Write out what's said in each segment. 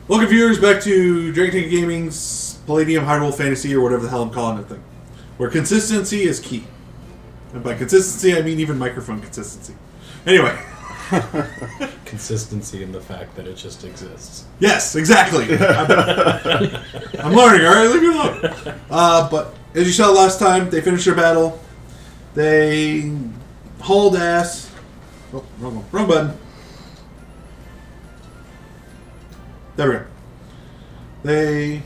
Welcome, viewers, back to Dragon Tank Gaming's Palladium Hyrule Fantasy, or whatever the hell I'm calling it thing, where consistency is key. And by consistency, I mean even microphone consistency. Anyway. Consistency in the fact that it just exists. Yes, exactly. I'm learning, alright? Leave me alone. But as you saw last time, they finished their battle. They hauled ass. Oh, wrong button. There we go. They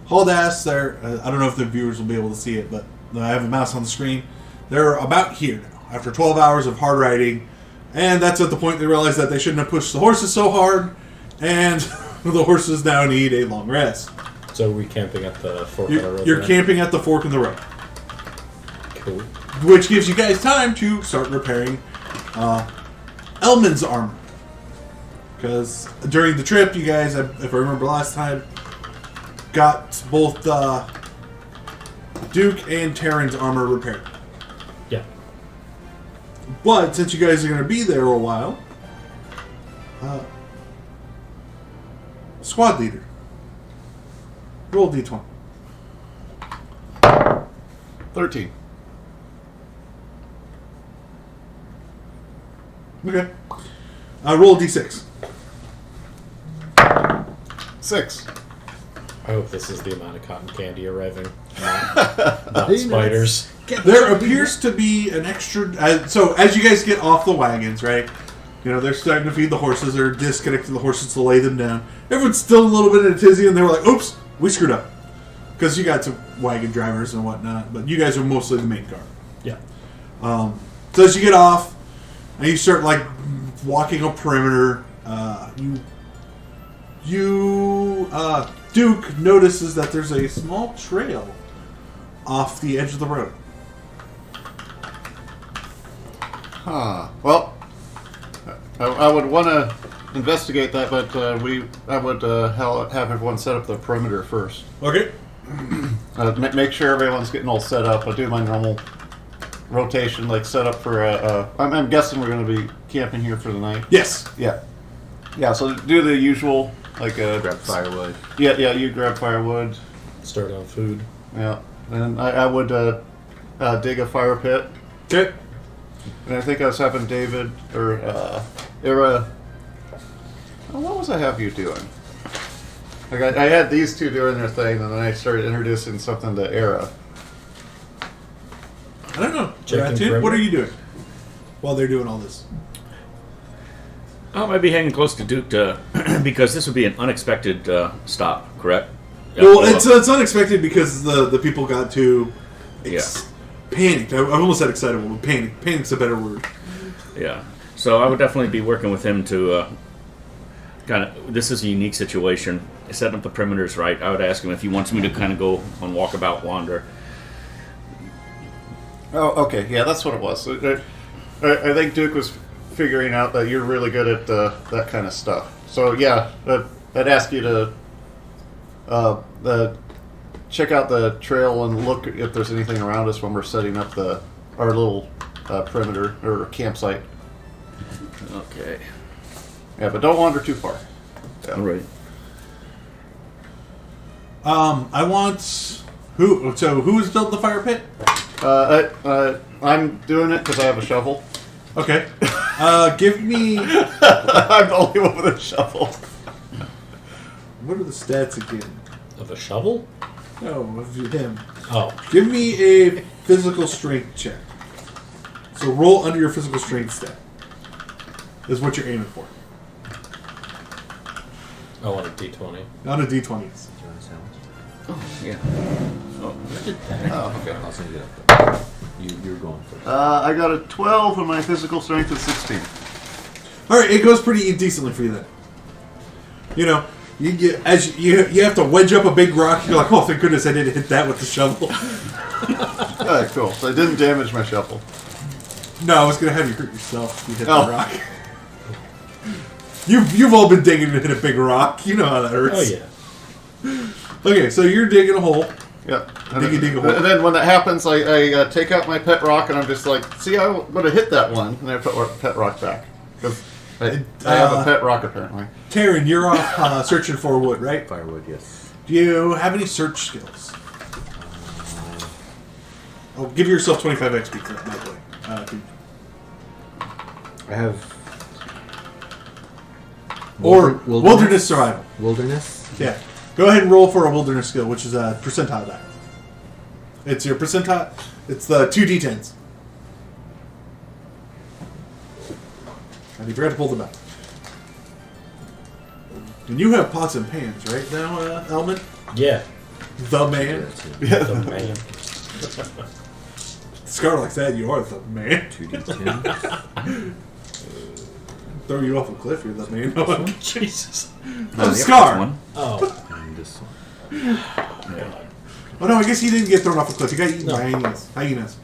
hauled ass there. I don't know if the viewers will be able to see it, but I have a mouse on the screen. They're about here now, after 12 hours of hard riding. And that's at the point they realized that they shouldn't have pushed the horses so hard, and the horses now need a long rest. So we're camping at the fork in the road. You're camping at the fork in the road. Cool. Which gives you guys time to start repairing Elman's armor. Because during the trip, you guys, if I remember last time, got both Duke and Terran's armor repaired. Yeah. But since you guys are going to be there a while, squad leader, roll D20. 13. Okay. Roll D6. 6. I hope this is the amount of cotton candy arriving. Not spiders. There appears to be an extra... so as you guys get off the wagons, right? You know, they're starting to feed the horses. They're disconnecting the horses to lay them down. Everyone's still a little bit in a tizzy, and they were like, oops, we screwed up. Because you got some wagon drivers and whatnot, but you guys are mostly the main guard. Yeah. So as you get off, and you start, like, walking a perimeter, Duke notices that there's a small trail off the edge of the road. Huh. Well, I would want to investigate that, but I would have everyone set up the perimeter first. Okay. Make sure everyone's getting all set up. I'll do my normal rotation, like set up for I'm guessing we're going to be camping here for the night. Yes. Yeah. Yeah, so do the usual, like... grab firewood. Yeah, you grab firewood. Start on food. Yeah. And I would dig a fire pit. Okay. And I think I was having David, or Era... what was I have you doing? Like I had these two doing their thing, and then I started introducing something to Era. I don't know. Checking Ratchet, what perimeter. are you doing while they're doing all this? I might be hanging close to Duke because this would be an unexpected stop, correct? Well, it's unexpected because the people got too panicked. I almost said excitable, but panicked. Panic's a better word. Yeah. So I would definitely be working with him to kind of... This is a unique situation. Setting up the perimeters right. I would ask him if he wants me to kind of go on walkabout wander. Oh, okay. Yeah, that's what it was. I think Duke was figuring out that you're really good at that kind of stuff. So, yeah, I'd ask you to check out the trail and look if there's anything around us when we're setting up our little perimeter or campsite. Okay. Yeah, but don't wander too far. Yeah. All right. I want... who's built the fire pit? I'm doing it because I have a shovel. Okay. Give me... I'm the only one with a shovel. What are the stats again? Of a shovel? No, of him. Oh. Give me a physical strength check. So roll under your physical strength stat. Is what you're aiming for. I want a D20. Not a D20. Do you want a sandwich? Oh, yeah. Oh, I did that. Oh, okay. I'll send you that. You're going first. I got a 12 and my physical strength is 16. Alright, it goes pretty decently for you then. You know, you have to wedge up a big rock, you're like, oh thank goodness I didn't hit that with the shovel. Alright, cool. So I didn't damage my shovel. No, I was going to have you hurt yourself if you hit Oh. the rock. You've all been digging to hit a big rock. You know how that hurts. Oh, yeah. Okay, so you're digging a hole. Yeah. Dig a hole. And then when that happens, I take out my pet rock and I'm just like, see, I would have hit that one. And I put our pet rock back. Because I have a pet rock, apparently. Taryn, you're off searching for wood, right? Firewood, yes. Do you have any search skills? Oh, give yourself 25 XP for that, by the way. I have. Or wilderness survival. Wilderness? Yeah. Go ahead and roll for a wilderness skill, which is a percentile die. It's your percentile. It's the 2d10s. And you forgot to pull them out. And you have pots and pans, right now, Elman? Yeah. The man. The man. Scar like that, you are the man. 2d10. Throw you off a cliff, you're the man. Jesus. I'm Scar. One. Oh. And this one. God. Oh no, I guess he didn't get thrown off a cliff. He got eaten by hyenas.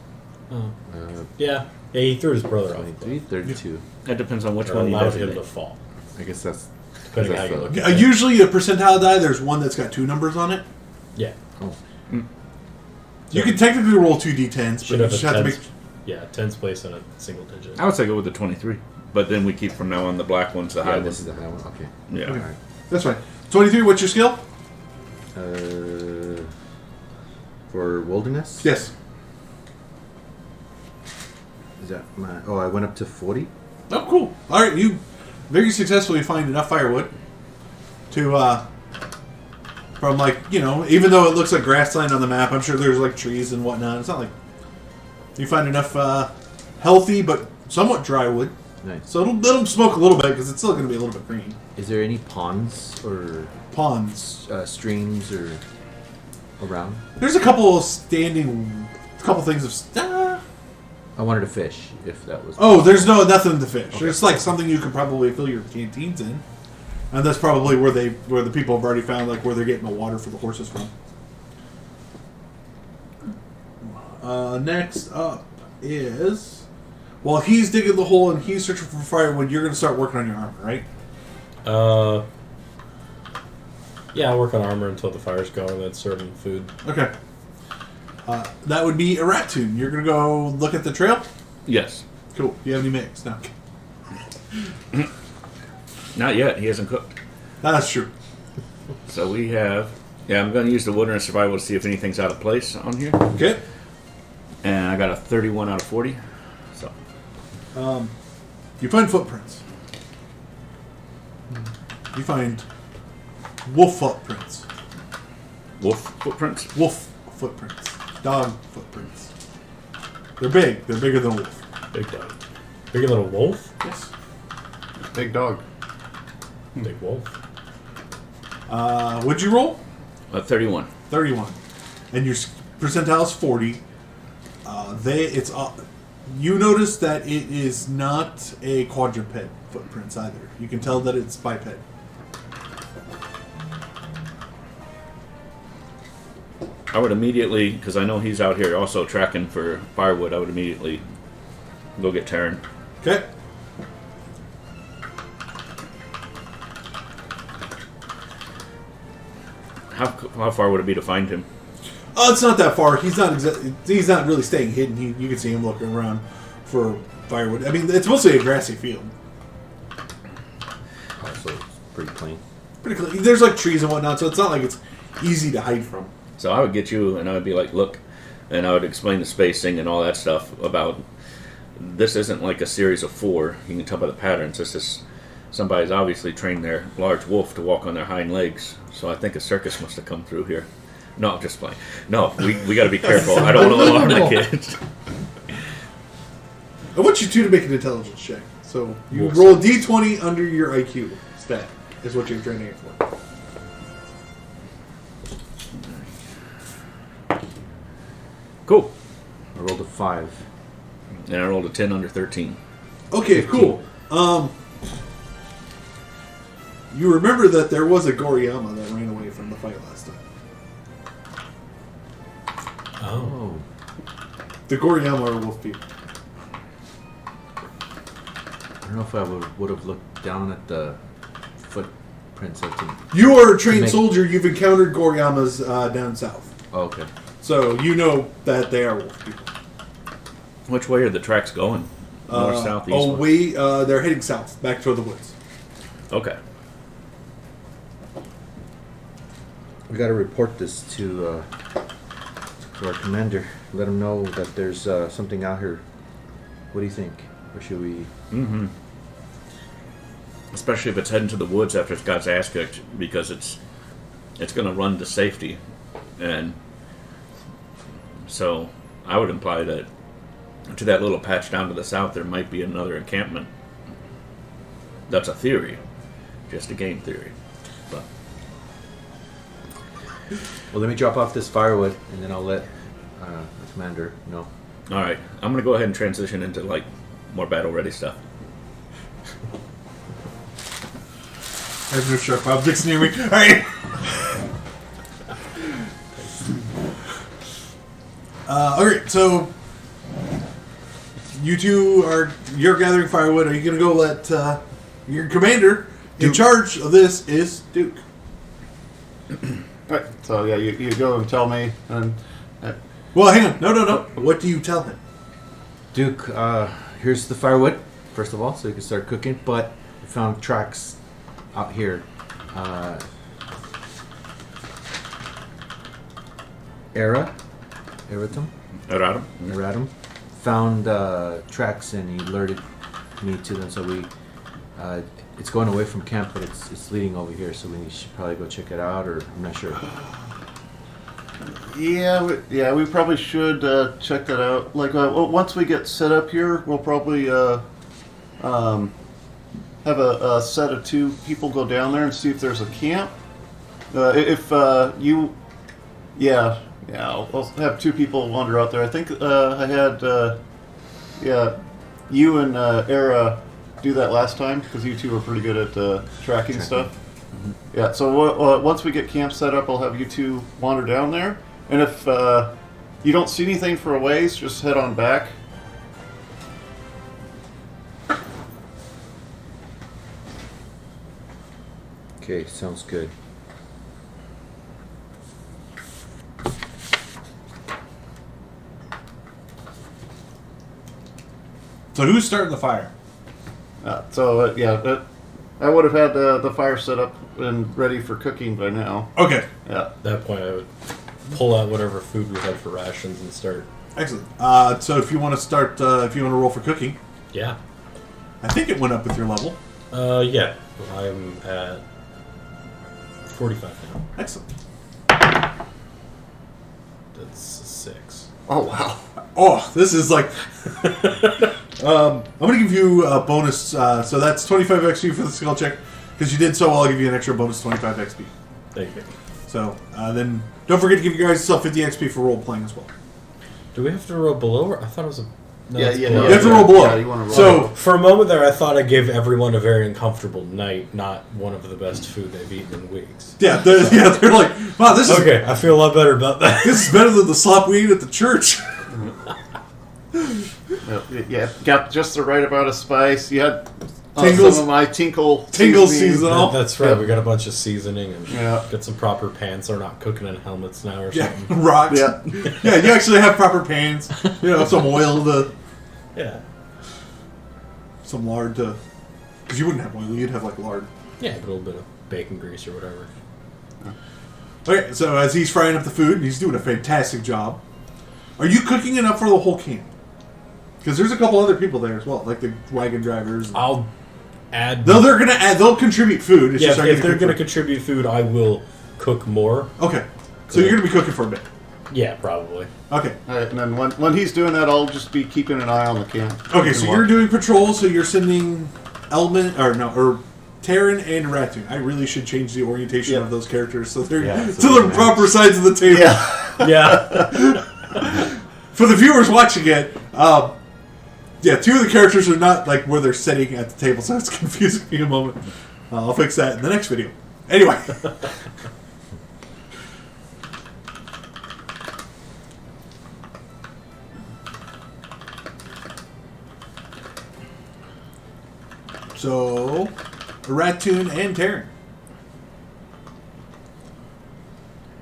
Oh. Uh, Yeah. Yeah, he threw his brother off. 23, 32. That depends on which Or one you allowed him designate. to fall. I guess that's. Depending how you look at it. Usually a percentile die, there's one that's got 2 numbers on it. Yeah. Oh. You can technically roll 2d10s, but Should you have just a have to tens, make... yeah, tens place in a single digit. I would say go with the 23. But then we keep from now on the black ones, the high Yeah, this ones. is the high one. Okay. Yeah. Okay. That's fine. 23, what's your skill? For wilderness? Yes. Is that my. Oh, I went up to 40? Oh, cool. Alright, you very successfully find enough firewood to, from like, you know, even though it looks like grassland on the map, I'm sure there's like trees and whatnot. It's not like you find enough healthy but somewhat dry wood. Nice. So it'll smoke a little bit because it's still going to be a little bit green. Is there any ponds or Ponds. streams or around? There's a couple things of. I wanted to fish, if that was. Oh, there's nothing to fish. Okay. It's like something you could probably fill your canteens in, and that's probably where the people have already found like where they're getting the water for the horses from. Next up is, while he's digging the hole and he's searching for firewood, you're going to start working on your armor, right? Yeah, I'll work on armor until the fire's going, then serving food. Okay. That would be a rat tune. You're going to go look at the trail? Yes. Cool. Do you have any mix? No. Not yet. He hasn't cooked. That's true. So we have... Yeah, I'm going to use the wilderness survival to see if anything's out of place on here. Okay. And I got a 31 out of 40. So You find footprints. You find wolf footprints. wolf footprints. Wolf footprints. Dog footprints. They're big. They're bigger than a wolf. Big dog. Bigger than a wolf? Yes. Big dog. Big wolf. What'd you roll? 31. 31. And your percentile is 40. You notice that it is not a quadruped footprints either. You can tell that it's biped. I would immediately, because I know he's out here also tracking for firewood, I would immediately go get Taryn. Okay. How far would it be to find him? Oh, it's not that far. He's not really staying hidden. You can see him looking around for firewood. I mean, it's mostly a grassy field. Oh, so it's pretty plain. Pretty clean. There's like trees and whatnot, so it's not like it's easy to hide from. So I would get you, and I would be like, look, and I would explain the spacing and all that stuff about this isn't like a series of 4. You can tell by the patterns. This is somebody's obviously trained their large wolf to walk on their hind legs. So I think a circus must have come through here. No, I'm just playing. No, we got to be careful. I don't want to alarm the kids. I want you two to make an intelligence check. So you Wolf roll a d20 under your IQ stat, is what you're training it for. Cool. I rolled a 5. And I rolled a 10 under 13. Okay, 15. cool. You remember that there was a Goriyama that ran away from the fight last time. Oh. The Goriyama are wolf people. I don't know if I would have looked down at the footprints. You are a trained Make- soldier. You've encountered Goriyamas down south. Oh, okay. So you know that they are wolf people. Which way are the tracks going? North, south, east? They're heading south, back toward the woods. Okay. We got to report this to our commander. Let him know that there's something out here. What do you think? Or should we? Mm-hmm. Especially if it's heading to the woods after it's got its ass kicked, because it's going to run to safety, and so I would imply that to that little patch down to the south there might be another encampment. That's a theory, just a game theory. But Well, let me drop off this firewood, and then I'll let the commander know. all right, I'm going to go ahead and transition into like more battle ready stuff. There's no sharp objects near me. All right. Okay, so you're gathering firewood. Are you going to go let your commander in charge of this is Duke? Right. So yeah, you go and tell me, and Well, hang on. No. What do you tell him? Duke, here's the firewood, first of all, so you can start cooking. But we found tracks out here. Eratum found tracks, and he alerted me to them. So it's going away from camp, but it's leading over here. So we should probably go check it out, or I'm not sure. we probably should check that out. Like once we get set up here, we'll probably have a set of 2 people go down there and see if there's a camp. I'll have 2 people wander out there. I think I had you and Era do that last time, because you 2 were pretty good at tracking stuff. Mm-hmm. Yeah, so once we get camp set up, I'll have you 2 wander down there, and if you don't see anything for a ways, just head on back. Okay, sounds good. So who's starting the fire? I would have had the fire set up and ready for cooking by now. Okay. Yeah. At that point, I would pull out whatever food we had for rations and start. Excellent. So if you want to start, if you want to roll for cooking, Yeah. I think it went up with your level. Yeah. I'm at 45 now. Excellent. That's a 6. Oh wow. Oh, this is like. I'm going to give you a bonus. So that's 25 XP for the skill check. Because you did so well, I'll give you an extra bonus 25 XP. Thank you. So then don't forget to give you guys yourself 50 XP for role playing as well. Do we have to roll below? Or I thought it was a. No, Yeah, it's yeah, below. You have to roll below. Yeah, you wanna roll. So For a moment there, I thought I gave everyone a very uncomfortable night, not one of the best food they've eaten in weeks. they're like, wow, this is Okay, I feel a lot better about that. this is better than the slop we eat at the church. Yeah, got just the right amount of spice. You had Tingles- some of my tinkle seasoning. That's right. We got a bunch of seasoning and Yeah. got some proper pants. They're not cooking in helmets now or Yeah, something. rocks. Yeah. Yeah, you actually have proper pans. You know, some oil Yeah. some lard to. Because you wouldn't have oil, you'd have like lard. Yeah, a little bit of bacon grease or whatever. Okay, so as he's frying up the food, and he's doing a fantastic job. Are you cooking enough for the whole camp? Because there's a couple other people there as well, like the wagon drivers. I'll add. They're gonna add. They'll contribute food. It's Yeah, just if they're cook going to food. contribute food, I will cook more. Okay, so you're gonna be cooking for a bit. Yeah, probably. Okay. All right, and then when he's doing that, I'll just be keeping an eye on the camp. Okay, so you're doing patrol. So you're sending Terran and Ratoon. I really should change the orientation Yeah. of those characters so they're Yeah, to so the they're proper sides of the table. Yeah. Yeah. For the viewers watching it, 2 of the characters are not like where they're sitting at the table, so it's confusing me a moment. I'll fix that in the next video. Anyway. So, Ratoon and Terran.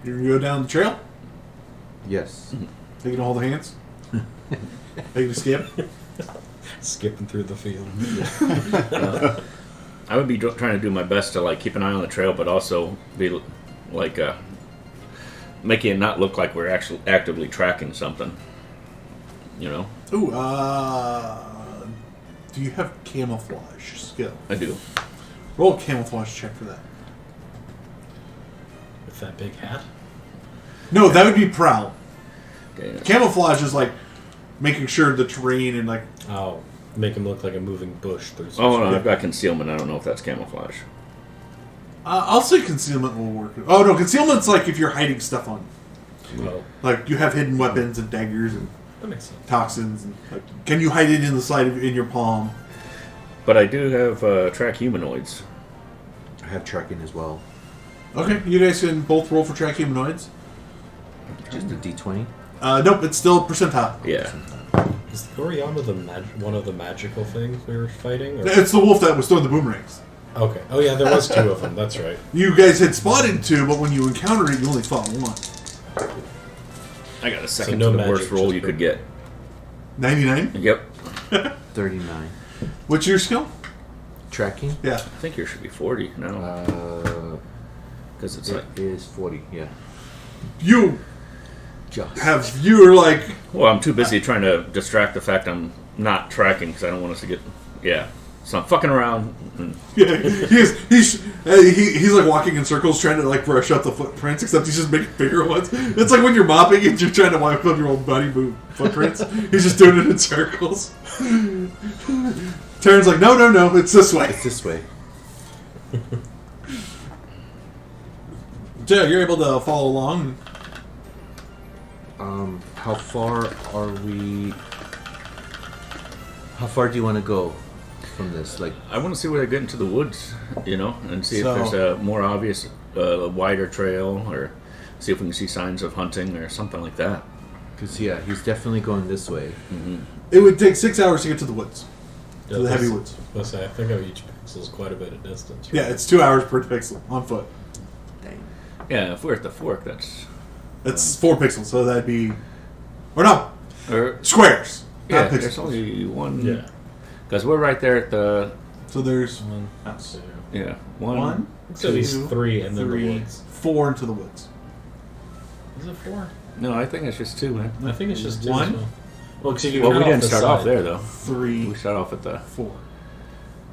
You're going to go down the trail? Yes. Taking all the hands? Taking a skip? Skipping through the field. I would be trying to do my best to like keep an eye on the trail, but also be like making it not look like we're actually actively tracking something. You know? Ooh, do you have camouflage skill? I do. Roll a camouflage check for that. With that big hat? No, that would be prowl. Okay. Camouflage is like making sure the terrain and like. Oh, make him look like a moving bush through some Oh no, shit. I've got concealment. I don't know if that's camouflage. I'll say concealment will work. Oh no, concealment's like if you're hiding stuff on. Oh, Like you have hidden weapons and daggers and that makes sense. toxins. And, like, can you hide it in the side of in your palm? But I do have track humanoids. I have tracking as well. Okay, you guys can both roll for track humanoids. Just a D20. Nope, it's still percentile. Yeah. Is the Goriyama one of the magical things we were fighting? Or? It's the wolf that was throwing the boomerangs. Okay. Oh yeah, there was 2 of them. That's right. You guys had spotted 2, but when you encountered it, you only fought 1. I got a second no to the magic, worst roll just you could get. 99. Yep. 39. What's your skill? Tracking? Yeah. I think yours should be 40 now. Because it's It like... is 40, yeah. You Just. you're like. Well, I'm too busy trying to distract the fact I'm not tracking because I don't want us to get... Yeah. So I'm fucking around. And Yeah, he's like walking in circles trying to like brush up the footprints, except he's just making bigger ones. It's like when you're mopping and you're trying to wipe up your old buddy boot footprints. He's just doing it in circles. Taryn's like, no, it's this way. It's this way. So yeah, you're able to follow along. How far are we... How far do you want to go from this? Like, I want to see where they get into the woods, you know, and see So- if there's a more obvious, wider trail, or see if we can see signs of hunting or something like that. because yeah, he's definitely going this way. It would take 6 hours to get to the woods, to Yeah, the heavy let's- woods. Let's say I think of each pixel is quite a bit of distance. Right? Yeah, it's 2 hours per pixel on foot. Dang. Yeah, if we're at the fork, that's... That's 4 pixels, so that'd be, or no, Or, squares. yeah, Not there's pixels. only one... Yeah. Because we're right there at the... So there's 1, House. 2. Yeah, one... So these 3 and then the 3, woods. 4 into the woods. Is it 4? No, I think it's just 2, man. I think it's just 2 1? as well. Well, because you Well, count we off didn't the start off side. there, though. 3, We start off at the... 4.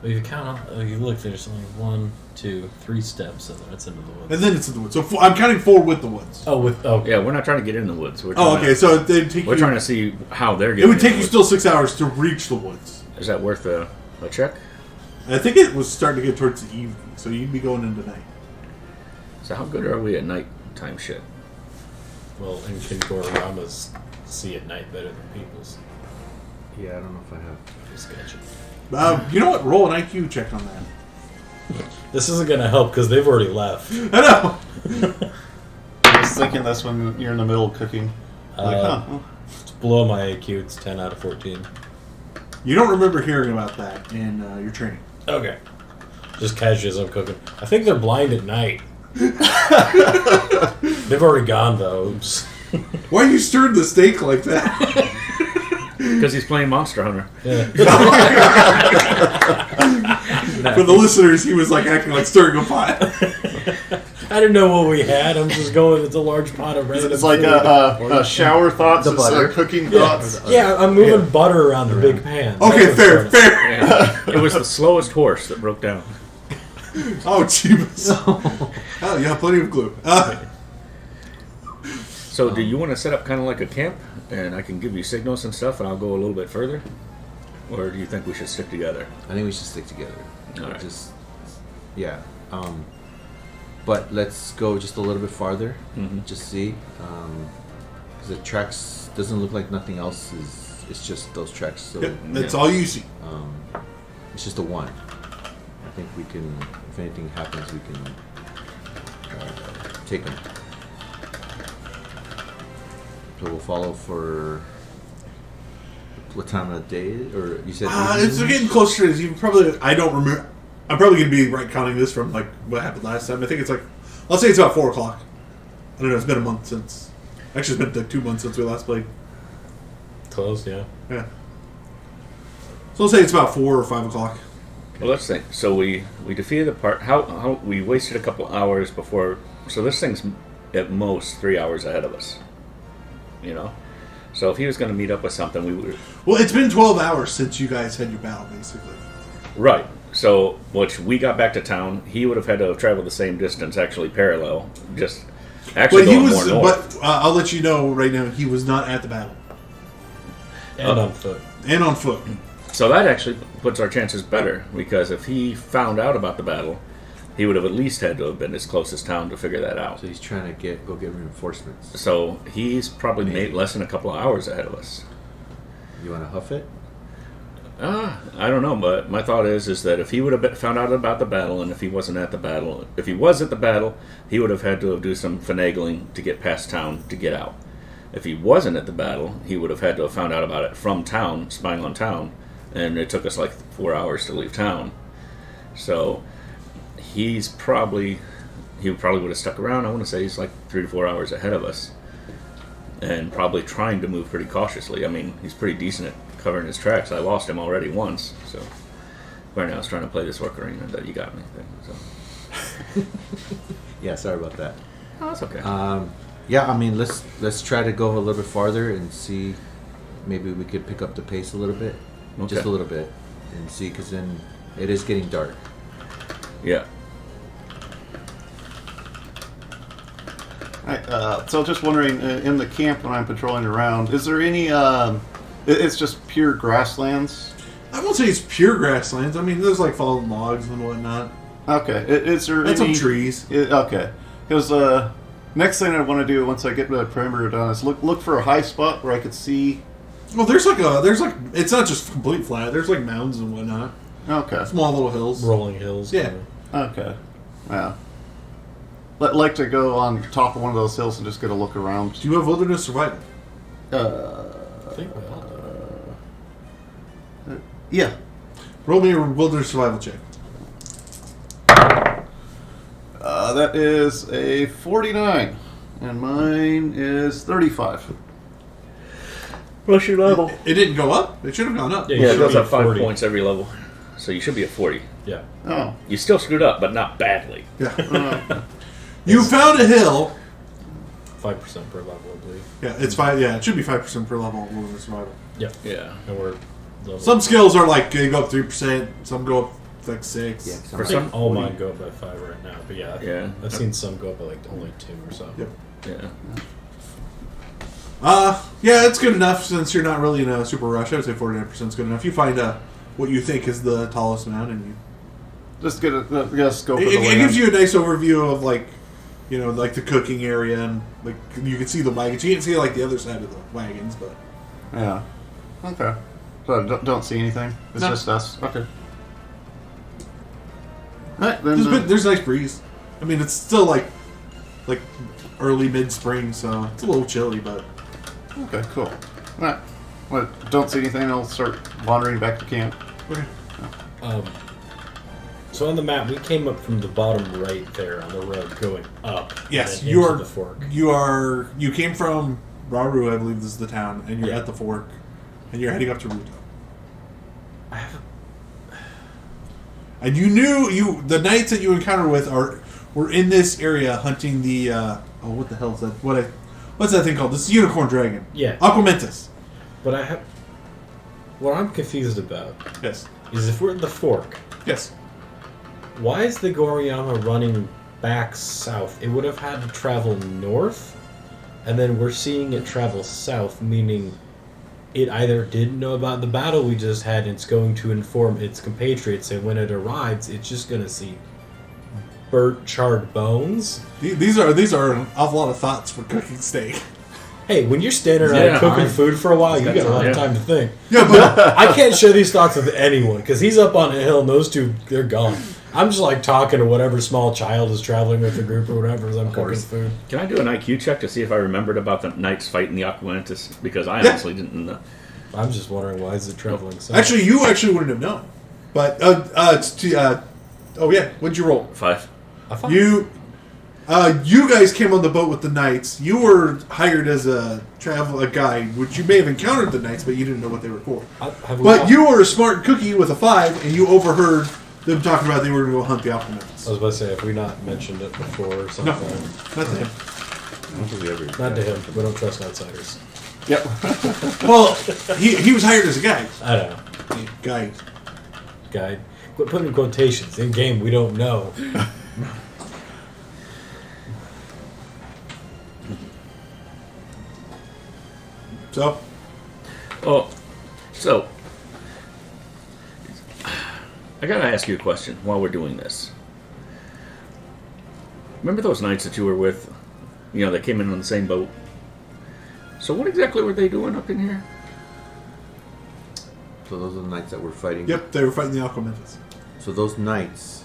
Well, you count off. Oh, you look. There's only 1, 2, 3 steps, and then it's into the woods. And then it's in the woods. So I'm counting 4 with the woods. Oh, with Yeah, we're not trying to get in the woods. We're Oh, trying okay. So they take We're you. trying to see how they're It getting would in take the you woods. still 6 hours to reach the woods. Is that worth a check? I think it was starting to get towards the evening, so you'd be going into night. So how good are we at nighttime shit? well, and can Goriyamas see at night better than people's? Yeah, I don't know if I have. Just sketchy. You know what? Roll an IQ check on that. This isn't gonna help because they've already left. I know. I was thinking this when you're in the middle of cooking. It's below my IQ. It's 10 out of 14. You don't remember hearing about that in your training. Okay. Just casually as I'm cooking. I think they're blind at night. They've already gone though. Oops. Why you stirred the steak like that? Because he's playing Monster Hunter. Yeah. For the listeners, he was like acting like stirring a pot. I didn't know what we had. I'm just going. It's a large pot of random It's like food. a shower thoughts. The It's butter. cooking Yeah, thoughts. yeah. I'm moving butter around the big pan. Okay, That's fair, what started. fair. Yeah. It was the slowest horse that broke down. Oh, jeebus. Oh, you have plenty of glue. So do you want to set up kind of like a camp, and I can give you signals and stuff, and I'll go a little bit further? Or do you think we should stick together? I think we should stick together. All right. Just, yeah. But let's go just a little bit farther. Mhm. Just see. Because the tracks doesn't look like nothing else is. It's just those tracks. So Yep, that's all you see. it's just a one. I think we can. If anything happens, we can take them. So we'll follow for what time of the day? Or you said It's evening? getting closer to you probably. I don't remember. I'm probably gonna be right counting this from like what happened last time. I think it's like, I'll say it's about 4 o'clock. I don't know. It's been a month since. Actually, it's been like 2 months since we last played. Close, yeah. Yeah. So let's say it's about 4 or 5 o'clock. Well, let's think. So we defeated the part. How we wasted a couple hours before. So this thing's at most 3 hours ahead of us. You know. So if he was going to meet up with something, we would. Well, it's been 12 hours since you guys had your battle, basically. Right. So which we got back to town, he would have had to have traveled the same distance, actually parallel. Just actually But he going was. more north. But I'll let you know right now, he was not at the battle And on foot. and on foot. So that actually puts our chances better, because if he found out about the battle, he would have at least had to have been his closest town to figure that out. So he's trying to go get reinforcements. So he's probably made less than a couple of hours ahead of us. You want to huff it? I don't know, but my thought is that if he would have found out about the battle, and if he wasn't at the battle, if he was at the battle, he would have had to do some finagling to get past town to get out. If he wasn't at the battle, he would have had to have found out about it from town, spying on town, and it took us like 4 hours to leave town. So he probably would have stuck around. I want to say he's like 3 to 4 hours ahead of us, and probably trying to move pretty cautiously. I mean, he's pretty decent at covering his tracks. I lost him already once, so right now I was trying to play this work arena that you got me thing. So Yeah, sorry about that. oh, that's okay. Yeah, I mean, let's try to go a little bit farther and see. Maybe we could pick up the pace a little bit, just Okay. a little bit, and see, because then it is getting dark. Yeah. So just wondering, in the camp when I'm patrolling around, is there any? It's just pure grasslands. I won't say it's pure grasslands. I mean, there's like fallen logs and whatnot. Okay, is there And some any trees. Okay, because next thing I want to do once I get the perimeter done is look for a high spot where I could see. Well, there's like it's not just complete flat. There's like mountains and whatnot. Okay. Small little hills. Rolling hills. Yeah. kind of. Okay. Yeah. Like to go on top of one of those hills and just get a look around. Do you have wilderness survival? I think we all do. Yeah. Roll me a wilderness survival check. That is a 49, and mine is 35. What's your level? It didn't go up. It should have gone up. Yeah, Yeah, it should goes be up 5 40. points every level, so you should be at 40. Yeah. Oh. You still screwed up, but not badly. Yeah. You found a hill. 5% per level, I believe. Yeah, it's 5. Yeah, it should be 5% per level of wilderness survival. Yeah. Yeah. And we're level. Some skills are like they go up 3%. Some go up like 6. Yeah, I some- think some- all mine go up by 5 right now, but yeah. Yeah. I've seen some go up by like only 2 or so. Yep. Yeah. Yeah, it's good enough since you're not really in a super rush. I would say 49% is good enough. You find what you think is the tallest mountain, and you Just get a scope of it the land. gives you a nice overview of like, you know, like the cooking area, and like you can see the wagons. You can't see like the other side of the wagons, but Yeah. Okay. So don't see anything. It's No. just us. Okay. All right, then. there's a nice breeze. I mean, it's still like early mid spring, so it's a little chilly, but Okay, cool. All right. Well, don't see anything. I'll start wandering back to camp. okay. So on the map, we came up from the bottom right there on the road going up. Yes, and you into are. the fork. You came from Rauru, I believe this is the town, and you're Yeah. at the fork, and you're heading up to Ruto. I have And you knew the knights that you encountered with were in this area hunting the what the hell is that? What's that thing called? This is unicorn dragon. Yeah. Aquamentus. But I have. What I'm confused about Yes. is if we're at the fork, Yes. why is the Goriyama running back south? It would have had to travel north, and then we're seeing it travel south, meaning it either didn't know about the battle we just had, and it's going to inform its compatriots, and when it arrives, it's just going to see burnt, charred bones. These are an awful lot of thoughts for cooking steak. Hey, when you're standing around Yeah, cooking I- food for a while, you got a lot of Yeah. time to think. Yeah, but I can't share these thoughts with anyone because he's up on a hill and those two, they're gone. I'm just like talking to whatever small child is traveling with the group or whatever as I'm cooking food. Can I do an IQ check to see if I remembered about the knights fighting the Aquamentus? Because I Yeah. honestly didn't know. I'm just wondering why is it traveling south? actually, you wouldn't have known. But oh yeah, what'd you roll? 5. I thought You You guys came on the boat with the knights. You were hired as a guide, which you may have encountered the knights, but you didn't know what they were for. But you were a smart cookie with a 5, and you overheard them talking about they were going to go hunt the Aquamans. I was about to say, have we not mentioned it before or something? No, not to him. I don't think we ever. Not to him. We don't trust outsiders. Yep. Well, he was hired as a guide. I don't know. Guide. Guide. Quit putting in quotations. In game, we don't know. So? Oh, so I gotta ask you a question while we're doing this. Remember those knights that you were with? You know, they came in on the same boat. So what exactly were they doing up in here? So those are the knights that were fighting. Yep, they were fighting the Aquamans. So those knights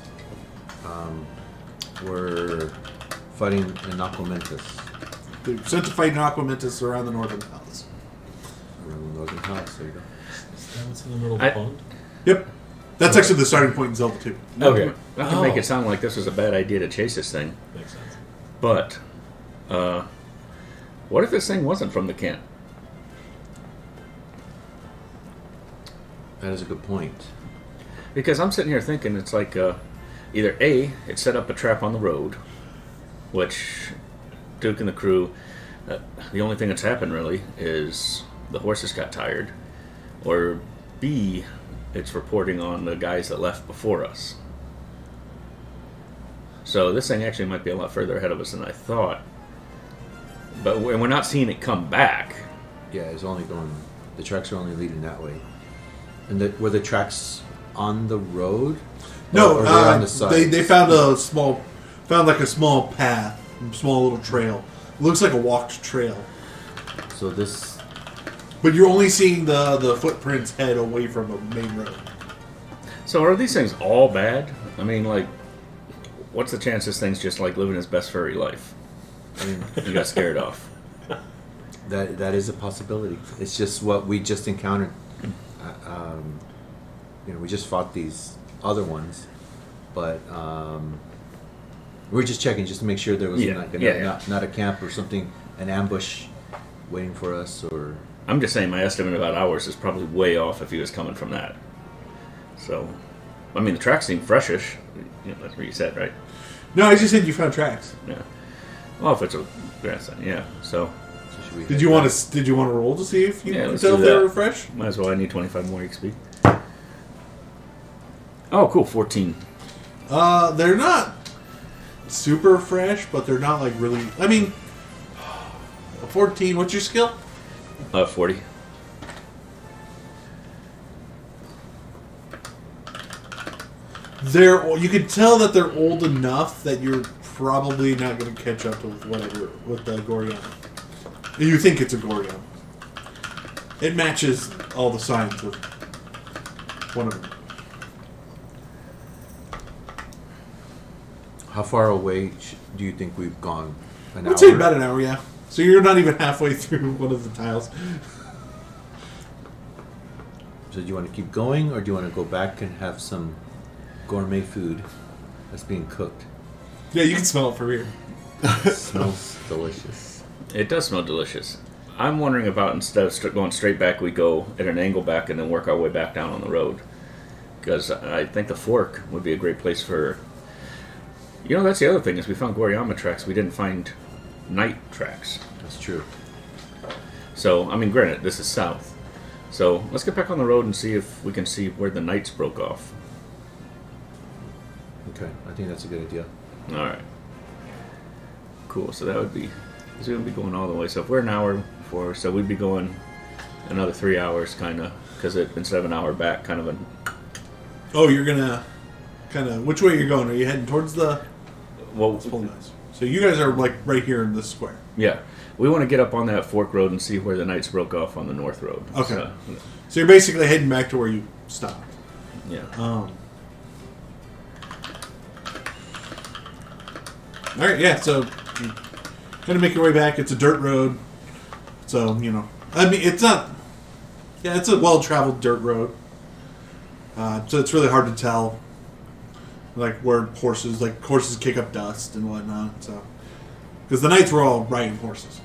were fighting in Aquamentus. They were sent to fight an Aquamentus around the Northern Palace. Around the Northern Palace, there you go. Is that what's in the middle of the pond? Yep. That's actually the starting point in Zelda 2. Okay. Not to make it sound like this was a bad idea to chase this thing, Makes sense. but what if this thing wasn't from the camp? That is a good point. Because I'm sitting here thinking it's like either A, it set up a trap on the road, which Duke and the crew, the only thing that's happened really is the horses got tired, or B, it's reporting on the guys that left before us. So this thing actually might be a lot further ahead of us than I thought. But we're not seeing it come back. Yeah, it's only going. The tracks are only leading that way. And were the tracks on the road? No, Or they're on the side? they found a small path, a small little trail. It looks like a walked trail. So this. But you're only seeing the footprints head away from a main road. So are these things all bad? I mean, like, what's the chance this thing's just like living his best furry life? I mean, You got scared off. that is a possibility. It's just what we just encountered. We just fought these other ones, but we're just checking just to make sure there was not a camp or something, an ambush waiting for us. Or I'm just saying my estimate about hours is probably way off if he was coming from that. So, I mean, the tracks seem freshish. That's what you said, right? No, I just said you found tracks. Yeah. Well, if it's a grassland, yeah. So, should we Did you want to roll to see if you Yeah, could let's tell do if they that. were fresh? might as well. I need 25 more XP. Oh, cool. 14. They're not super fresh, but they're not like really. I mean, 14. What's your skill? 40. You can tell that they're old enough that you're probably not going to catch up to with the Goriana. You think it's a Goriana. It matches all the signs of one of them. How far away do you think we've gone? An hour? I'd say about an hour, yeah. So you're not even halfway through one of the tiles. So do you want to keep going, or do you want to go back and have some gourmet food that's being cooked? Yeah, you can smell it from here. It smells delicious. It does smell delicious. I'm wondering about instead of going straight back, we go at an angle back and then work our way back down on the road. Because I think the fork would be a great place for... You know, that's the other thing, is we found Goriyama tracks. We didn't find night tracks. That's true. So, I mean, granted, this is south. So, let's get back on the road and see if we can see where the knights broke off. Okay, I think that's a good idea. Alright. Cool, so that would be... Because we would be going all the way. So if we're an hour before, so we'd be going another 3 hours, kind of. Because instead of an hour back, kind of an... Oh, you're going to kind of... Which way are you going? Are you heading towards the... Well, Let's pull nice. So you guys are like right here in this square. yeah. We want to get up on that fork road and see where the knights broke off on the north road. Okay. So you're basically heading back to where you stopped. Yeah. All right, yeah, so you kind of make your way back. It's a dirt road. So, I mean, it's not... Yeah, it's a well-traveled dirt road. So it's really hard to tell. like where horses kick up dust and whatnot. So, because the knights were all riding horses.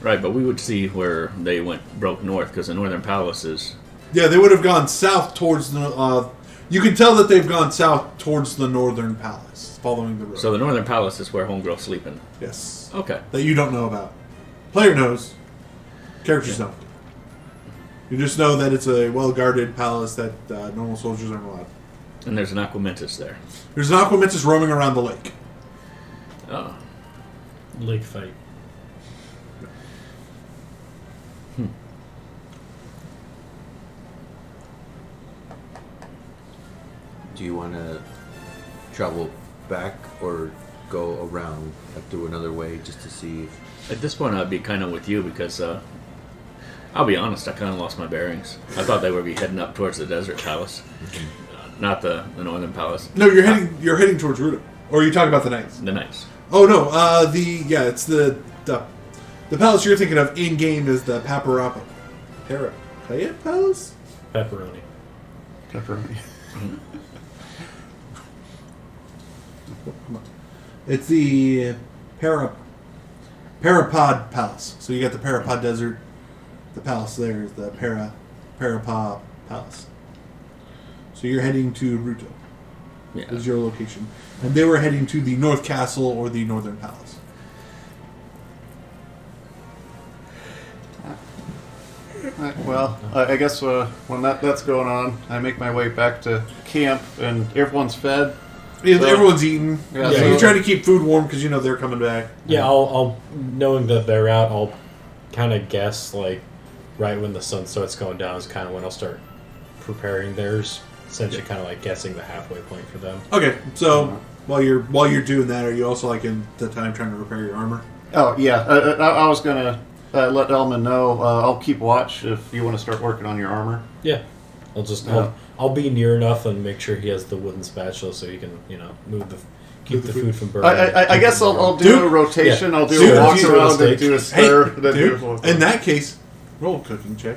Right, but we would see where they broke north, because the northern palace is... Yeah, they would have gone south towards the... you can tell that they've gone south towards the northern palace, following the road. So the northern palace is where Homegirl's sleeping. Yes. Okay. That you don't know about. Player knows. Characters don't. You just know that it's a well-guarded palace that normal soldiers aren't allowed. And there's an Aquamentus there. There's an Aquamentus roaming around the lake. Oh. Lake fight. Do you want to travel back or go around through another way just to see if... At this point, I'd be kind of with you, because I'll be honest, I kind of lost my bearings. I thought they would be heading up towards the desert palace, not the northern palace. No, you're heading towards Ruto. Or are you talking about the knights? The knights. Oh no, it's the palace you're thinking of in game is the Paparapa Palace? Pepperoni. Pepperoni. It's the Parapod Palace. So you got the Parapod Desert. The palace there is the Parapod Palace. So you're heading to Ruto. Yeah. Is your location. And they were heading to the North Castle or the Northern Palace. Well, I guess when that's going on, I make my way back to camp, and everyone's fed. So, everyone's eating. Yeah, Yeah, so- you're trying to keep food warm because you know they're coming back. Yeah, I'll knowing that they're out, I'll kind of guess like right when the sun starts going down is kind of when I'll start preparing theirs. Essentially, kind of like guessing the halfway point for them. Okay, so while you're doing that, are you also like in the time trying to repair your armor? Oh yeah, I was gonna let Elman know. I'll keep watch if you want to start working on your armor. Yeah, I'll just Yeah. I'll be near enough and make sure he has the wooden spatula so he can keep the food from burning. I guess I'll do Dude. a rotation. Yeah. I'll do Dude, a walk if you- around and do a Hey, stir. then dude, do in that case, roll a cooking check.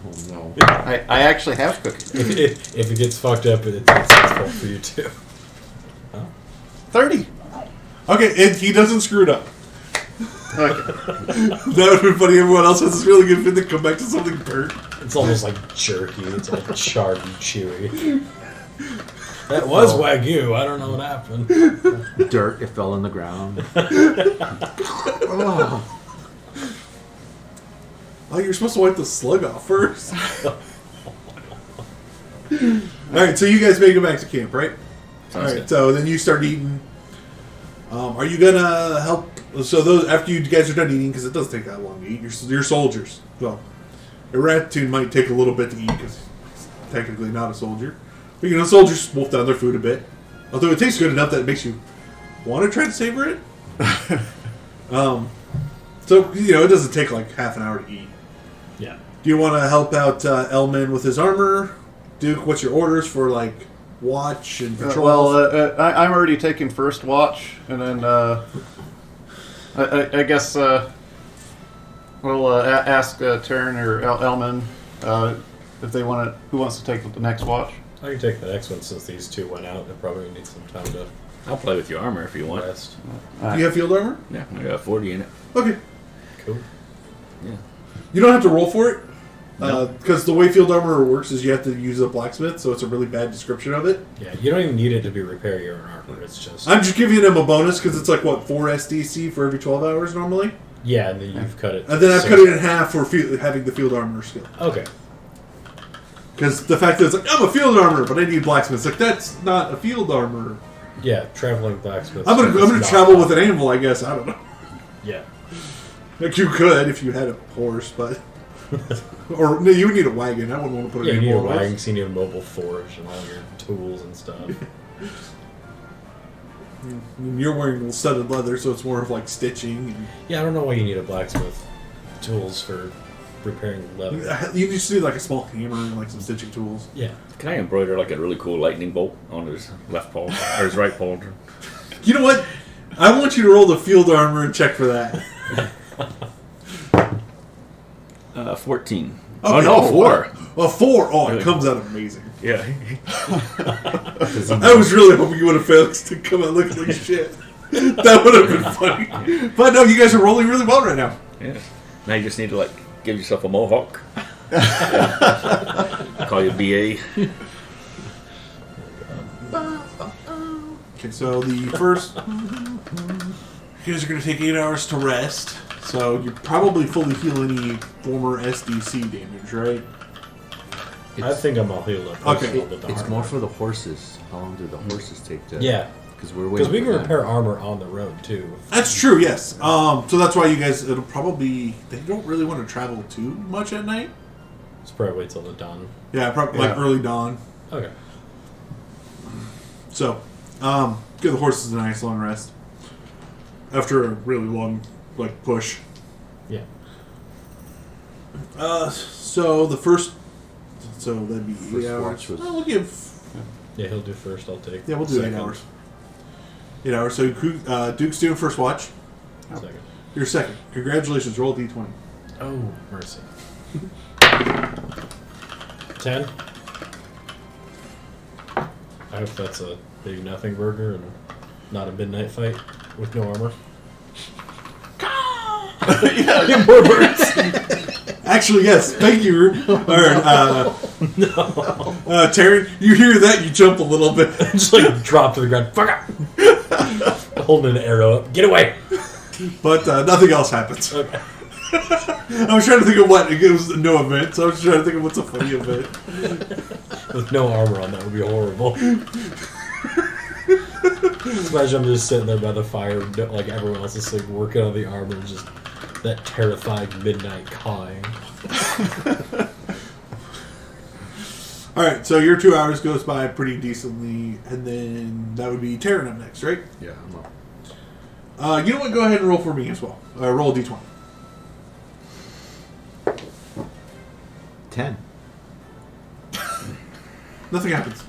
Oh no. I actually have cooking. if it gets fucked up, it's fault for you too. 30. Okay, he doesn't screw it up. Okay. That would have been funny. Everyone else has this really good fit to come back to something burnt. It's almost like jerky. It's all charred and chewy. That was Wagyu. I don't know what happened. Dirt, it fell on the ground. Oh, you're supposed to wipe the slug off first. Alright, so you guys make it back to camp, right? Sounds Alright, good. so then you start eating. Are you gonna help? So those after you guys are done eating, because it does take that long to eat. You're soldiers. Well, a Ratatoon might take a little bit to eat because he's technically not a soldier. But soldiers wolf down their food a bit. Although it tastes good enough that it makes you want to try to savor it. So it doesn't take like half an hour to eat. Yeah. Do you want to help out Elman with his armor? Duke, what's your orders for like watch and patrol? I'm already taking first watch, and then I guess we'll ask Turn or Elman if they want to. Who wants to take the next watch? I can take the next one since these two went out. They probably need some time to I'll play with your armor if you want. rest. Do you have field armor? Yeah, I got 40 in it. Okay. Cool. Yeah. You don't have to roll for it. No. Because the way field armor works is you have to use a blacksmith, so it's a really bad description of it. Yeah, you don't even need it to be repair your own armor. It's just I'm just giving them a bonus because it's like, 4 SDC for every 12 hours normally? yeah, and then you've cut it. And then I've so- cut it in half for having the field armor skill. Okay. Because the fact that it's like, I'm a field armor, but I need blacksmith. It's like, that's not a field armor. Yeah, traveling blacksmith. I'm gonna travel with an anvil, I guess. I don't know. Yeah. Like, you could if you had a horse, but... or, no, you would need a wagon. I wouldn't want to put Yeah, an you need a anvil on it. wagon, so you need a mobile forge and all your tools and stuff. And you're wearing studded leather, so it's more of like stitching. And Yeah, I don't know why you need a blacksmith tools for repairing leather. you just need like a small hammer and like some stitching tools. Yeah. Can I embroider like a really cool lightning bolt on his left paw or his right paw? You know what? I want you to roll the field armor and check for that. 14. Okay. Oh no, 4. A 4. Oh, it comes out amazing. Yeah. I was really hoping you would have failed to come out looking like shit. That would have been funny. But no, you guys are rolling really well right now. Yeah. Now you just need to like give yourself a mohawk. Call you BA. Okay, so the first... You guys are going to take 8 hours to rest. So you probably fully heal any former SDC damage, right? I think I'm all healed up. Okay. It's more for the horses. How long do the horses take to... Yeah. Because we're Because waiting we can for repair armor on the road, too. That's true, yes. So that's why you guys... It'll probably... They don't really want to travel too much at night. Let's probably wait till the dawn. Yeah, probably like early dawn. Okay. So, give the horses a nice long rest. After a really long, push. Yeah. So the first... So that'd be 8 First hours. watch was- We'll give... Yeah, he'll do first. I'll take. Yeah, we'll do second. 8 hours. 8 hours. So Duke's doing first watch. Second. You're second. Congratulations. Roll a d20. Oh, mercy. 10. I hope that's a big nothing burger and not a midnight fight with no armor. Yeah. More birds. Actually, yes. Thank you. No. Terry, you hear that, you jump a little bit. Just drop to the ground. Fuck up. Holding an arrow up. Get away. But nothing else happens. Okay. I was trying to think of what. It was no event, so I was trying to think of what's a funny event. With no armor on, that would be horrible. Imagine I'm just sitting there by the fire, like everyone else is working on the armor, just that terrified midnight cawing. Alright, so your 2 hours goes by pretty decently, and then that would be Terran up next, right? Yeah, I'm up. You know what? Go ahead and roll for me as well. Roll a d20. 10. Nothing happens.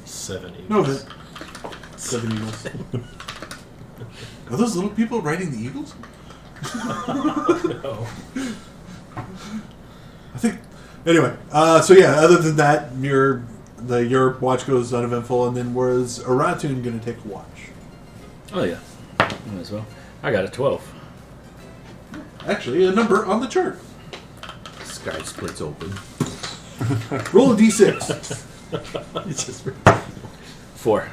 7 eagles. No event. 7 eagles. Are those little people riding the eagles? No. I think. Anyway, so yeah. Other than that, your watch goes uneventful, and then was Aratun going to take a watch? Oh yeah. Might as well. I got a 12. Actually, a number on the chart. Sky splits open. Roll a d6. It's just 4.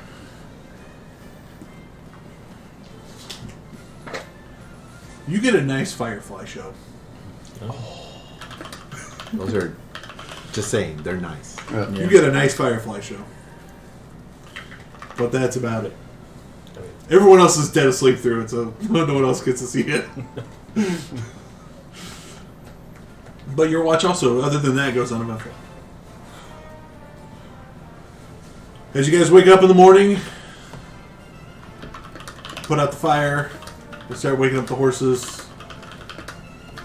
You get a nice firefly show. Those are just saying, they're nice. Yeah. You get a nice firefly show. But that's about it. Everyone else is dead asleep through it, so no one else gets to see it. But your watch also, other than that, goes uneventful. As you guys wake up in the morning, put out the fire, they start waking up the horses,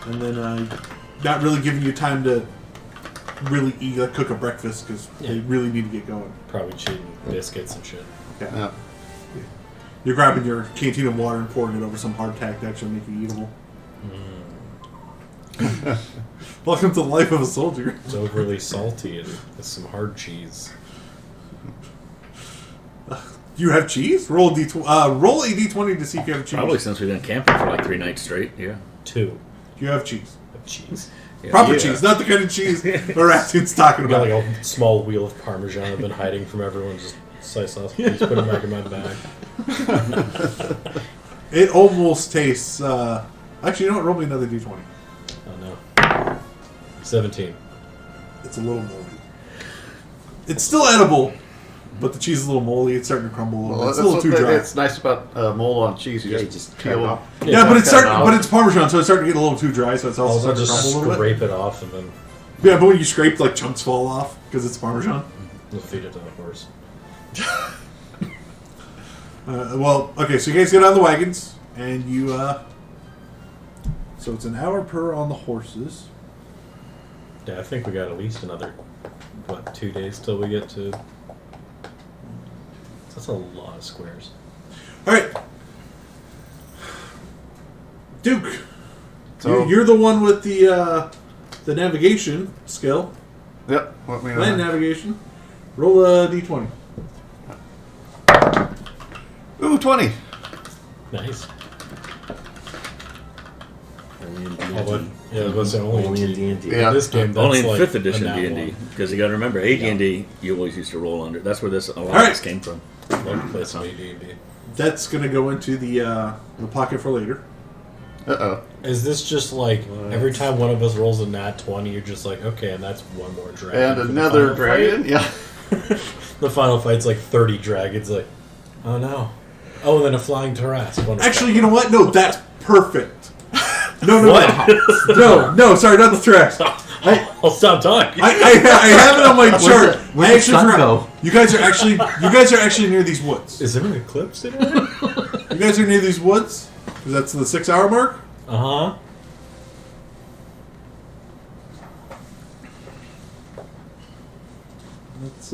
and then not really giving you time to really eat, cook a breakfast, because they really need to get going. Probably cheating biscuits and shit. Okay. Yeah. You're grabbing your canteen of water and pouring it over some hardtack to actually make it eatable. Welcome to the life of a soldier. It's overly salty and with some hard cheese. You have cheese? Roll a d20 to see if you have cheese. Probably since we've been camping for like 3 nights straight. Yeah. 2 You have cheese. of cheese. Yeah. Proper Yeah. cheese, not the kind of cheese Aratun's talking I got about. like a small wheel of Parmesan I've been hiding from everyone. Just slice off piece, put it back in my bag. It almost tastes... actually, you know what? Roll me another d20. Oh no. 17. It's a little moldy. It's still edible, but the cheese is a little moldy. It's starting to crumble a little bit. It's a little too dry. It's nice about mold on cheese. You Yeah, just, you just peel cut it off. off. Yeah, but it's cut it starting, off. but it's Parmesan, so it's starting to get a little too dry. So it's also Also, starting to just crumble a little bit. scrape it off and then Yeah, but when you scrape, chunks fall off because it's Parmesan. we'll feed it to the horse. Well, okay, so you guys get on the wagons, and you, so it's an hour per on the horses. Yeah, I think we got at least another, 2 days till we get to... That's a lot of squares. Alright. Duke, So- you're the one with the navigation skill. Yep. Let me know. Land navigation. Roll a d20. Ooh, 20. Nice. Only in Oh, D&D. yeah, it was only in D&D. Yeah. This game, that's Only in like 5th edition a nat D&D. one. Because you got to remember, AD&D, you always used to roll under. That's where this a lot of Alright. this came from. Love to play some AD&D. That's going to go into the pocket for later. Uh-oh. Is this just like every time one of us rolls a nat 20, you're just like, okay, and that's one more dragon. And for the another final dragon? fight? Yeah. The final fight's like 30 dragons. Like, oh no. Oh, and then a flying Tarrasque. Wonderful. Actually, you know what? No, that's perfect. No, What? no, sorry, not the threat. I'll stop talking. I have it on my chart. Where'd I the actually sun forgot. go? You guys are actually near these woods. Is there an eclipse today? You guys are near these woods? Because that's the 6-hour mark? Uh-huh. That's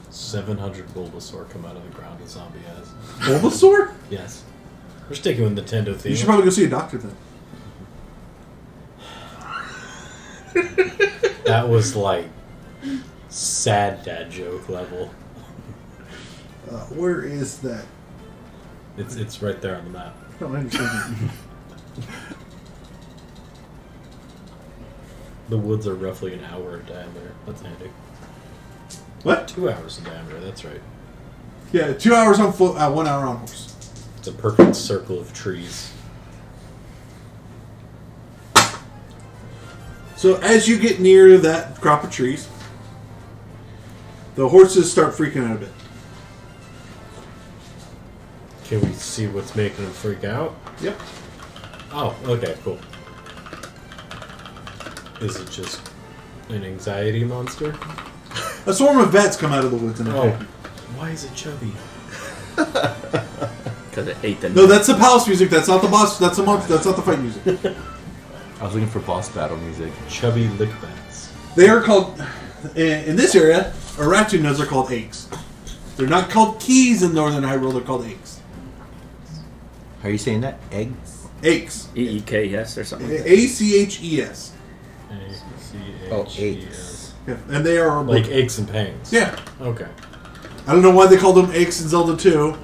700 Bulbasaur come out of the ground, a zombie has. Bulbasaur? Yes. We're sticking with Nintendo theme. You should probably go see a doctor then. That was like sad dad joke level. Where is that? It's right there on the map. I don't understand. The woods are roughly an hour in diameter. That's handy. What? 2 hours in diameter, that's right. Yeah, 2 hours on foot, 1 hour on horse. It's a perfect circle of trees. So as you get near that crop of trees, the horses start freaking out a bit. Can we see what's making them freak out? Yep. Oh, okay, cool. Is it just an anxiety monster? A swarm of bats come out of the woods and Oh, attack you. why is it chubby? Because it ate the No, that's the palace music. That's not the boss. That's the month. That's not the fight music. I was looking for boss battle music. Chubby lickbats. They are called in this area. Aratu nodes are called eggs. They're not called keys in Northern Hyrule. They're called eggs. How are you saying that? Eggs? Eggs. EEKS or something like that. ACHES. Oh, A-C-H-E-S. eggs. Yeah, and they are Like aches and pangs. Yeah. Okay. I don't know why they called them eggs in Zelda 2,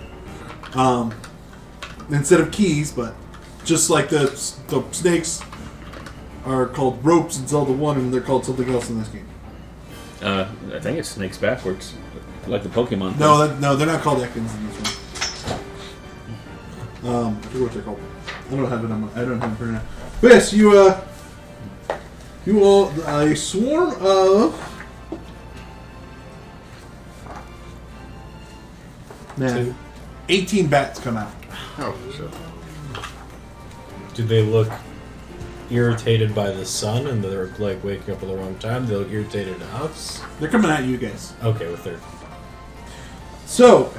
instead of keys, but just like the snakes are called ropes in Zelda 1, and they're called something else in this game. I think it's snakes backwards, like the Pokemon. No, they're not called Ekans in this one. I forget what they're called. I don't have it for now. But yes, you will a swarm of 18 bats come out. Oh, shit. Do they look irritated by the sun and they're like waking up at the wrong time? They look irritated at us? They're coming at you guys. Okay, with their So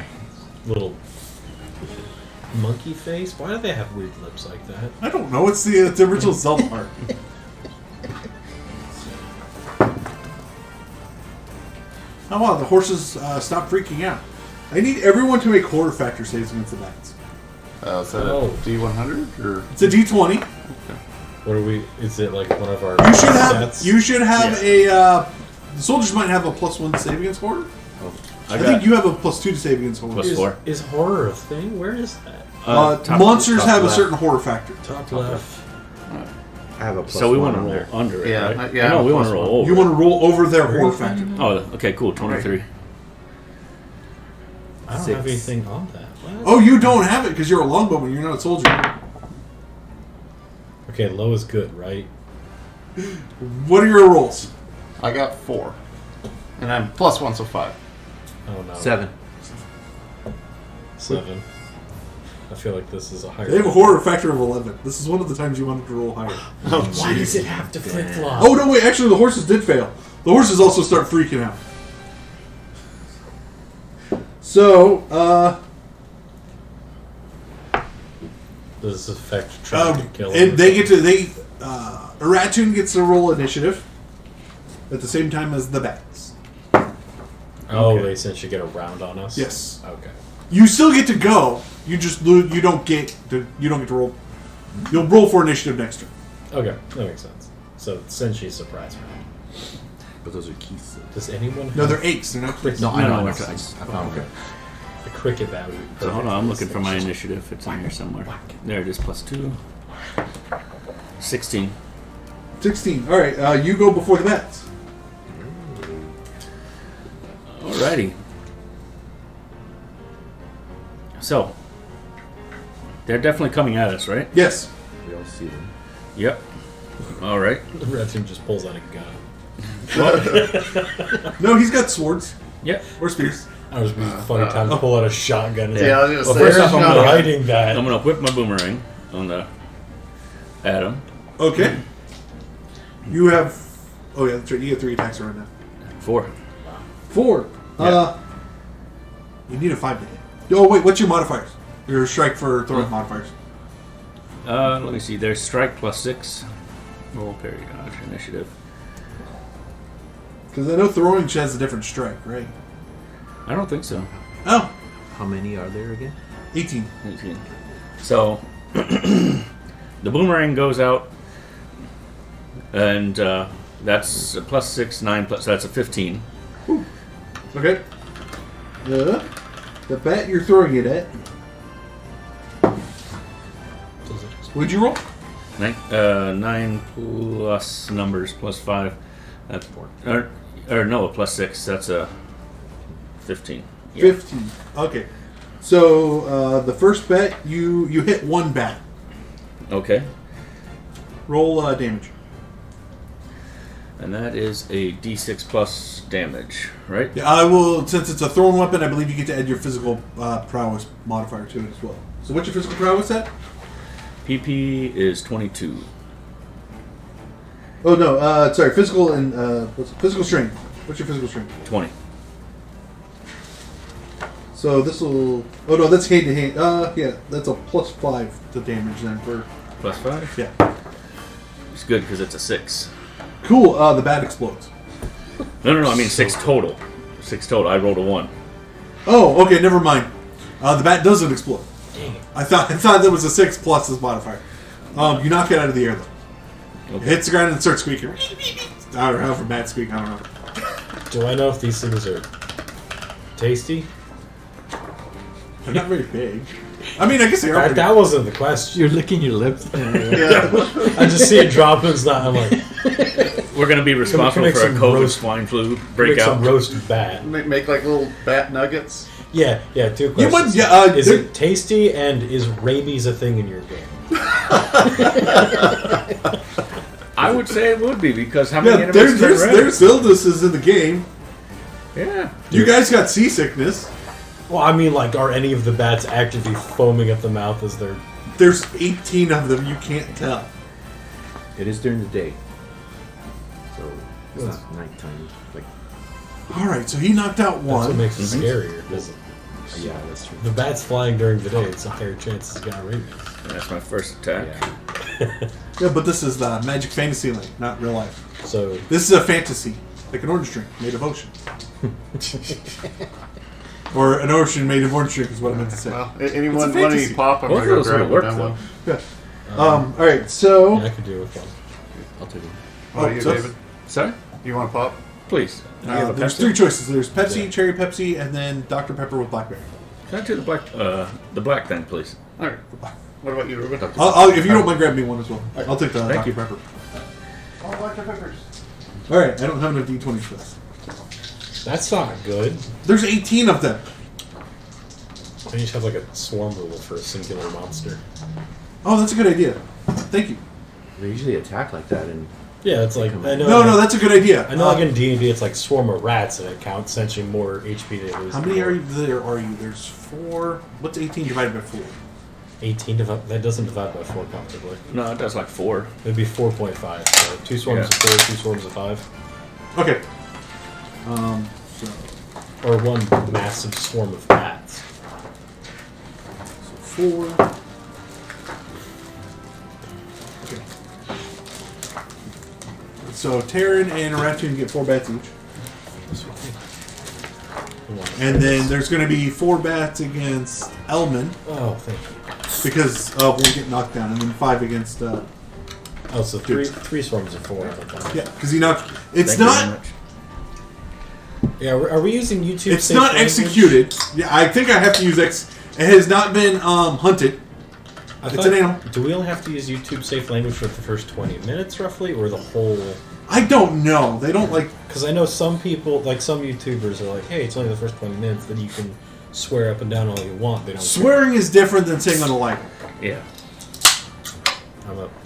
little monkey face? Why do they have weird lips like that? I don't know. It's the original Zelda art. Oh wow, the horses stop freaking out. I need everyone to make horror factor saves against the bats. Is that Oh. a D100 or? It's a D20. What are we? Is it like one of our stats? You should have a. The soldiers might have a +1 to save against horror. I think you have a +2 to save against horror. Plus- Is horror a thing? Where is that? Monsters have a left. certain horror factor. Top left. I have a plus So we want to one on roll there. under it, Yeah, right? yeah, No, we want plus to roll one. over. You want to roll over their horror you factor. finding Oh, okay, cool. 23. I don't Six. have anything on that. What? Oh, you don't have it because you're a longbowman. You're not a soldier. Okay, low is good, right? What are your rolls? I got 4. And I'm +1, so 5. Oh no. 7. 7. I feel like this is a higher. They have a horror factor of 11. This is one of the times you wanted to roll higher. Why does it have to flip flop? Oh, no, wait. Actually, the horses did fail. The horses also start freaking out. So, Does this affect trying to kill and him? they get to, Aratun gets to roll initiative at the same time as the bats. Oh, Okay. they essentially get a round on us? Yes. Okay. You still get to go. You just lose. You don't get to roll. You'll roll for initiative next turn. Okay, that makes sense. So essentially surprise round. But those are keys. Does anyone? No, have they're eights. They're not crits. No, I No, know. no, I found it. a cricket bat? Would be So hold perfect on, I'm for looking this for my thing. initiative. It's in here somewhere. There it is, +2. 16. 16. All right, you go before the bats. Alrighty. So, they're definitely coming at us, right? Yes. We all see them. Yep. Alright. The Raccoon just pulls out a gun. No, he's got swords Yep. or spears. I was be a funny time to pull out a shotgun. And Yeah, I was Well, gonna first say, off, I'm I'm gonna- hiding that. I'm gonna whip my boomerang on the Adam. Okay. You have. Oh yeah, that's right. You get 3 attacks right now. 4. 4. Yeah. You need a 5 to hit. Oh wait, what's your modifiers? Your strike for throwing modifiers. Let me see. There's strike +6. Roll, parry, dodge, initiative. Because I know throwing has a different strike, right? I don't think so. Oh, How many are there again? 18. 18. So, the boomerang goes out, and that's a +6, 9 plus. So that's a 15. Okay. The bat you're throwing it at. What'd you roll? 9 plus numbers +5. That's 4. Or no, a +6. That's a 15. Yeah. 15. Okay. So the first bat you hit 1 bat. Okay. Roll damage. And that is a D6 plus damage, right? Yeah, I will. Since it's a thrown weapon, I believe you get to add your physical prowess modifier to it as well. So what's your physical prowess at? PP is 22. Oh no, sorry, physical and what's physical strength? What's your physical strength? 20. So this will. Oh no, that's hand to hand. Yeah, that's a +5 to damage then for. +5? Yeah. It's good because it's a 6. Cool. The bat explodes. No, I mean 6 total. 6 total. I rolled a 1. Oh, okay, never mind. The bat doesn't explode. Dang it. I thought that was a 6 plus this modifier. You knock it out of the air though. It Okay. hits the ground and starts squeaking. I don't know how bats squeak. I don't know. Do I know if these things are tasty? They're not very big. I mean, I guess they are. That, Pretty that wasn't the question. You're licking your lips. Yeah. I just see it drop and it's not. I'm like, We're going to be responsible make for a some COVID roast- swine flu make breakout. some roast bat. Make like little bat nuggets. Yeah. 2 You questions. might, yeah, Is it tasty and is rabies a thing in your game? I would say it would be because how many yeah, enemies there's illnesses in the game. Yeah. You guys got seasickness. Well, I mean, like, are any of the bats actively foaming at the mouth as they're... There's 18 of them. You can't tell. It is during the day, so it's not nighttime. Like, All right, so he knocked out That's what one. makes it scarier. 'Cause yeah, that's true. the bat's flying during the day. It's a higher chance it's got rabies. That's my first attack. Yeah. Yeah, but this is the magic fantasy land, not real life. So, This is a fantasy, like an orange drink made of ocean, or an ocean made of orange drink is what I meant to say. Well, It's anyone a want fantasy. any pop? I'm Both gonna of go those grab would work, that though. one. Yeah. All right, so yeah, I could do with one. I'll take it. What about you, so- David? Sorry? You want pop? Please. Do you have a there's Pepsi? 3 choices. There's Pepsi, Yeah. cherry Pepsi, and then Dr Pepper with blackberry. Can I do the black thing, please? All right. What about you, Ruben? If you don't mind, grab me one as well. I'll take the Thank Dr you. Pepper. All Dr. Peppers. All right, I don't have enough D20s for this. That's not good. There's 18 of them. I need to have like a swarm rule for a singular monster. Oh, that's a good idea. Thank you. They usually attack like that, and Yeah, it's like I know. No, that's a good idea. I know, like in D&D, it's like swarm of rats, and it counts essentially more HP they lose. How many are you? There's 4. What's 18 divided by 4? 18 that doesn't divide by 4 comfortably. No, it does like 4. It'd be 4.5. So 2 swarms of 4, 2 swarms of 5, Okay. So or 1 massive swarm of bats. 4. Okay. So Terran and Ratoon get 4 bats each. And then there's going to be 4 bats against Elman Oh, thank you. because we'll get knocked down, and then 5 against. Oh, so three swarms of 4. Yeah, because he knocked. It's Thank you very not. much. Yeah, are we using YouTube? It's safe not language? executed. Yeah, I think I have to use X. It has not been hunted. I It's thought- an animal. Do we only have to use YouTube safe language for the first 20 minutes, roughly, or the whole? I don't know. They don't like. Because I know some people, like some YouTubers, are like, "Hey, it's only the first 20 minutes. Then you can swear up and down all you want." They don't. Swearing is different than saying unalive. Yeah.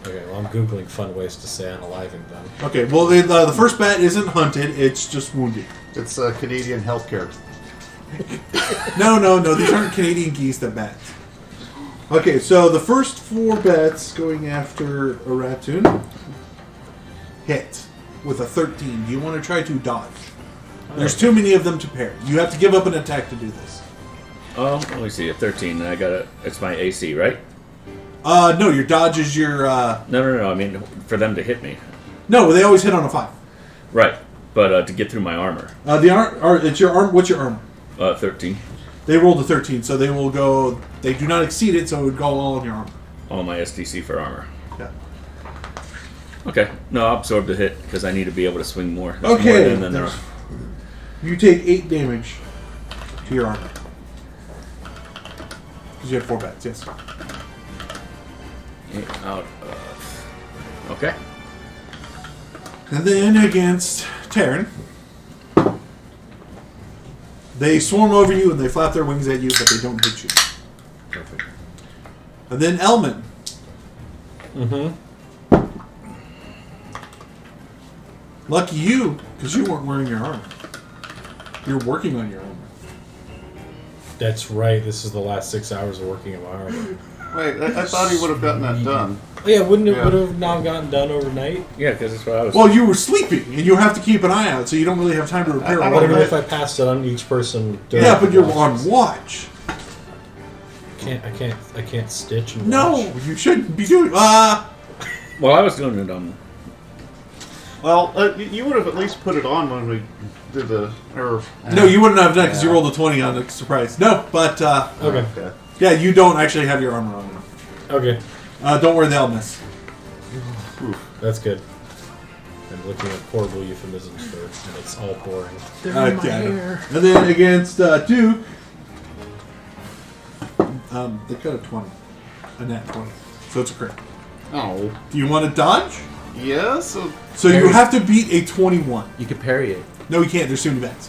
Okay, well, I'm googling fun ways to say unaliving then. Okay, well, the first bat isn't hunted. It's just wounded. It's Canadian healthcare. No. These aren't Canadian geese. They're bats. Okay, so the first 4 bats going after a raccoon hit with a 13. Do you want to try to dodge? There's too many of them to parry. You have to give up an attack to do this. Oh, let me see. A 13. And I got it's my AC, right? No, your dodge is your. No. I mean, for them to hit me. No, they always hit on a 5. Right. But to get through my armor. It's your arm. What's your armor? 13. They rolled a 13, so they will go. They do not exceed it, so it would go all on your armor. All my SDC for armor. Yeah. Okay. No, I'll absorb the hit because I need to be able to swing more. That's Okay. More than You take 8 damage to your armor. Because you had 4 bats, yes. Out. Okay. And then against Terran, they swarm over you and they flap their wings at you, but they don't hit you. Perfect. And then Elman. Mm-hmm. Lucky you, because you weren't wearing your armor. You're working on your armor. That's right. This is the last 6 hours of working on my armor. Wait, I thought he would have gotten that done. Oh, yeah, wouldn't it Yeah. would have now gotten done overnight? Yeah, because that's what I was. Well, you were sleeping, and you have to keep an eye out, so you don't really have time to repair I all What of I mean it. if I passed it on each person? During Yeah, but the you're watches? on watch. I can't stitch and No, watch. you shouldn't be doing. Well, I was doing it on. Well, you would have at least put it on when we did the. No, you wouldn't have done because you rolled a 20 on the surprise. No, but Okay. yeah, you don't actually have your armor on now. Okay. Don't wear the helmets. That's good. I'm looking at horrible euphemisms for, and it's all boring. Yeah. And then against Duke, they got a 20, a nat 20, so it's a crit. Oh. Do you want to dodge? Yes. So you have to beat a 21. You can parry it. No, you can't. There's too many bats.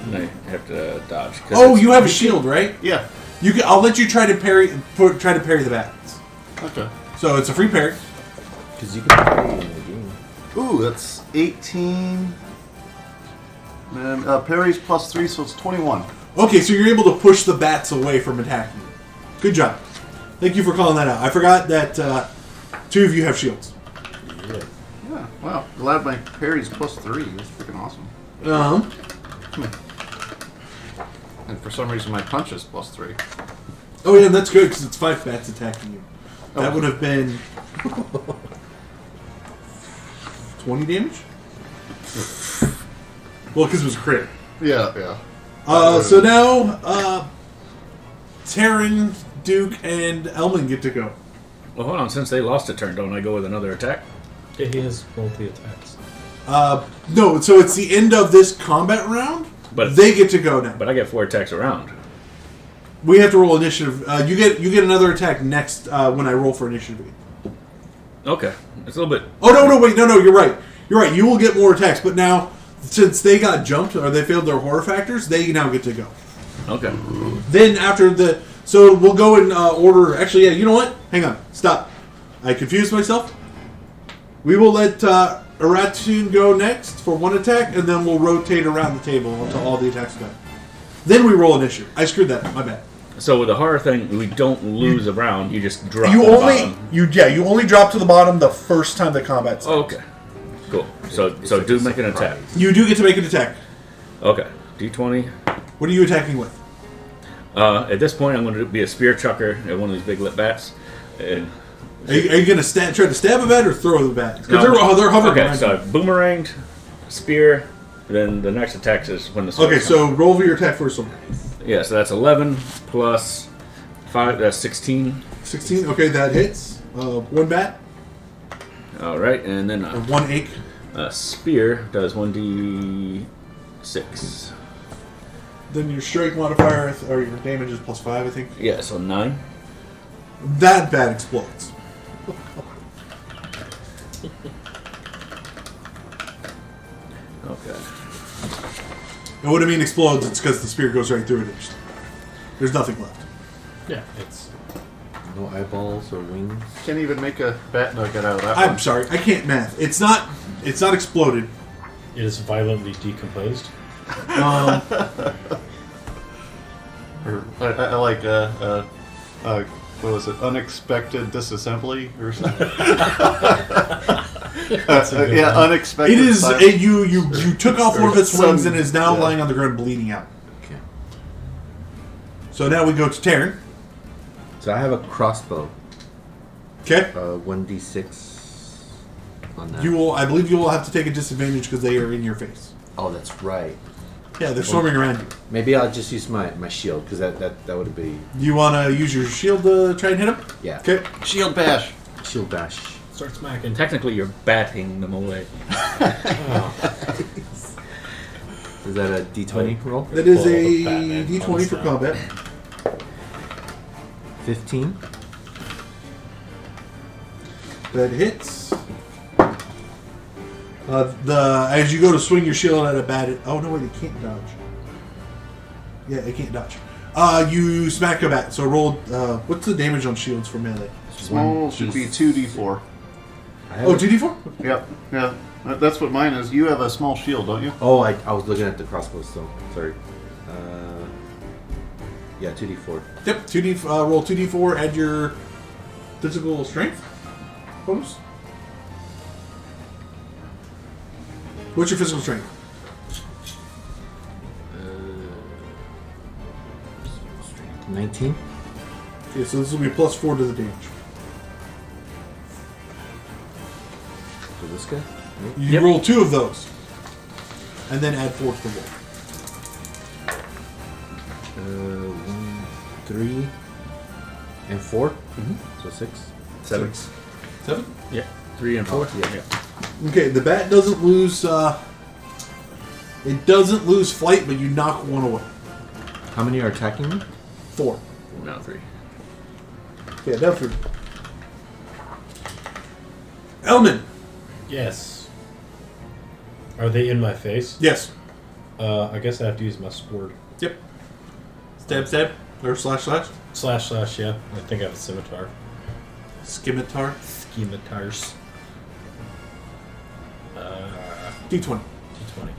And I have to dodge. 'cause Oh, it's- you have a shield, right? Yeah. You can. I'll let you try to parry the bats. Okay. So it's a free parry. Because you can parry it in the game. Ooh, that's 18. And parry's +3, so it's 21. Okay, so you're able to push the bats away from attacking you. Good job. Thank you for calling that out. I forgot that 2 of you have shields. Yeah. Wow. Glad my parry's +3. That's freaking awesome. And for some reason, my punch is +3. Oh yeah, that's good because it's 5 bats attacking you. That Oh. would have been 20 damage. Well, because it was a crit. Yeah, yeah. So now, Terran, Duke, and Elman get to go. Well, hold on. Since they lost a turn, don't I go with another attack? Yeah, he has multi-attacks. No, so it's the end of this combat round. But- they get to go now. But I get 4 attacks around. We have to roll initiative. You get another attack next when I roll for initiative. Okay. It's a little bit. Oh no, you're right. You're right. You will get more attacks, but now since they got jumped or they failed their horror factors, they now get to go. Okay. Then after so we'll go in order. Actually, yeah. You know what? Hang on. Stop. I confused myself. We will let Aratun go next for 1 attack, and then we'll rotate around the table until all the attacks are done. Then we roll initiative. I screwed that up. My bad. So with the horror thing, we don't lose a round. You just drop. You to the only bottom. you only drop to the bottom the first time the combat starts. Oh, okay. Cool. So do make an attack. You do get to make an attack. Okay. D20. What are you attacking with? At this point, I'm going to be a spear chucker at one of these big lit bats. And Are you going to try to stab a bat or throw the bat? Because No, they're hovering Okay, behind so you. boomeranged, spear. Then the next attack is when the sword Okay, comes. so roll for your attack first one. Yeah, so that's 11 plus 5. That's 16. 16. Okay, that hits. 1 bat All right, and then or 1 ache. a spear does 1d8 6. Then your strike modifier, or your damage is +5, I think. Yeah, so 9. That bat explodes. Okay. And what I mean explodes, it's because the spear goes right through it. There's nothing left. Yeah, it's No eyeballs or wings. Can't even make a bat nugget out of that I'm one. sorry, I can't math. It's not exploded. it is violently decomposed. Or, I like what was it? Unexpected disassembly or something. That's a good Yeah, one. unexpected. It is silence. you took off one of its wings and is now Yeah. lying on the ground bleeding out. Okay. So now we go to Taryn. So I have a crossbow. Okay. 1d6 on that. I believe you will have to take a disadvantage because they are in your face. Oh, that's right. Yeah, they're swarming around you. Maybe I'll just use my shield because that would be Do you want to use your shield to try and hit him? yeah. Okay. Shield bash. Shield bash. Start smacking. Technically, you're batting them away. Oh, Is that a d20 roll? That is Pull a the Batman d20 for thumbs combat. 15. That hits. As you go to swing your shield at a bat, oh no, wait, it can't dodge. Yeah, it can't dodge. You smack a bat. So roll. What's the damage on shields for melee? Small should be 2d4. I have Oh, a- 2d4. Yep. Yeah. That's what mine is. You have a small shield, don't you? Oh, I was looking at the crossbow still. Sorry. Yeah, 2d4. Yep. 2d. Roll 2d4. Add your physical strength bonus. What's your physical strength? 19. Okay, so this will be +4 to the damage. For this guy? Nope. You Yep. roll 2 of those, and then add 4 to the roll. 1, 3, and 4. So 6. 7. 7. Yeah. 3 and 4. yeah. Okay, the bat doesn't lose. It doesn't lose flight, but you knock one away. How many are attacking me? 4. Now 3. Okay, now 3. Elman. yes. Are they in my face? Yes. I guess I have to use my sword. Yep. Stab, stab, or slash, slash. Slash, yeah. I think I have a scimitar. Scimitar. Scimitars. D20. D20.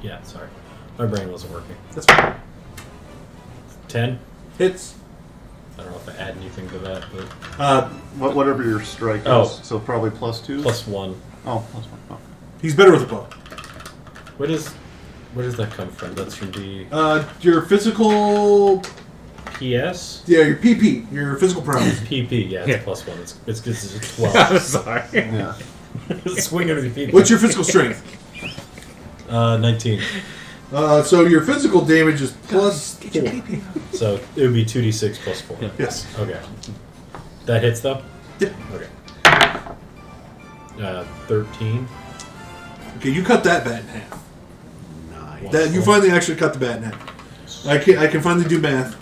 Yeah, sorry. My brain wasn't working. That's fine. 10. Hits. I don't know if I add anything to that, but Whatever your strike Oh. is. So probably +2? +1. Oh, +1. Oh. He's better with a bow. Where does that come from? That's from the Your physical. PS? Yeah, your PP. Your physical prowess. PP, yeah, it's Yeah. +1. It's 12. I'm sorry. Yeah. Swing under the PP. What's your physical strength? 19. So your physical damage is +4. So it would be 2d6 +4. Yeah. Yes. Okay. That hits though? Yeah. Okay. 13. Okay, you cut that bat in half. Nice. That you finally actually cut the bat in half. I can finally do math.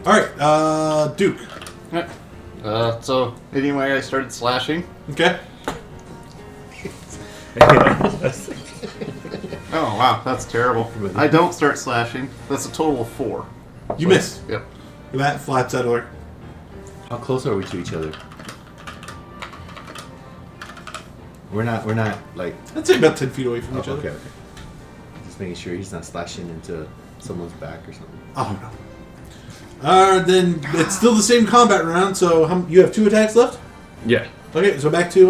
All right, Duke. So anyway, I started slashing. Okay. Oh wow, that's terrible. I don't start slashing. That's a total of 4. You miss. Yep. The bat flaps out of there. How close are we to each other? We're not like. I'd say about 10 feet away from each Okay, other. okay. Just making sure he's not slashing into someone's back or something. Oh no. Then it's still the same combat round. So you have 2 attacks left. Yeah. Okay, so back to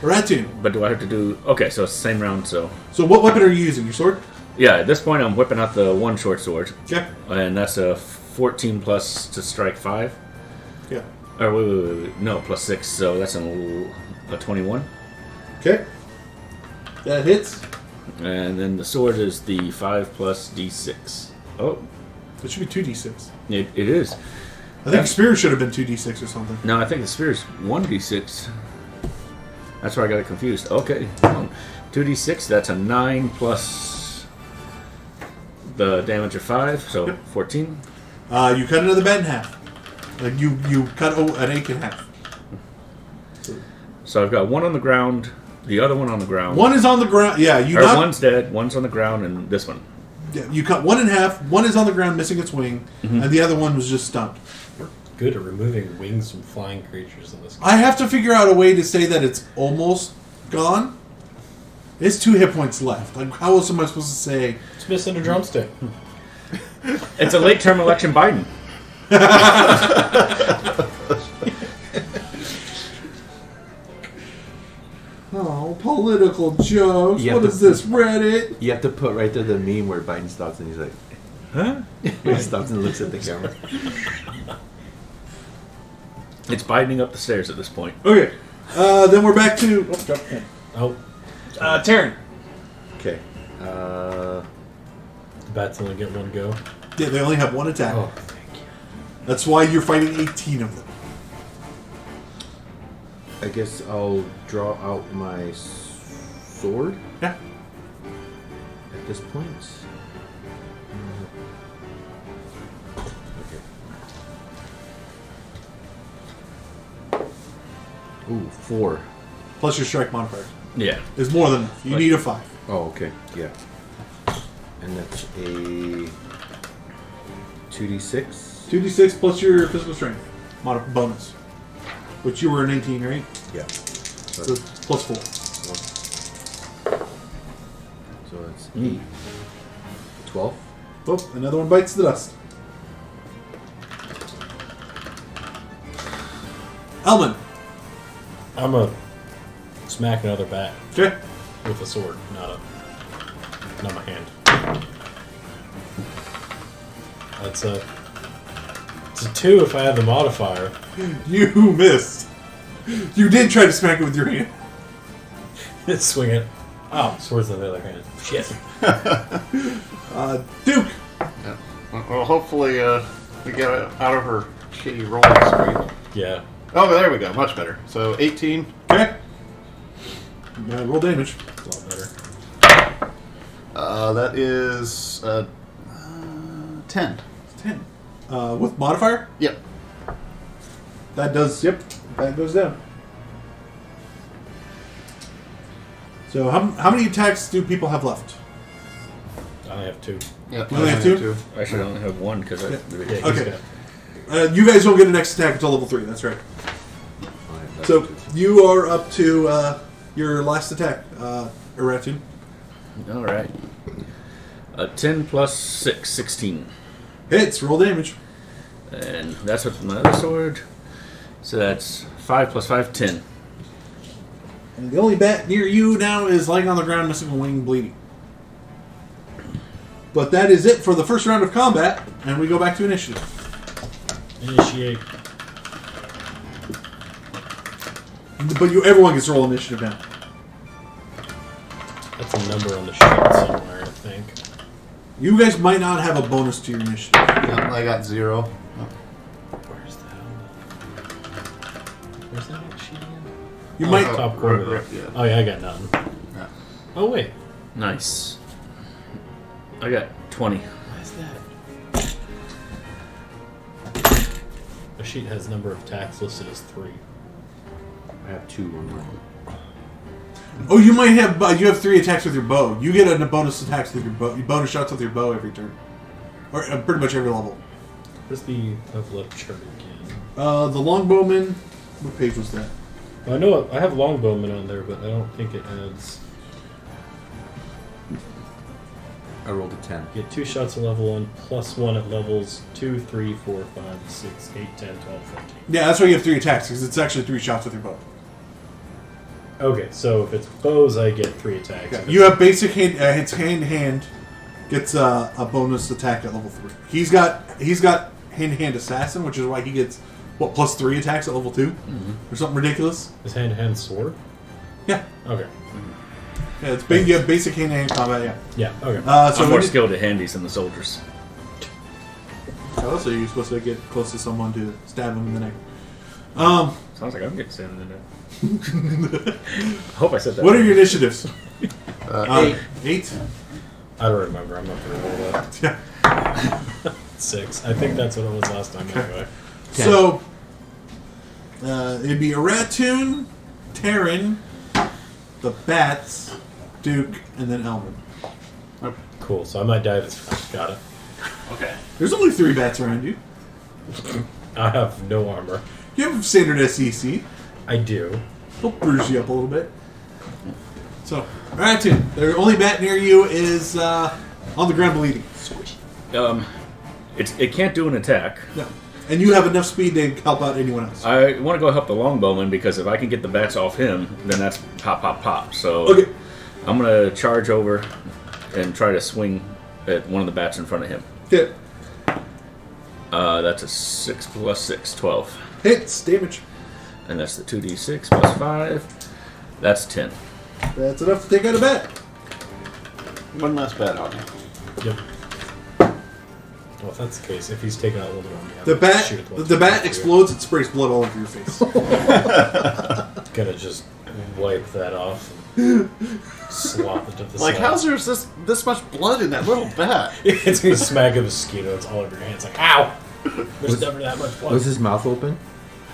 Ratoon. But do I have to do... Okay, so it's the same round, so... So what weapon are you using? Your sword? Yeah, at this point I'm whipping out the one short sword. Okay. And that's a 14 plus to strike 5. Yeah. Or wait. No, +6, so that's a 21. Okay. That hits. And then the sword is the 5 plus d6. Oh, It should be 2d6. it is. I think spear should have been 2d6 or something. No, I think the spear is 1d6. That's where I got it confused. Okay. 2d6. That's a 9 plus the damage of 5, so 14. You cut another bed in half. Like you cut an ache in half. So I've got one on the ground, the other one on the ground. One is on the ground. Yeah, you Or knock. one's dead, one's on the ground, and this one. Yeah, you cut one in half. One is on the ground, missing its wing, and the other one was just stunned. We're good at removing wings from flying creatures in this game. I have to figure out a way to say that it's almost gone. It's 2 hit points left. Like, how else am I supposed to say? It's missing a drumstick. It's a late term election Biden. Oh, political jokes. You What have is to- this, Reddit? You have to put right there the meme where Biden stops and he's like, Huh? he stops and looks at the camera. It's Bidening up the stairs at this point. Okay. Then we're back to... Oh, drop the pen. Oh, Taryn. Okay. the bats only get one go. Yeah, they only have one attack. Oh, thank you. That's why you're fighting 18 of them. I guess I'll draw out my sword Yeah. at this point. Okay. Ooh, 4. Plus your strike modifier. Yeah. Is more than enough. You need a 5. Oh, okay. Yeah. And that's a 2d6. 2d6 plus your physical strength. Bonus. Which you were an 18, right? Yeah. So plus 4. So that's 8. 12. Oh, another one bites the dust. Elman. I'm a smack another bat Okay. with a sword, not my hand. It's a 2 if I have the modifier. You missed. You did try to smack it with your hand. Swing it. Oh, sword's in the other hand. Shit. Duke. Yeah. Well, hopefully we get out of her shitty rolling screen. Yeah. Oh, there we go. Much better. So 18. Okay. Roll damage. It's a lot better. That is 10. 10. With modifier? Yep. That does, yep. That goes down. So how many attacks do people have left? I only have 2. Yep. You only have 2? Actually, I only have 1 because I. Yeah, he's Okay. got- You guys don't get a next attack until level 3, that's right. Alright, that's So good. you are up to your last attack, Eratu. All right. 10 plus 6, 16. Hits, roll damage. And that's with my other sword. So that's 5 plus 5, 10. And the only bat near you now is lying on the ground, missing a wing, bleeding. But that is it for the first round of combat, and we go back to initiative. Initiate. But everyone gets to roll initiative now. That's a number on the sheet somewhere, I think. You guys might not have a bonus to your initiative. Yep, I got 0. Where's that? Where's that on the sheet again? You Oh, might. Top corner. right, there. yeah. Oh yeah, I got none. Yeah. Oh wait. Nice. I got 20. Why is that? The sheet has number of attacks listed as 3. I have 2 on mine. Oh, you might have. You have 3 attacks with your bow. You get a bonus attacks with your bow. Bonus shots with your bow every turn, or pretty much every level. Where's the level chart again? The longbowman. What page was that? Well, I know I have longbowman on there, but I don't think it adds. I rolled a 10. You get 2 shots at level 1, plus 1 at levels 2, 3, 4, 5, 6, 8, 10, 12, 14. Yeah, that's why you have 3 attacks because it's actually 3 shots with your bow. Okay, so if it's bows, I get 3 attacks. Yeah, If you it's- have basic hand. It's hand to hand. Gets a bonus attack at level 3. He's got hand to hand assassin, which is why he gets what plus 3 attacks at level 2 or something ridiculous. Is hand-to-hand sword? Yeah, Okay. yeah. It's you have basic hand to hand combat. Yeah. Yeah, okay. So I'm more we did- skilled at handies than the soldiers. Oh, so you're supposed to get close to someone to stab him in the neck. Sounds like I'm getting sand in there. I hope I said that. What are your initiatives? 8. 8? I don't remember. I'm not going to roll that. Yeah. 6. I think that's what it was last time anyway. So, it'd be a Ratoon, Terran, the Bats, Duke, and then Elman. Cool. So I might die this time. Got it. Okay. There's only 3 bats around you. I have no armor. You have standard SEC. I do. He'll bruise you up a little bit. So, Ratoon, the only bat near you is on the ground bleeding. It can't do an attack. No. And you have enough speed to help out anyone else. I want to go help the longbowman because if I can get the bats off him, then that's pop, pop, pop. So Okay. I'm going to charge over and try to swing at one of the bats in front of him. Hit. That's a 6 plus 6, 12. Hits. Damage. And that's the 2d6 plus 5. That's 10. That's enough to take out a bat. One less bat on you. Yep. Well, if that's the case, if he's taking out a little one, The bat explodes and sprays blood all over your face. Gonna just wipe that off and slop it to the Like, side. how's there this much blood in that little bat? It's gonna smack a mosquito. It's all over your hands. Like, ow! There's never that much blood. Was his mouth open?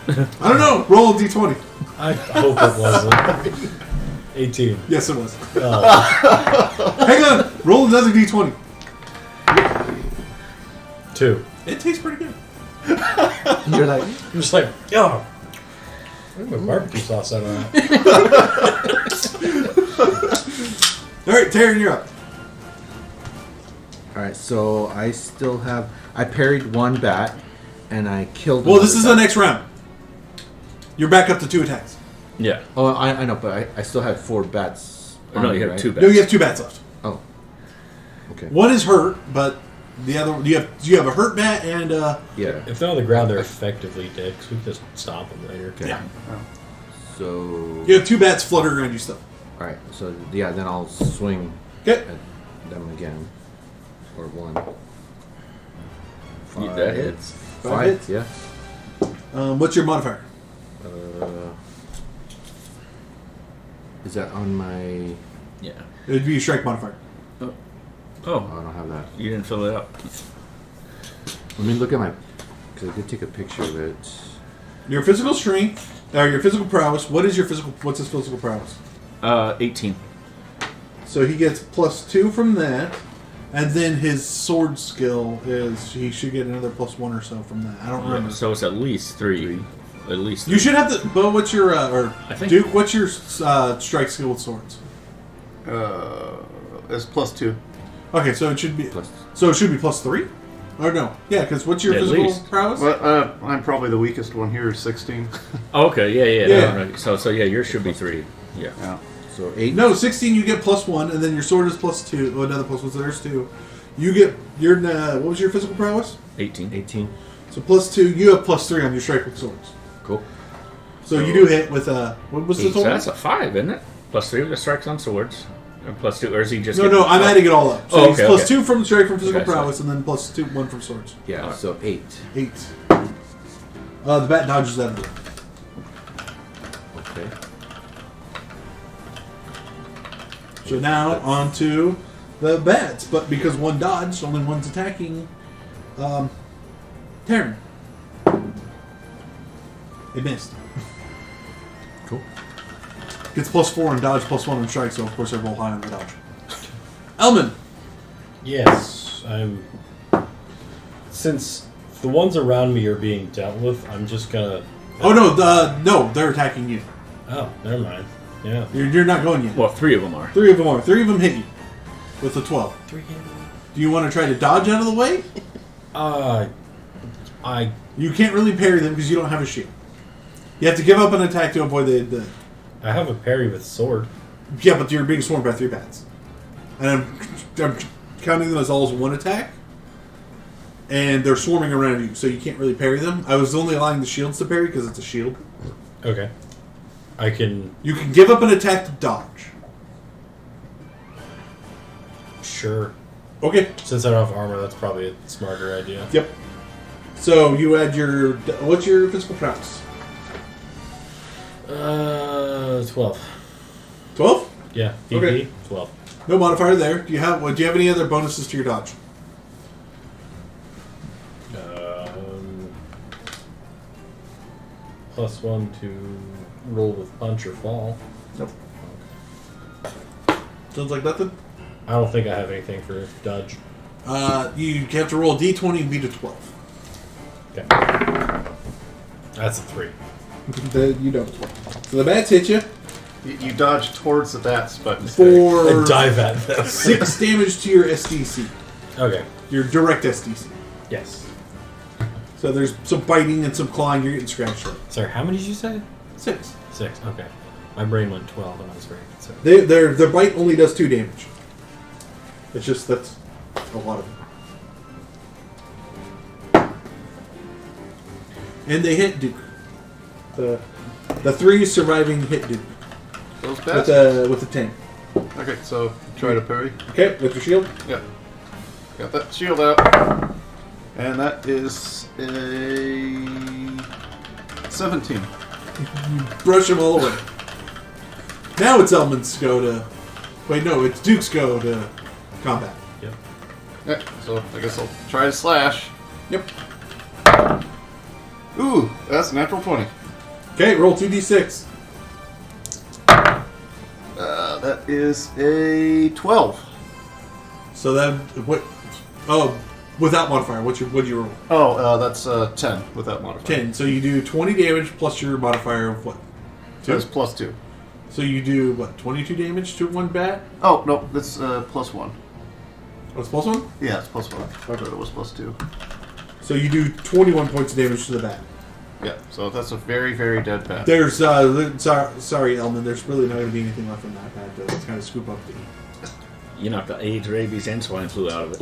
I don't know. Roll a d20. I hope it wasn't. 18. Yes, it was. Oh, Hang on. Roll another d20. 2. It tastes pretty good. You're like, I'm just like, oh. I'm gonna put barbecue sauce out on that. All right, Taryn, you're up. all right. So I still have. I parried one bat, and I killed. Well, this another is the bat. next round. You're back up to 2 attacks. Yeah. Oh, I know, but I still have 4 bats. Or no, on you me, have right? 2 bats. No, you have 2 bats left. Oh. Okay. One is hurt, but the other you have a hurt bat and Yeah. If they're on the ground, they're effectively dead, because we can just stomp them later. Okay. yeah. So. You have 2 bats fluttering around you still. All right. So yeah, then I'll swing Okay. at them again, or one. That hits. 5 hits. Yeah. What's your modifier? Is that on my? Yeah. It would be a strike modifier. Oh, Oh, I don't have that. you didn't fill it up. Let me look at my. Because I did take a picture of it. Your physical strength, or your physical prowess. What's his physical prowess? 18. So he gets +2 from that, and then his sword skill is he should get another +1 or so from that. I don't remember. So it's at least 3. At least 3. You should have to. But what's your or I think- Duke? What's your strike skill with swords? It's +2. Okay, so it should be. Plus- So it should be +3. Or no? Yeah, because what's your At physical least. prowess? But I'm probably the weakest one here, 16. Oh, okay, yeah. Yeah. Right. So yeah, yours should be 3. Yeah. Yeah. So 8. No, 16 you get +1, and then your sword is +2. Oh, another +1, so there's 2. You get your what was your physical prowess? 18. 18. So +2. You have +3 on your strike with swords. Cool. So you do hit with what was the So total? that's a 5, isn't it? +3 with the strikes on swords. Or +2, or is he just? No, I'm adding it all up. So Oh, he's okay, +2 okay. from strike from physical Okay, so- prowess, and then +2 1 from swords. Yeah. Alright. So 8. 8. The bat dodges that. Okay. So now on to the bats, but because one dodged, only one's attacking. Taryn. It missed. Cool. Gets +4 on dodge, +1 on strike, so of course they roll high on the dodge. Elman. Yes, I'm. Since the ones around me are being dealt with, I'm just gonna. Oh no, they're attacking you. Oh, never mind. Yeah. You're not going yet. Well, 3 of them are. 3 of them are. 3 of them hit you with a 12. 3. Do you want to try to dodge out of the way? I. You can't really parry them because you don't have a shield. You have to give up an attack to avoid the I have a parry with sword. yeah, but you're being swarmed by 3 bats. And I'm counting them as all as one attack. And they're swarming around you, so you can't really parry them. I was only allowing the shields to parry because it's a shield. Okay. I can. You can give up an attack to dodge. Sure. Okay. Since I don't have armor, that's probably a smarter idea. Yep. So you add your... What's your physical prowess? 12. 12? Yeah, VP, Okay. 12. No modifier there. Do you have any other bonuses to your dodge? +1 to roll with punch or fall. Nope. Sounds like nothing. I don't think I have anything for dodge. You have to roll a d20 and beat a 12. Okay. That's a 3. You don't. So the bats hit you You dodge towards the bats, but for And dive at them. 6 damage to your SDC. Okay. Your direct SDC. Yes. So there's some biting and some clawing. You're getting scratched up. Sorry, how many did you say? 6. 6. Okay. My brain went 12 and I was very concerned. Their bite only does 2 damage. It's just that's a lot of them. And they hit Duke. The 3 surviving hit Duke those bats. with a 10. Okay, so try to parry. Okay, with your shield. Yeah. Got that shield out. And that is a 17. Brush him all away. Now it's Elman's go to... Wait, no, it's Duke's go to combat. Yep. Yeah, so I guess I'll try to slash. Yep. Ooh, that's a natural 20. Okay, roll 2d6. That is a 12. So then, what... Oh, without modifier, what'd you roll? Oh, that's 10 without modifier. 10. So you do 20 damage plus your modifier of what? So it's plus 2. So you do, what, 22 damage to one bat? Oh, no, that's plus 1. Oh, it's plus 1? Yeah, it's plus 1. I thought it was plus 2. So you do 21 points of damage to the bat. Yeah, so that's a very, very dead bat. There's, sorry, Elman, there's really not going to be anything left from that bat to kind of scoop up the... You knocked the AIDS, rabies, and swine flu out of it.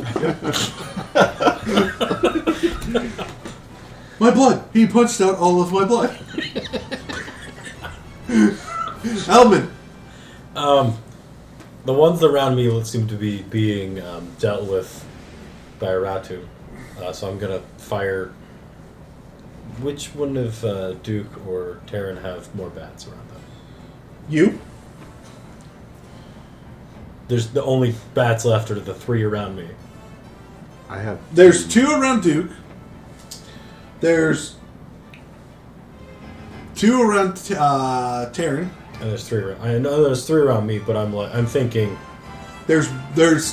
My blood! He punched out all of my blood. Elman! The ones around me seem to be being dealt with by Ratu. So I'm going to fire... Which one of Duke or Terran have more bats around them? You? There's the only bats left are the 3 around me. I have. There's 2 around Duke. There's 2 around Terran. And there's 3 around. I know there's 3 around me, but I'm thinking. There's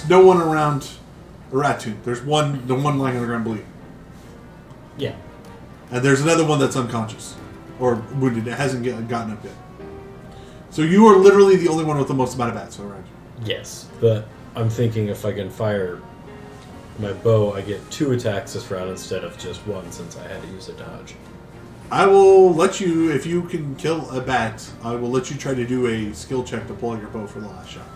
no one around Ratu. There's the one lying on the ground bleeding. Yeah. And there's another one that's unconscious. Or wounded. It hasn't gotten up yet. So you are literally the only one with the most amount of bats around you. Yes, but I'm thinking if I can fire my bow, I get 2 attacks this round instead of just 1 since I had to use a dodge. I will let you, if you can kill a bat, I will let you try to do a skill check to pull out your bow for the last shot.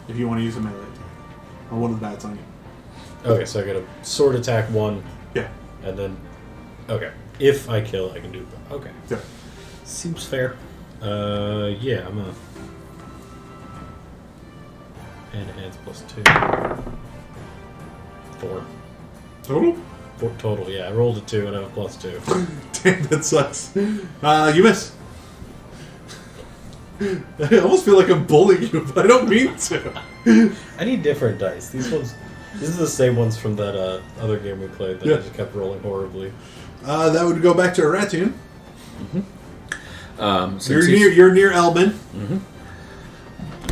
If you want to use a melee attack. On one of the bats on you. Okay, so I get a sword attack 1. Yeah. And then... Okay. If I kill, I can do... Okay. Yeah. Seems fair. Yeah, I'm gonna... And it adds +2. 4. Total? 4 total, yeah. I rolled a 2 and I have a +2. Damn, that sucks. You miss. I almost feel like I'm bullying you, but I don't mean to. I need different dice. These ones... These are the same ones from that other game we played that I just kept rolling horribly. That would go back to a Ratoon. Mm-hmm. You're near Elman. Mm-hmm.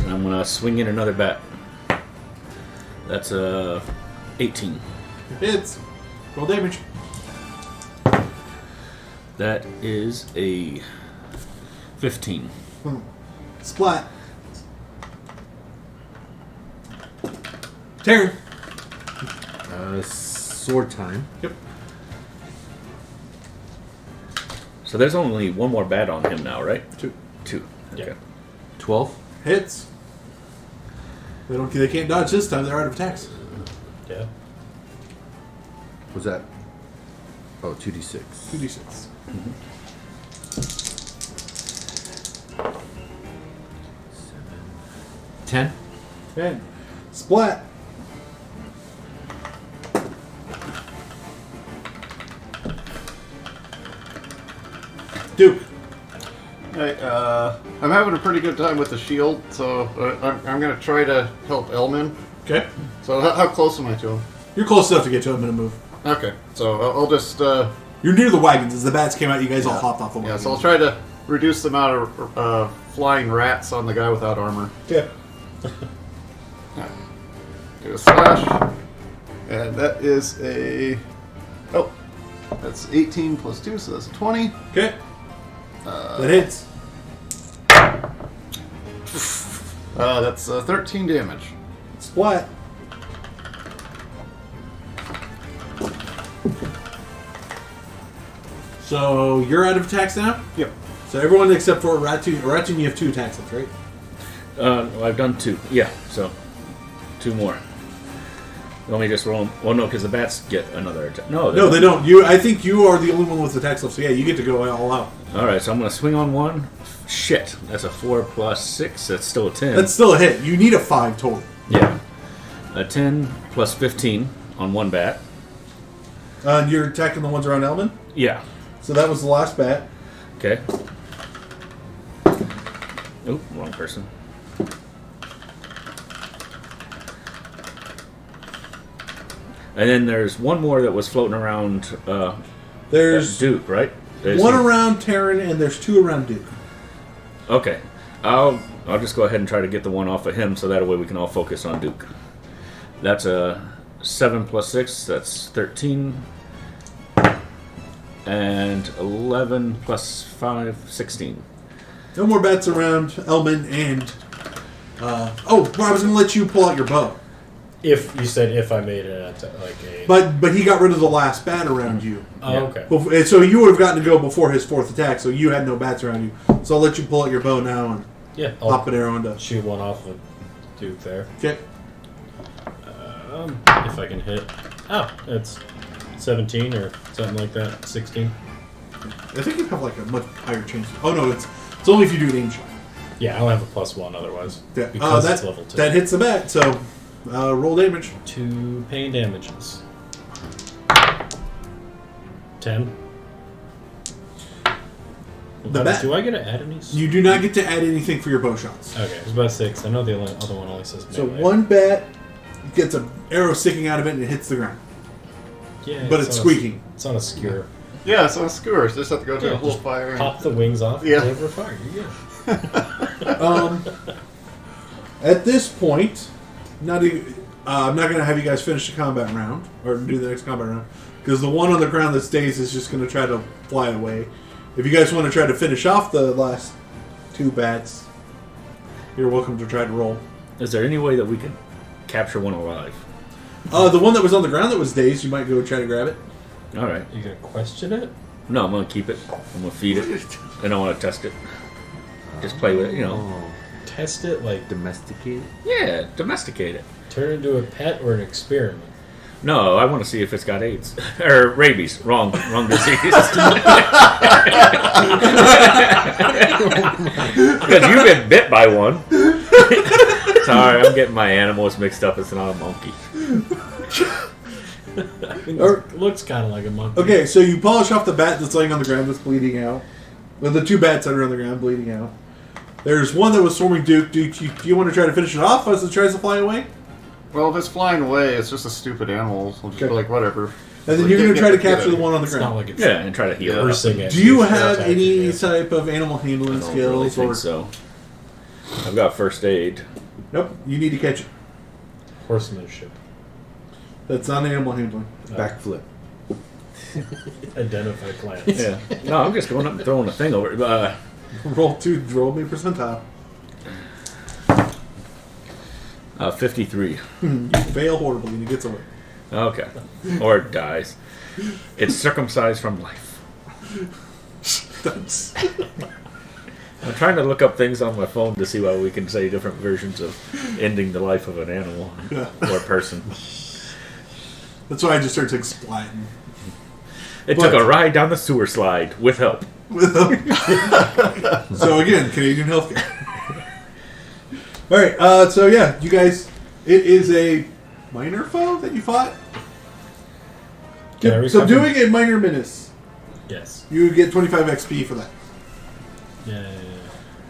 I'm gonna swing in another bat. That's 18. Hits. Roll damage. That is a 15. Splat. Terran. Sword time. Yep. So there's only one more bat on him now, right? 2. 2. Okay. Yeah. 12. Hits. They can't dodge this time. They're out of attacks. Yeah. Was that? Oh, 2d6. 2d6. 10. 10. Splat. Duke. Hey, I'm having a pretty good time with the shield, so I'm going to try to help Elman. Okay. So how close am I to him? You're close enough to get to him in a move. Okay, so I'll just... You're near the wagons. As the bats came out, you guys all hopped off the wagon. yeah, so I'll try to reduce the amount of flying rats on the guy without armor. Okay. Do a slash. And that is a... Oh, that's 18 plus 2, so that's a 20. Okay. That hits. That's 13 damage. Splat. So you're out of attacks now? Yep. So everyone except for Ratoon. Ratoon, you have 2 attacks left, right? I've done 2. Yeah, so 2 more. Let me just roll. Well, no, because the bats get another attack. No, They don't. I think you are the only one with attacks left. So yeah, you get to go all out. All right, so I'm going to swing on one. Shit, that's a 4 plus 6. That's still a 10. That's still a hit. You need a 5 total. Yeah. A 10 plus 15 on one bat. And you're attacking the ones around Elman? Yeah. So that was the last bat. Okay. Oop, wrong person. And then there's one more that was floating around. There's Duke, right? one around Terran, and there's 2 around Duke. Okay, I'll just go ahead and try to get the one off of him, so that way we can all focus on Duke. That's a 7 plus 6. That's 13. And 11 plus 5, 16. No more bats around Elman and... I was going to let you pull out your bow. If you said if I made it But he got rid of the last bat around you. Oh, okay. And so you would have gotten to go before his 4th attack, so you had no bats around you. So I'll let you pull out your bow now and I'll pop an arrow into... shoot one off of Duke there. Okay. If I can hit. Oh, it's 17 or something like that. 16. I think you have like a much higher chance. Oh no, it's only if you do an aim shot. Yeah, I'll have a +1 otherwise. Yeah. Because it's level 2. That hits the bat, so roll damage. 2 pain damages. 10. The bat. Do I get to add any? You do not get to add anything for your bow shots. Okay, it was about 6. I know the other one only says So melee. one bat gets an arrow sticking out of it and it hits the ground. Yeah, But it's squeaking. It's on a skewer. Yeah, so skewers. Just have to go to a whole just fire. Pop the wings off Yeah. and over fire. Yeah. At this point, I'm not going to have you guys finish the combat round or do the next combat round because the one on the ground that stays is just going to try to fly away. If you guys want to try to finish off the last 2 bats, you're welcome to try to roll. Is there any way that we can capture one alive? The one that was on the ground that was dazed, you might go try to grab it. All right. You gonna question it? No, I'm going to keep it. I'm going to feed it. And I want to test it. Just play with it, you know. Oh, Test it, like domesticated? Yeah, domesticate it. turn it into a pet or an experiment. No, I want to see if it's got AIDS. Or rabies. Wrong disease. Because you've been bit by one. Sorry, I'm getting my animals mixed up. It's not a monkey. It looks kind of like a monkey. Okay, so you polish off the bat that's laying on the ground that's bleeding out. Well, the 2 bats that are on the ground bleeding out. There's one that was swarming Duke. Do you want to try to finish it off as it tries to fly away? Well, if it's flying away, it's just a stupid animal. We'll just be like, whatever. And then you're going to try to capture the one on the It's not ground. like it's Yeah, and try to heal it. cursing at Do you for have attacking any you. type of animal I handling don't really skills? think so. I've got first aid. Nope, you need to catch it. Horsemanship? That's not animal handling. Backflip. Identify plants. Yeah. No, I'm just going up and throwing a thing over it. Roll me percentile. 53. You fail horribly and he gets away. Okay. Or it dies. It's circumcised from life. That's... I'm trying to look up things on my phone to see why we can say different versions of ending the life of an animal or person. That's why I just started saying splatting. It took a ride down the sewer slide with help. So again, Canadian healthcare. Alright, so yeah, you guys, it is a minor foe that you fought. Can I recover? Subduing a minor menace. Yes. You get 25 XP for that. Yeah.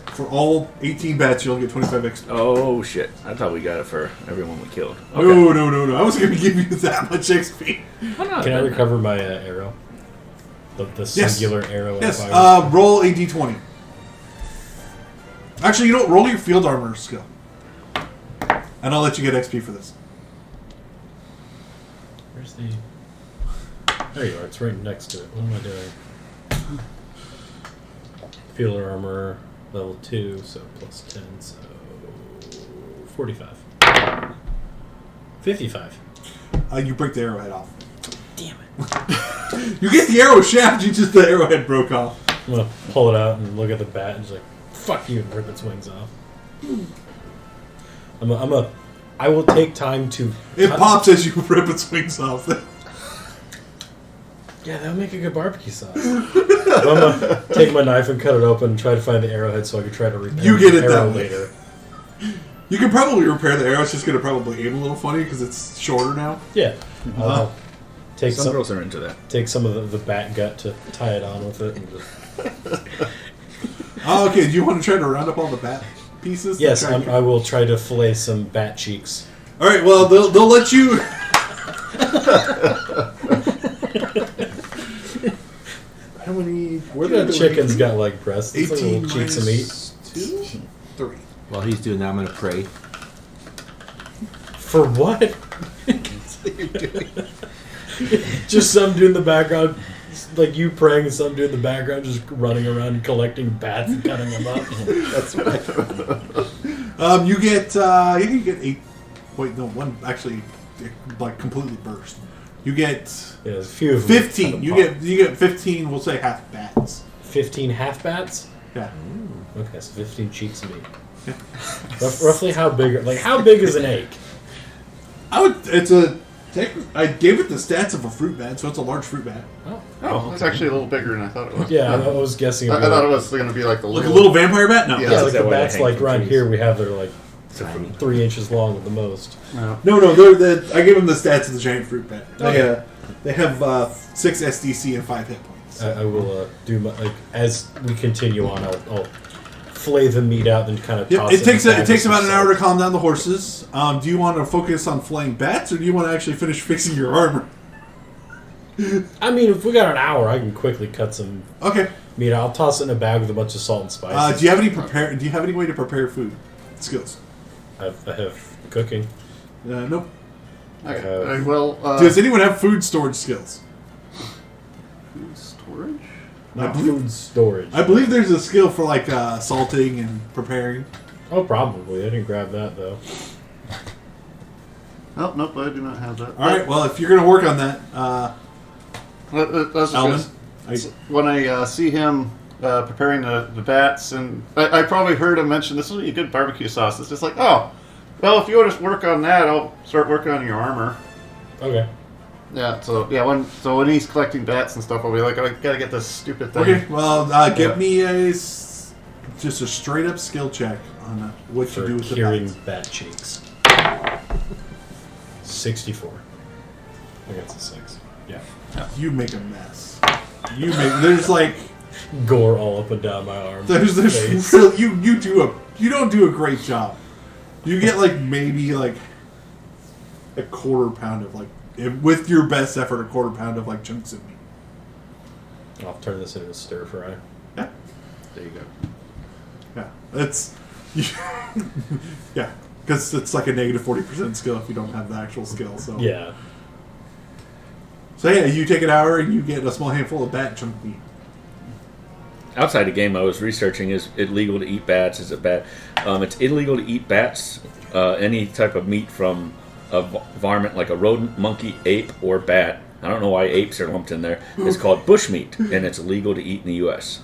For all 18 bats, you'll get 25 XP. Oh shit! I thought we got it for everyone we killed. Okay. No. I wasn't going to give you that much XP. Can I recover my arrow? The singular arrow. Yes. Roll a d20. Actually, you know what? Roll your field armor skill. And I'll let you get XP for this. Where's the... There you are. It's right next to it. What am I doing? Field armor, level 2, so plus 10, so... 45. 55. You break the arrowhead off. Damn it. You get the arrow shaft, the arrowhead broke off. I'm gonna pull it out and look at the bat and just like, fuck you, and rip its wings off. I will take time to... It pops as you rip its wings off. Yeah, that'll make a good barbecue sauce. I'm gonna take my knife and cut it open and try to find the arrowhead so I can try to repair You get the it arrow that way. later. You can probably repair the arrow. It's just going to probably aim a little funny because it's shorter now. Yeah. I'll take Some girls are into that. Take some of the bat gut to tie it on with it. And just... Okay, do you want to try to round up all the bat pieces? Yes, I will try to fillet some bat cheeks. All right, well, they'll let you... How many... Where The chicken's got like breasts. It's like 18 little cheeks of meat. minus 2? 3. While he's doing that, I'm gonna pray. For what? Just some dude in the background, like you praying, and some dude in the background just running around collecting bats and cutting them up. That's right. You get 8... Wait, no, one actually like completely burst. You get Yeah, there's a few of them 15. kind of You pop. get 15. We'll say half bats. 15 half bats. Yeah. Okay, so 15 cheeks of meat. Roughly how big? Like how big is an egg? I gave it the stats of a fruit bat, so it's a large fruit bat. Oh, it's actually a little bigger than I thought it was. Yeah, I was guessing. I thought it was going to be like the Like a little vampire bat? No. Yeah. Yeah, Is like that the why they bats hang like from around trees? here we have they're like Tiny. 3 inches long at the most. No. No, I gave them the stats of the giant fruit bat. They have 6 SDC and 5 hit points. I will do my as we continue on. I'll flay the meat out and kind of Yep, toss it takes in the bag it takes with about some an hour to salt. calm down the horses. Do you want to focus on flaying bats, or do you want to actually finish fixing your armor? I mean, if we got an hour, I can quickly cut some Okay. meat. I'll toss it in a bag with a bunch of salt and spices. Do you have any way to prepare food skills? I have cooking. Nope. Okay. Well, Does anyone have food storage skills? storage? Not food storage. I believe there's a skill for like salting and preparing. Oh, probably. I didn't grab that though. Oh, nope, I do not have that. All right. Well, if you're going to work on that, That's Alvin, just when I see him preparing the bats, and I probably heard him mention this will be a good barbecue sauce. It's just like, oh, well, if you want to work on that, I'll start working on your armor. Okay. Yeah. So when he's collecting bats and stuff, I'll be like, I gotta get this stupid thing. okay. Well, give me just a straight up skill check on what you For do with the curing bats. bat cheeks. 64. I got a 6. Yeah. You make a mess. There's like Gore all up and down my arm. there's face. real, you don't do a great job. You get like maybe like a quarter pound of like with your best effort a quarter pound of like chunks of meat. I'll turn this into a stir fry. Yeah. There you go. Yeah. It's yeah, because it's like a negative 40% skill if you don't have the actual skill. So Yeah. So yeah, you take an hour and you get a small handful of bat chunk meat. Outside the game, I was researching: is it legal to eat bats? Is it bad? It's illegal to eat bats. Any type of meat from a varmint like a rodent, monkey, ape, or bat. I don't know why apes are lumped in there. It's called bushmeat, and it's illegal to eat in the U.S.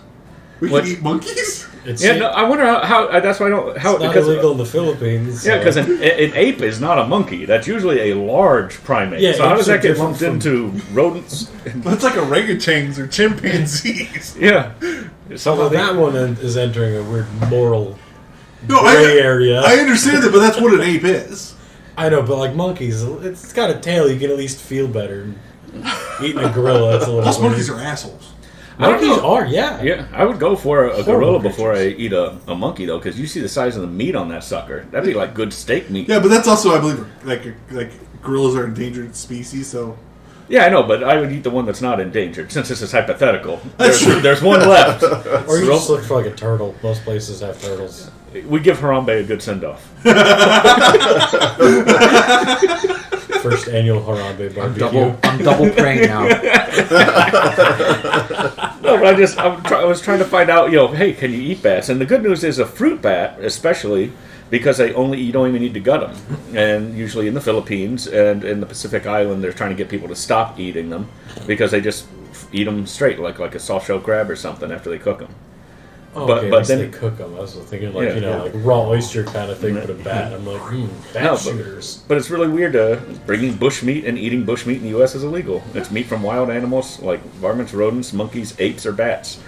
We What? can eat monkeys? It's, Yeah, no, I wonder how. That's why I don't. How it's not because illegal in the Philippines. yeah, so- because an ape is not a monkey. That's usually a large primate. Yeah, so how apes does that are get different lumped into rodents? That's like orangutans or chimpanzees. Yeah. So Although that one is entering a weird moral No, gray area. I understand that, but that's what an ape is. I know, but like monkeys, it's got a tail. You can at least feel better. Eating a gorilla, that's a little Plus, weird. monkeys are assholes. Monkeys are, yeah. Yeah, I would go for a Horrible gorilla before I creatures. eat a monkey, though, because you see the size of the meat on that sucker. That'd be like good steak meat. Yeah, but that's also, I believe, like gorillas are endangered species, so... Yeah, I know, but I would eat the one that's not endangered, since this is hypothetical. That's true. There's one left. Or you just look for like a turtle. Most places have turtles. We give Harambe a good send-off. First annual Harambe barbecue. I'm double praying now. No, but I was trying to find out, hey, can you eat bats? And the good news is a fruit bat, especially, because you don't even need to gut them. And usually in the Philippines and in the Pacific Island, they're trying to get people to stop eating them because they just eat them straight, like a soft shell crab or something after they cook them. Oh, but- okay, but at least then- they cook them. I was thinking Yeah. like raw oyster kind of thing, but a bat. I'm like, bat No, but- shooters. But it's really weird. Bringing bush meat and eating bush meat in the U.S. is illegal. It's meat from wild animals like varmints, rodents, monkeys, apes, or bats.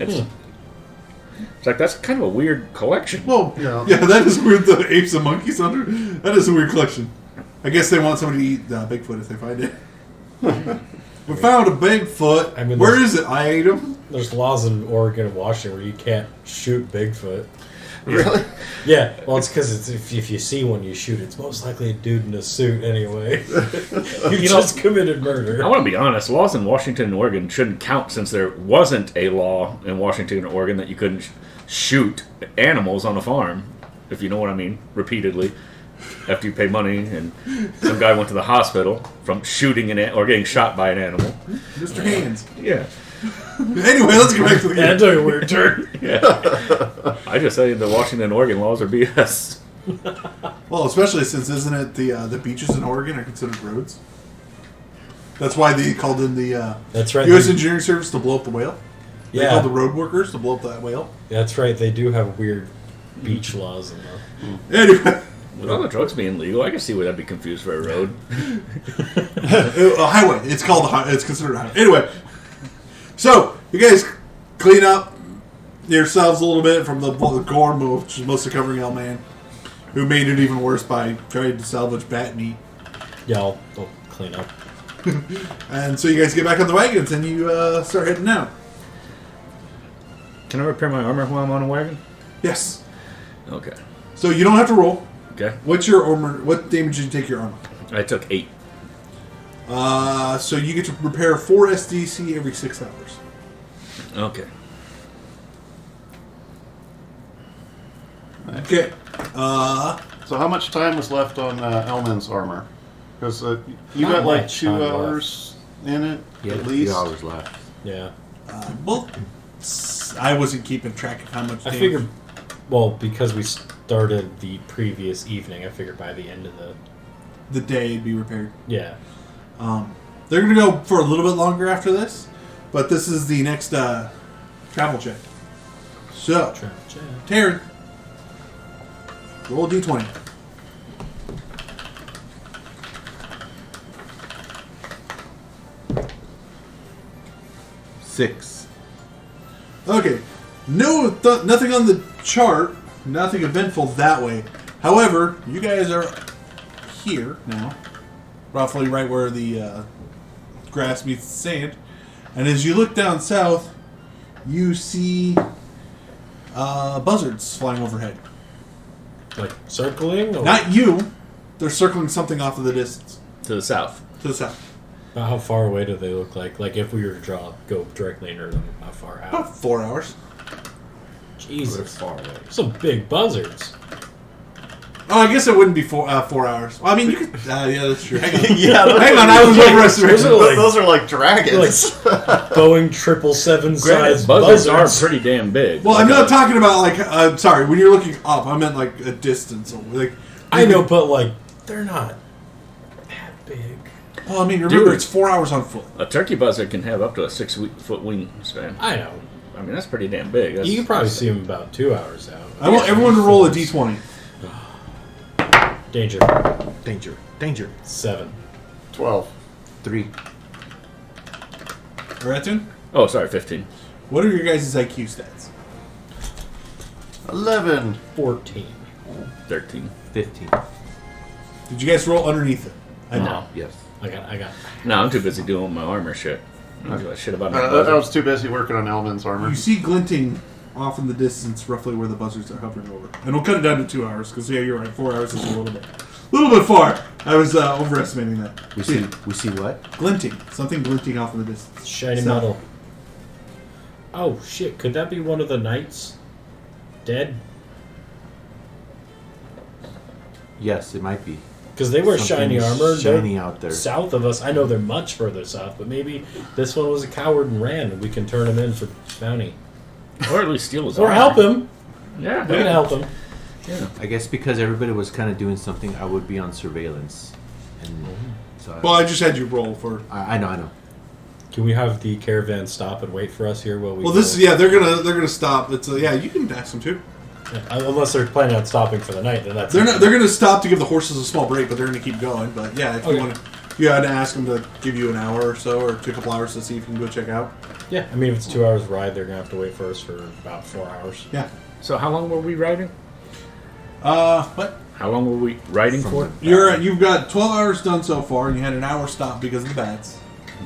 It's like that's kind of a weird collection. Well, Yeah. yeah, that is weird. The apes and monkeys under. That is a weird collection. I guess they want somebody to eat Bigfoot if they find it. We found a Bigfoot. I mean, Where there's- is it? I ate him. There's laws in Oregon and Washington where you can't shoot Bigfoot. Really? Yeah, well, it's because if you see one, you shoot. It's most likely a dude in a suit anyway. You just committed murder. I want to be honest. Laws in Washington and Oregon shouldn't count since there wasn't a law in Washington and Oregon that you couldn't shoot animals on a farm, if you know what I mean, repeatedly. After you pay money, and some guy went to the hospital from shooting or getting shot by an animal. Mr. Hands. Yeah. Anyway, let's get back to the That game. took a weird turn. Yeah. I just say the Washington and Oregon laws are BS. Well, especially since isn't it the beaches in Oregon are considered roads? That's why they called in the That's right. U.S. Engineering Service to blow up the whale. They Yeah. called the road workers to blow up that whale. That's right. They do have weird beach laws in there. Anyway, With all the drugs being legal, I can see why that'd be confused for a road. a highway. It's called it's considered a highway. Anyway, so you guys clean up yourselves a little bit from the gore move, which is mostly covering El Man, who made it even worse by trying to salvage bat meat. Yeah, I'll clean up. And so you guys get back on the wagons and you start heading out. Can I repair my armor while I'm on a wagon? Yes. Okay. So you don't have to roll. Okay. What's your armor? What damage did you take your armor? I took 8. So you get to repair 4 SDC every 6 hours. Okay. Okay. So how much time was left on Elman's armor? Because you Not got like much 2 time hours in it, He had at a least. few hours left. Yeah. Well, I wasn't keeping track of how much. I damage. figured, well, because we started the previous evening, I figured by the end of the day it'd be repaired. yeah. They're gonna go for a little bit longer after this, but this is the next travel check. So, Taryn, roll a d20. Six. Okay, nothing on the chart, nothing eventful that way. However, you guys are here now, roughly right where the grass meets the sand, and as you look down south, you see buzzards flying overhead. Like circling? Or Not you. They're circling something off of the distance To the south. to the south. About how far away do they look like? Like if we were to go directly near them, how far out? About 4 hours. Jesus. Far away. Some big buzzards. Oh, I guess it wouldn't be 4 hours. Well, I mean, you could. Yeah, that's true. Hang on, Yeah, those Hang are- on, I was overestimating. Those are like, those are like dragons. Boeing 777 Granted, size buzzards are buzzards. pretty damn big. Well, Like I'm not a- talking about like. Sorry, when you're looking up, I meant like a distance. Like I know, but like they're not that big. Well, I mean, remember Dude. it's 4 hours on foot. A turkey buzzard can have up to a 6-foot wingspan. I know. I mean, that's pretty damn big. That's, You can probably that's- see them about 2 hours out. I want everyone to roll a d20. Danger. Danger. Danger. 7. 12. 3. Ratun, Oh, sorry, 15. what are your guys' IQ stats? 11. 14. 13. 15. Did you guys roll underneath it? No. Yes. I got. No, I'm too busy doing my armor shit. I don't give a shit about I that. was too busy working on Elman's armor. You see glinting off in the distance, roughly where the buzzards are hovering over. And we'll cut it down to 2 hours, because yeah, you're right, 4 hours is a little bit far. I was overestimating that. We see what? Glinting. Something glinting off in the distance. Shiny So- metal. Oh shit! Could that be one of the knights? Dead? Yes, it might be. Because they wear Something shiny armor. shiny They're out there. south of us. I know they're much further south, but maybe this one was a coward and ran, and we can turn him in for bounty. Or at least steal his Or armor. help him. Yeah. We can help him. Yeah. I guess because everybody was kind of doing something, I would be on surveillance. And so Well, I just had you roll for... I know. Can we have the caravan stop and wait for us here while we? Well, this is... Yeah, they're gonna stop. It's yeah, you can ask them too. Unless they're planning on stopping for the night, then that's. They're not. They're gonna stop to give the horses a small break, but they're gonna keep going. But yeah, if you Okay. want you had to ask them to give you an hour or so, or a couple hours to see if you can go check out. Yeah, I mean, if it's 2 hours ride, they're gonna have to wait for us for about 4 hours. Yeah. So how long were we riding? What? How long were we riding for? You've got 12 hours done so far, and you had an hour stop because of the bats.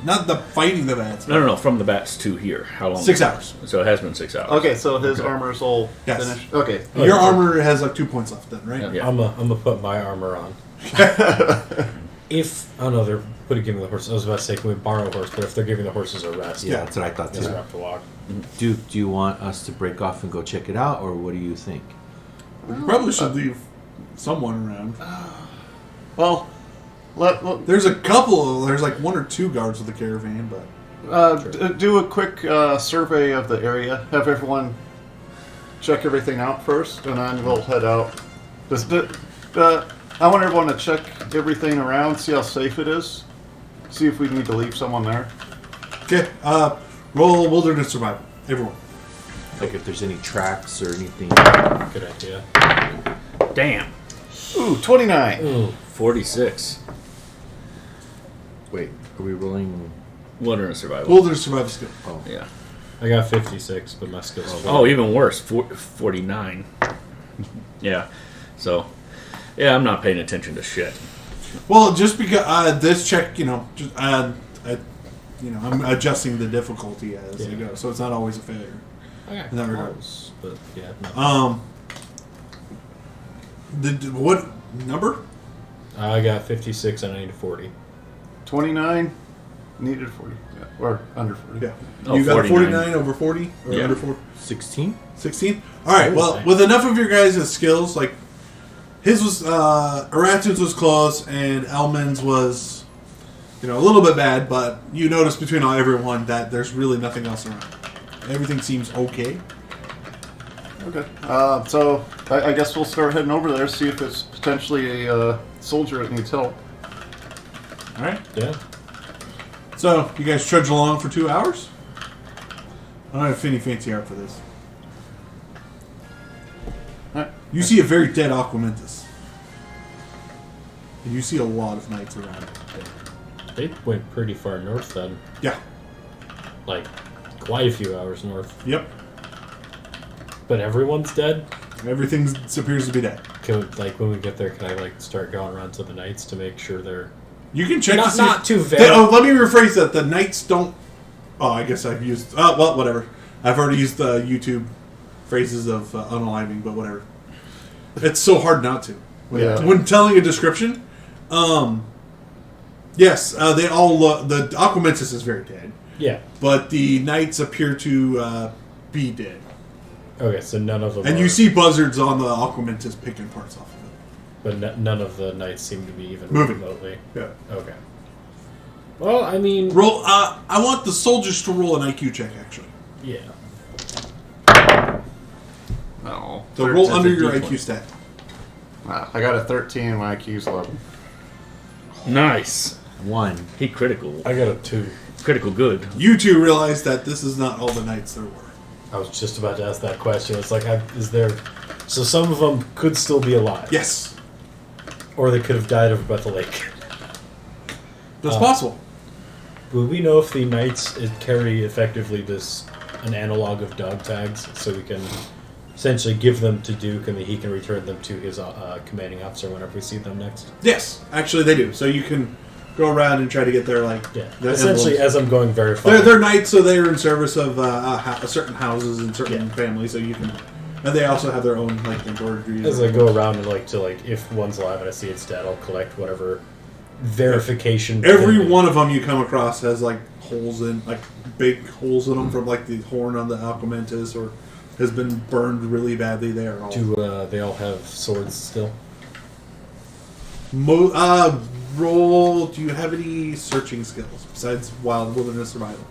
Not the fighting the bats. No. From the bats to here. How long? 6 hours. So it has been 6 hours. Okay, so his armor's all Yes. finished. Okay. Your armor has like 2 points left then, right? Yeah. I'm gonna put my armor on. If no, they're giving the horses. I was about to say, can we borrow a horse? But if they're giving the horses a rest, Yeah, that's what I thought I guess we too. have to walk. Do you want us to break off and go check it out, or what do you think? You probably should leave someone around. Well, There's a couple. There's like 1 or 2 guards with the caravan, but do a quick survey of the area. Have everyone check everything out first, and then we'll head out. I want everyone to check everything around, see how safe it is, see if we need to leave someone there. okay. Roll wilderness survival, everyone. Like if there's any tracks or anything. Good idea. Damn. Ooh, 29. Ooh, 46. Wait, are we rolling? Wilderness survival. Wilderness survival skill. Oh, Yeah. I got 56, but my skills. Oh, even worse. 49. Yeah. So, yeah, I'm not paying attention to shit. Well, just because this check, I'm adjusting the difficulty as Yeah. you go, so it's not always a failure. I got in that regard. close, but yeah. No. What number? I got 56 and I need 40. 29, needed 40. Yeah, or under 40. Yeah, Oh, you got a 49. 49 over 40 or Yeah. under 40. 16? 16? Alright, Oh, well, nice. with enough of your guys' skills, like, his was, Aratun's was close, and Elman's was, a little bit bad, but you notice between everyone that there's really nothing else around. Everything seems okay. Okay. So I guess we'll start heading over there, see if it's potentially a soldier that needs help. Alright? Yeah. So, you guys trudge along for 2 hours? I don't have any fancy art for this. Alright. You see a very dead Aquamentus. And you see a lot of knights around. They went pretty far north then. Yeah. Like, quite a few hours north. Yep. But everyone's dead? Everything appears to be dead. When we get there, can I, start going around to the knights to make sure they're... You can check to see Not if- too They- vague. let me rephrase that. The knights don't... Oh, I guess I've used... well, whatever. I've already used the YouTube phrases of unaliving, but whatever. It's so hard not to. When telling a description, yes, they all look... The Aquamentus is very dead. Yeah. But the knights appear to be dead. Okay, so none of them And are, you see buzzards on the Aquamentus picking parts off of it. But none of the knights seem to be even Moving. remotely. Yeah. Okay. Well, I mean... Roll. I want the soldiers to roll an IQ check, actually. Yeah. No. So roll That's under a your D20. IQ stat. I got a 13 and my IQ's 11. Nice. 1. He critical. I got a 2. Critical good. You two realize that this is not all the knights there were. I was just about to ask that question. It's like, is there... So some of them could still be alive. Yes, Or they could have died over by the lake. that's possible. Will we know if the knights carry effectively an analog of dog tags, so we can essentially give them to Duke and he can return them to his commanding officer whenever we see them next? Yes, actually they do. So you can go around and try to get their Yeah. their Essentially, emblems. as I'm going verifying. They're knights, so they're in service of certain houses and certain Yeah. families. So you can, and they also have their own embroidery. As I go around and if one's alive and I see it's dead, I'll collect whatever verification. Every thing. one of them you come across has holes in, big holes in them from the horn on the Alchematus, or has been burned really badly. They are all. Do they all have swords still? Roll. Do you have any searching skills besides wild wilderness survival?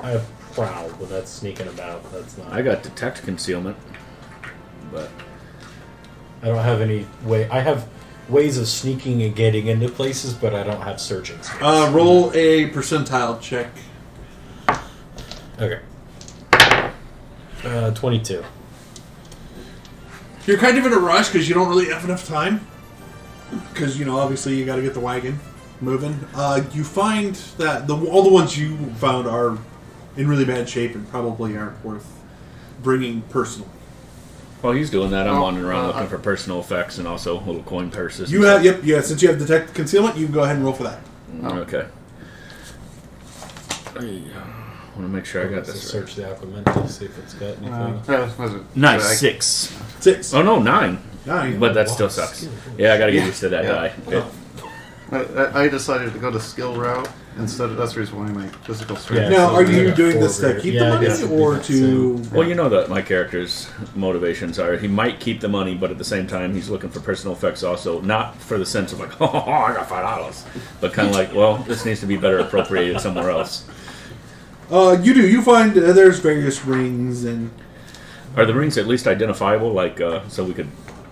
I have prowl, but that's sneaking about. That's not. I got detect concealment, but I don't have any way. I have ways of sneaking and getting into places, but I don't have searching skills. Roll a percentile check. Okay. 22. You're kind of in a rush because you don't really have enough time. Because, obviously you got to get the wagon moving. You find that all the ones you found are in really bad shape and probably aren't worth bringing personally. while he's doing that, I'm wandering around looking for personal effects and also little coin purses. You have, since you have detect concealment, you can go ahead and roll for that. Okay. I want to make sure I got this right. Search the Aquamenta, see if it's got anything. Nice, 6. 6. Oh no, 9. 9. But that still sucks. Yeah, I gotta get used to that die. I decided to go the skill route instead of, that's the reason why my physical strength. Now, so are we you got doing this to forward. keep Yeah, the I guess money it'd be or that to... soon. Well, you know that my character's motivations are he might keep the money, but at the same time he's looking for personal effects also. Not for the sense of like, oh, I got $5, but kind of like, well, this needs to be better appropriated somewhere else. You do. You find there's various rings and... Are the rings at least identifiable? Like, so we could...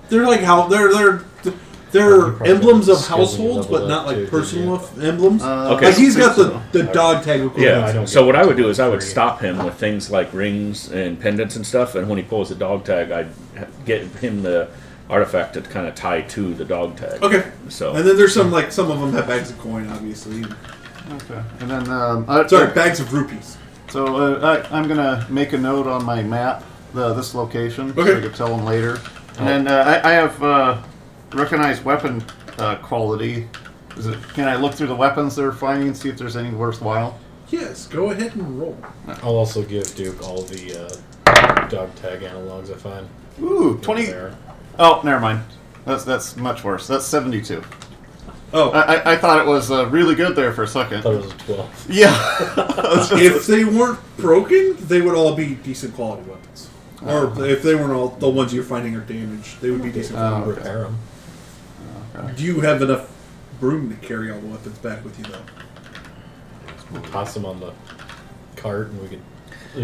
They're like how... They're probably emblems got of the skills when you households, level but up not like too, personal didn't emblems. Okay. Like he's got So. the dog tag equivalent. Yeah, I don't so get what I would to do is I would three. stop him with things like rings and pendants and stuff, and when he pulls the dog tag, I'd get him the artifact to kind of tie to the dog tag. Okay. So And then there's some of them have bags of coin, obviously. Okay. And then, Bags of rupees. So I'm gonna make a note on my map, this location, so Okay. I can tell them later. And then I have recognized weapon quality. Can I look through the weapons they're finding and see if there's any worthwhile? Yes, go ahead and roll. I'll also give Duke all the dog tag analogs I find. Ooh, 20. There. Oh, never mind. That's much worse. That's 72. Oh, I thought it was really good there for a I second. thought it was a 12. Yeah. if they weren't broken, they would all be decent quality weapons. Or if they weren't all the ones you're finding are damaged, they would be decent quality weapons. Repair them. Do you have enough room to carry all the weapons back with you, though? Toss them on the cart and we can.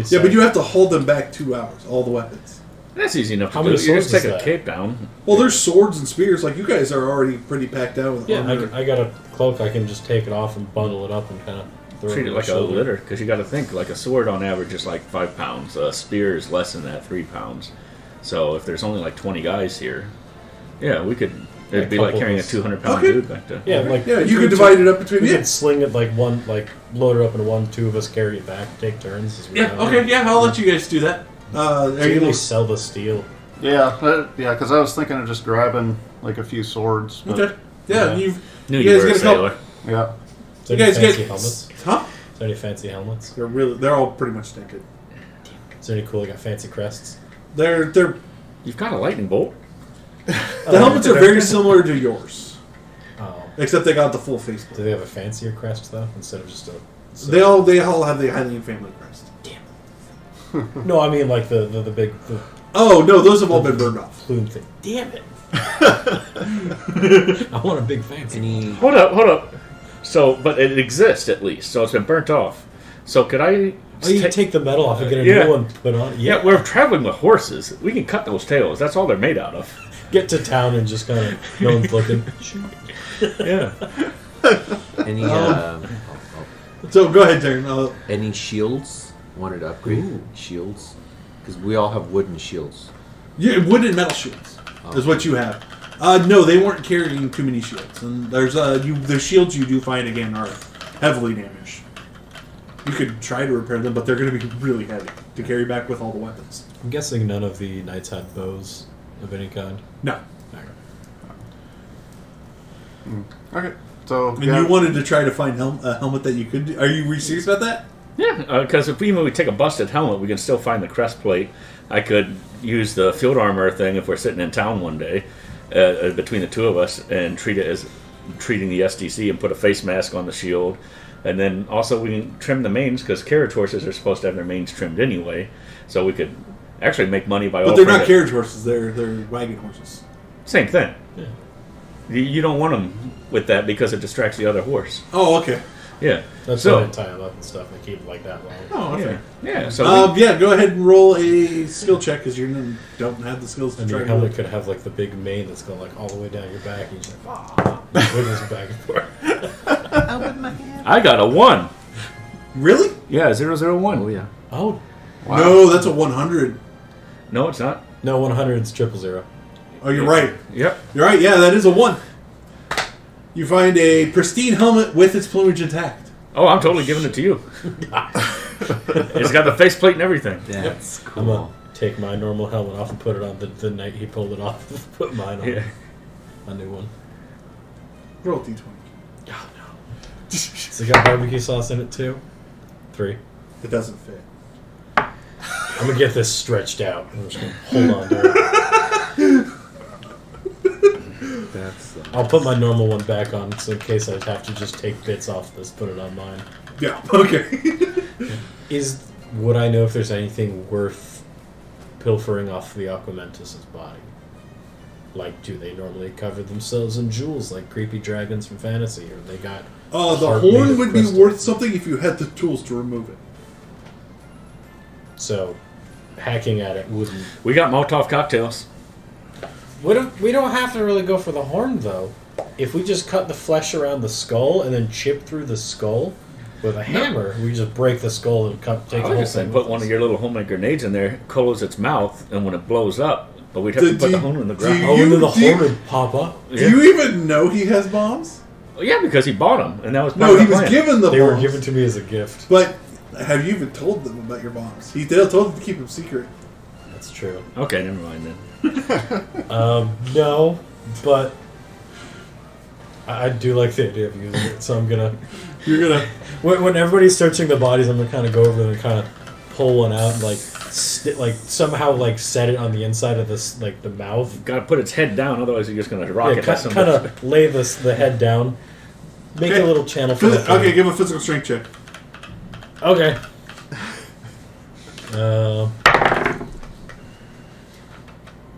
Yeah, but you have to hold them back 2 hours, all the weapons. that's easy enough to How do. many You just swords take is a that? cape down. Well, there's swords and spears. Like, you guys are already pretty packed out with Yeah, armor. I got a cloak. I can just take it off and bundle it up and kind of throw Treat it it on like my a shoulder. litter, because you got to think like a sword on average is like 5 pounds. A spear is less than that, 3 pounds. So if there's only like 20 guys here, yeah, we could. It'd be like couple carrying a of us. 200-pound Okay. dude back there. Yeah, like Yeah, you could divide it up between We you. could sling it like one, like load it up into one. 2 of us carry it back, take turns. As we Yeah, go. okay, yeah, I'll let you guys do that. So Are you they gonna- sell the steel. Yeah, because I was thinking of just grabbing like a few swords. But, Okay. Yeah, Yeah. Knew you you guys were a get a couple- sailor. Yeah. Is there You any guys fancy get... helmets? Huh? Is there any fancy helmets? They're all pretty much naked. Is there any cool, like, fancy crests? They're You've got a lightning bolt. the helmets are very similar to yours, Oh. except they got the full face. Do they have a fancier crest, though, instead of just a... They all have the Hylian family crest. No, I mean, like, the big the Oh no, those have all been burned off. plume thing. Damn it! I want a big fancy. Any Hold up. So, but it exists at least. So it's been burnt off. So could I? Oh, you can take the metal off and get a Yeah. new one put on. Yeah, we're traveling with horses. We can cut those tails. That's all they're made out of. Get to town and just kind of no one's looking. Yeah. any So go ahead, Darren. any shields? Wanted to upgrade Ooh. shields because we all have wooden shields. Yeah, wood and metal shields is what you have. No, they weren't carrying too many shields, and there's the shields you do find again are heavily damaged. You could try to repair them, but they're going to be really heavy to carry back with all the weapons. I'm guessing none of the knights had bows of any kind. No. Okay. So And you wanted to try to find a helmet that you could do. Are you serious about that? Yeah, because if we take a busted helmet, we can still find the crest plate. I could use the field armor thing if we're sitting in town one day, between the two of us, and treat it as treating the SDC and put a face mask on the shield. And then also we can trim the manes, because carriage horses are supposed to have their manes trimmed anyway. So we could actually make money by But they're not carriage horses. They're wagon horses. Same thing. Yeah. You don't want them with that because it distracts the other horse. Oh, okay. Yeah. That's So- why they tie them up and stuff and keep it like that long. Oh, okay. Yeah. So Yeah, go ahead and roll a skill check because you don't have the skills to And try your to helmet could have like the big mane that's going like all the way down your back, and you just like wiggles back and forth. I got a 1. Really? Yeah, 001. Oh yeah. Oh Wow. No, that's a 100. No, it's not. no, 100 is 000. Oh, you're right. Yep. You're right. Yeah, that is a 1. You find a pristine helmet with its plumage intact. Oh, I'm totally giving it to you. It's got the faceplate and everything. That's I'm gonna cool. take my normal helmet off and put it on the night he pulled it off. Put mine on. Yeah. A new one. Roll D20. Oh no. Has it got barbecue sauce in it too? 3. It doesn't fit. I'm gonna get this stretched out. I'm just gonna hold on to it. That's I'll put my normal one back on, so in case I have to just take bits off this, put it on mine. Yeah, okay. Would I know if there's anything worth pilfering off the Aquamentus's body? Like, do they normally cover themselves in jewels like creepy dragons from fantasy, or they got? The heart made horn of would crystal? be worth something if you had the tools to remove it. So, hacking at it wouldn't. We got Molotov cocktails. We don't have to really go for the horn though. If we just cut the flesh around the skull and then chip through the skull with a hammer, we just break the skull and take I the whole was just thing. saying, put with one us. of your little homemade grenades in there, close its mouth, and when it blows up, but we'd have to put the horn in the ground. Oh, and then the do you- horn would pop up. Yeah. Do you even know he has bombs? Well, yeah, because he bought them, and that was part No, of he the was plan. given the They bombs. were given to me as a gift. But have you even told them about your bombs? They told them to keep them secret. That's true. Okay, never mind then. No, but I do like the idea of using it, so I'm gonna. You're gonna. When everybody's searching the bodies, I'm gonna kind of go over there and kind of pull one out and like somehow like set it on the inside of this like the mouth. Got to put its head down, otherwise you're just going to rock Yeah, it. kind of lay the head down, make Okay. a little channel for the Okay, give a physical strength check. Okay.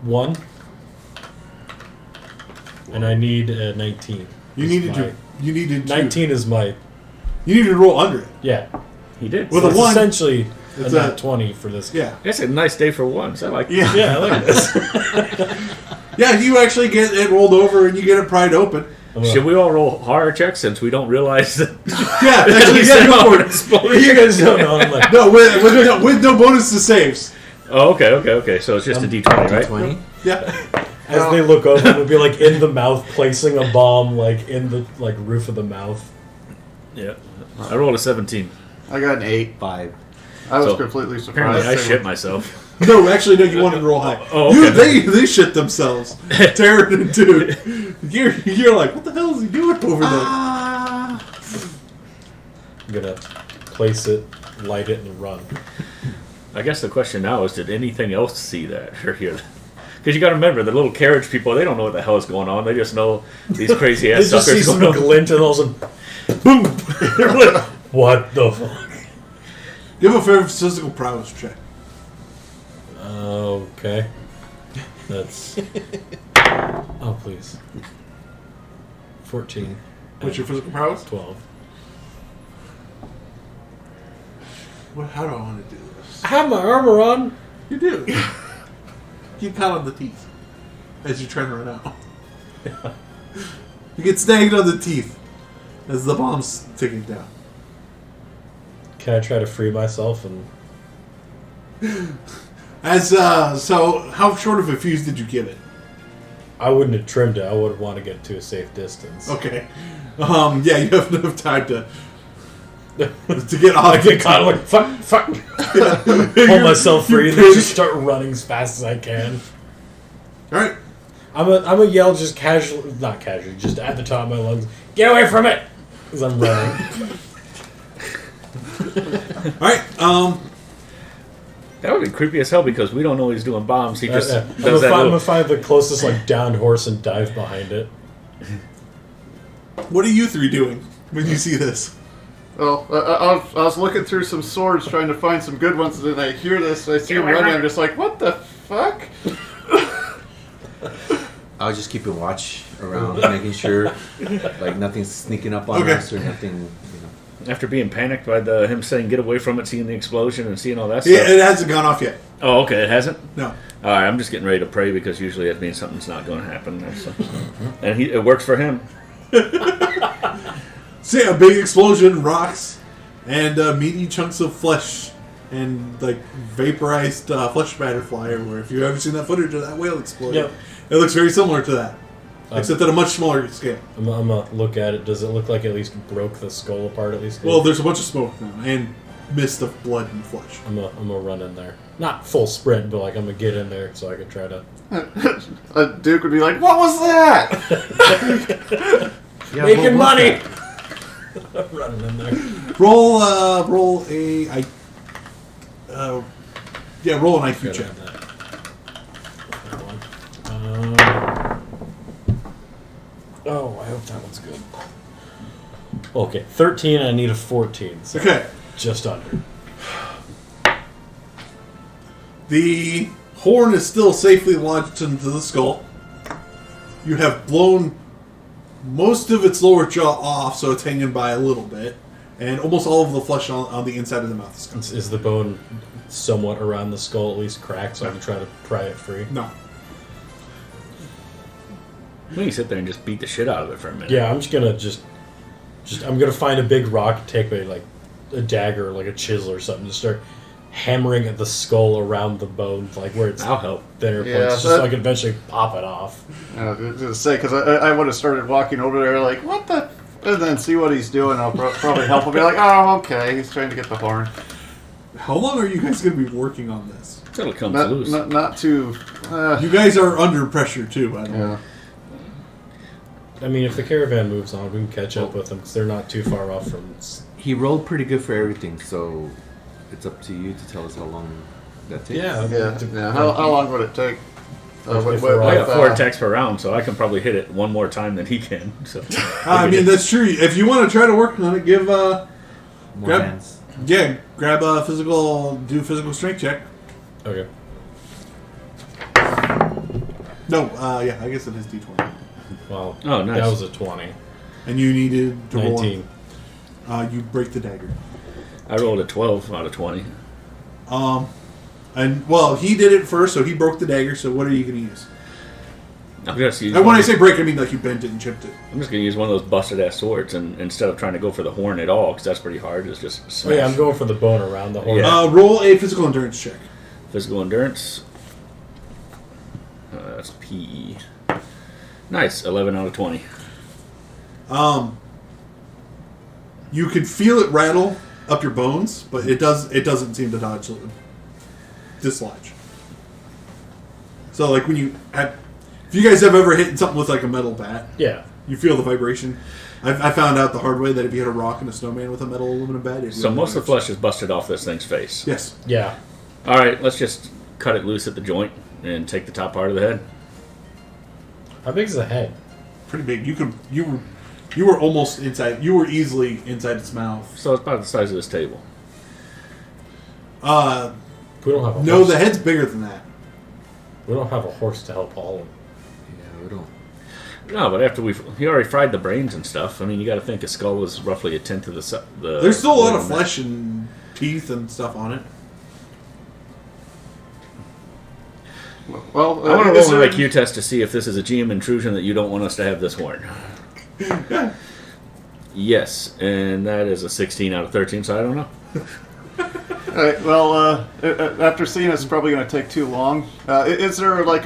1. And I need 19. You needed 19 is my You need to roll under it. yeah. He did. With So a it's 1, essentially it's a a- nat 20 for this. Yeah. It's a nice day for once. I like it. Yeah. Yeah, I like this. Yeah, you actually get it rolled over and you get it pried open. Should we all roll horror checks since we don't realize that? Yeah, actually, yeah, go for it. You guys don't know. I'm like, No, with no bonus to saves. Oh, okay. So it's just a D20, right? 20. Yeah. as they look over, it would be like in the mouth, placing a bomb like in the like roof of the mouth. Yeah. I rolled a 17. I got an 8. 5. I was So, completely Apparently surprised. I shit myself. No, actually, no. You wanted to roll high. Oh, okay. They shit themselves. Tear it, dude. You're like, what the hell is he doing over there? I'm gonna place it, light it, and run. I guess the question now is, did anything else see that or hear that? Because you got to remember, the little carriage people, they don't know what the hell is going on. They just know these crazy They ass just see suckers some going on. glint and all of a sudden, boom! They're like, what the fuck? Give a fair physical prowess check. Okay. That's. Oh, please. 14. What's your physical prowess? 12. How do I want to do this? I have my armor on. You do. You count on the teeth as you try to run out. You get snagged on the teeth as the bomb's ticking down. Can I try to free myself and. So how short of a fuse did you give it? I wouldn't have trimmed it. I would want to get to a safe distance. Okay. Yeah, you have enough time to get off. I get caught. I'm like, fuck. Pull myself free and then just start running as fast as I can. All right. I'm a yell just casually, not casually, just at the top of my lungs. Get away from it! Because I'm running. Alright, That would be creepy as hell because we don't know he's doing bombs. He just I'm does that. gonna find the closest like downed horse and dive behind it. what are you three doing when you see this? Well, I was looking through some swords trying to find some good ones, and then I hear this, and I see him running, I'm just like, what the fuck? I'll just keep a watch around, making sure like nothing's sneaking up on us or nothing. After being panicked by him saying get away from it, seeing the explosion and seeing all that Yeah, stuff. it hasn't gone off yet. Oh, okay, it hasn't? No. All right, I'm just getting ready to pray because usually that means something's not going to happen. So. And it works for him. So yeah, a big explosion, rocks, and meaty chunks of flesh, and like vaporized flesh matter fly everywhere. If you've ever seen that footage of that whale exploding, Yep. It looks very similar to that, except at a much smaller scale. I'm gonna look at it. Does it look like it at least broke the skull apart at least? Well, there's a bunch of smoke now, and mist of blood and flesh. I'm gonna run in there. Not full sprint, but like I'm gonna get in there so I can try to A Duke would be like, what was that? Yeah, making what was money. that? Running in there. Roll a roll an IQ check. Oh, I hope that one's good. Okay, 13. I need a 14. So Okay. just under. The horn is still safely lodged into the skull. You have blown most of its lower jaw off, so it's hanging by a little bit, and almost all of the flesh on the inside of the mouth is gone. Is the bone somewhat around the skull at least cracked, so I can try to pry it free? No. We can sit there and just beat the shit out of it for a minute. Yeah, I'm just gonna I'm gonna find a big rock, take like a dagger, like a chisel or something, to start hammering at the skull around the bone, like where it's I'll help. thinner Yeah, points, just so I can eventually pop it off. I was going to say, because I would have started walking over there like, what the? And then see what he's doing. I'll probably help him. Be like, oh, okay, he's trying to get the horn. How long are you guys going to be working on this? Till it comes Not, loose. not too. You guys are under pressure too, by the way. Yeah. I mean, if the caravan moves on, we can catch up with them because they're not too far off from. He rolled pretty good for everything, so it's up to you to tell us how long that takes. Yeah, Yeah. How long would it take? If we're I all- got 4 attacks per round, so I can probably hit it one more time than he can. So I mean, that's true. If you want to try to work on it, give More grab hands. grab a physical strength check. Okay. No, I guess it is D20. Well, Oh, nice. that was a 20. And you needed to 19. roll. You break the dagger. I rolled a 12 out of 20. And well, he did it first, so he broke the dagger. So what are you going to use? I'm just use And when I say break, I mean like you bent it and chipped it. I'm just gonna use one of those busted ass swords, and instead of trying to go for the horn at all, because that's pretty hard, it's just Oh smash. yeah, I'm going for the bone around the horn. Yeah. Roll a physical endurance check. Physical endurance. That's PE. Nice, 11 out of 20. You can feel it rattle up your bones, but it doesn't seem to dislodge. So like when if you guys have ever hit something with like a metal bat, Yeah. you feel the vibration. I found out the hard way that if you hit a rock and a snowman with a metal aluminum bat, it So really most of the vibrates. flesh is busted off this thing's face. Yes. Yeah. All right, let's just cut it loose at the joint and take the top part of the head. How big is the head? Pretty big. You were almost inside. You were easily inside its mouth. So it's about the size of this table. We don't have a No, horse. the head's bigger than that. We don't have a horse to help haul him. Yeah, we don't. No, but after he already fried the brains and stuff. I mean, you got to think a skull is roughly a tenth of the. There's still a lot of flesh and teeth and stuff on it. Well, I want to is roll an there- IQ test to see if this is a GM intrusion that you don't want us to have this horn. Yes, and that is a 16 out of 13, so I don't know. All right, well, after seeing it, it's probably going to take too long. Is there like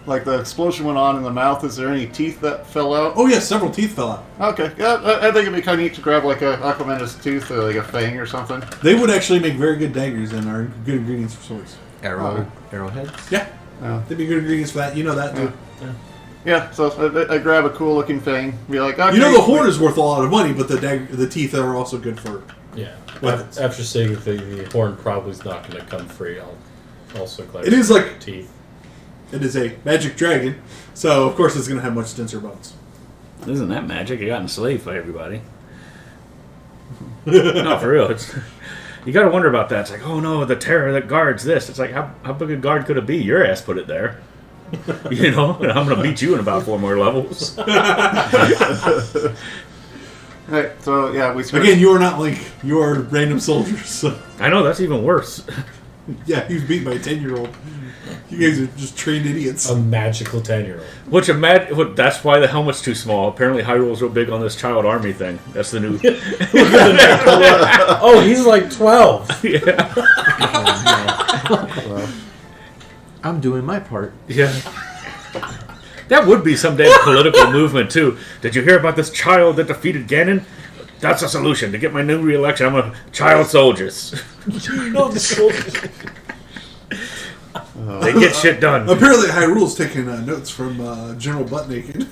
like the explosion went on in the mouth? Is there any teeth that fell out? Oh yes, several teeth fell out. Okay, yeah, I think it'd be kind of neat to grab like a Aquaman's tooth or like a fang or something. They would actually make very good daggers and are good ingredients for swords. Arrowheads? Yeah. They'd be good ingredients for that. You know that, dude. Yeah, so I grab a cool looking thing. Be like, okay, You know the horn is worth a lot of money, but the teeth are also good for. Yeah. Weapons. After seeing the horn probably is not going to come free, I'll also collect It is like teeth. It is a magic dragon, so of course it's going to have much denser bones. Isn't that magic? It got enslaved by everybody. No, for real. You got to wonder about that. It's like, oh no, the terror that guards this. It's like, how big a guard could it be? Your ass put it there. You know, and I'm going to beat you in about 4 more levels. Right, so yeah, we switched. Again, you are not like you are random soldiers. So. I know, that's even worse. Yeah, he was beaten by a 10-year-old. You guys are just trained idiots. A magical 10-year-old. That's why the helmet's too small. Apparently Hyrule's real big on this child army thing. That's the new... Oh, he's like 12. Yeah. I'm doing my part. Yeah. That would be some damn political movement, too. Did you hear about this child that defeated Ganon? That's a solution. To get my new re-election, I'm a child soldiers. No, the soldiers. They get shit done. Apparently, Hyrule's taking notes from General Buttnaked.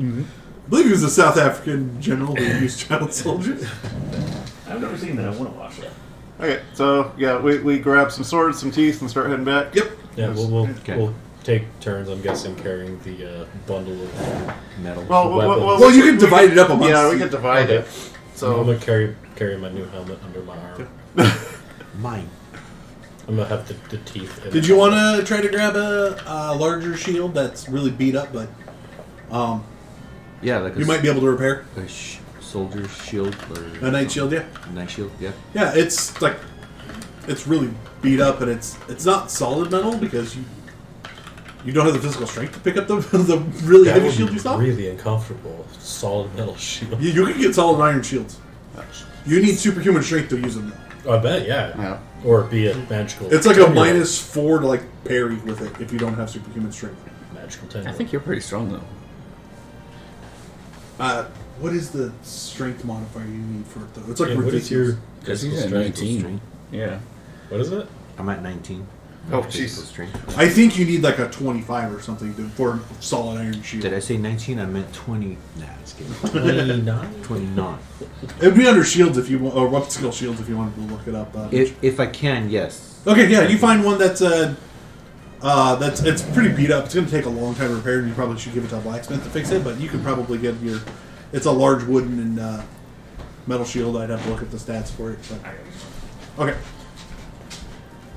Mm-hmm. I believe he was a South African general who used child soldiers. I've never seen that. I want to watch that. Okay, so yeah, we grab some swords, some teeth, and start heading back. Yep. Yeah, we'll take turns, I'm guessing, carrying the bundle of Metal. Well, you can divide it up amongst. Yeah, we can divide it. So I'm So going to carry my new helmet under my arm. Mine. I'm going to have the teeth. Did you want to try to grab a larger shield that's really beat up, but Yeah, like you might be able to repair a soldier's shield or a knight shield? Yeah. Knight shield. Yeah. Yeah, it's like it's really beat up, and it's not solid metal because you don't have the physical strength to pick up the really That heavy would shield be yourself. really uncomfortable. Solid metal shield. You can get solid iron shields. You need superhuman strength to use them, though. I bet, yeah. yeah, Or be a magical. It's like a 10-year-old. -4 to like parry with it if you don't have superhuman strength. Magical I 10. think you're pretty strong, though. What is the strength modifier you need for it though? It's like Yeah, what is ridiculous. your Because he's physical at strength? 19. Yeah. What is it? I'm at 19. Oh, Physical jeez. strength. I think you need like a 25 or something for solid iron shield. Did I say 19? I meant 20. Nah, it's kidding. 29? 29. It'd be under shields if you want, or weapon skill shields if you wanted to look it up. If I can, yes. Okay, yeah, you find one that's it's pretty beat up. It's going to take a long time to repair, and you probably should give it to a blacksmith to fix it. But you could probably get it's a large wooden and metal shield. I'd have to look at the stats for it. But. Okay.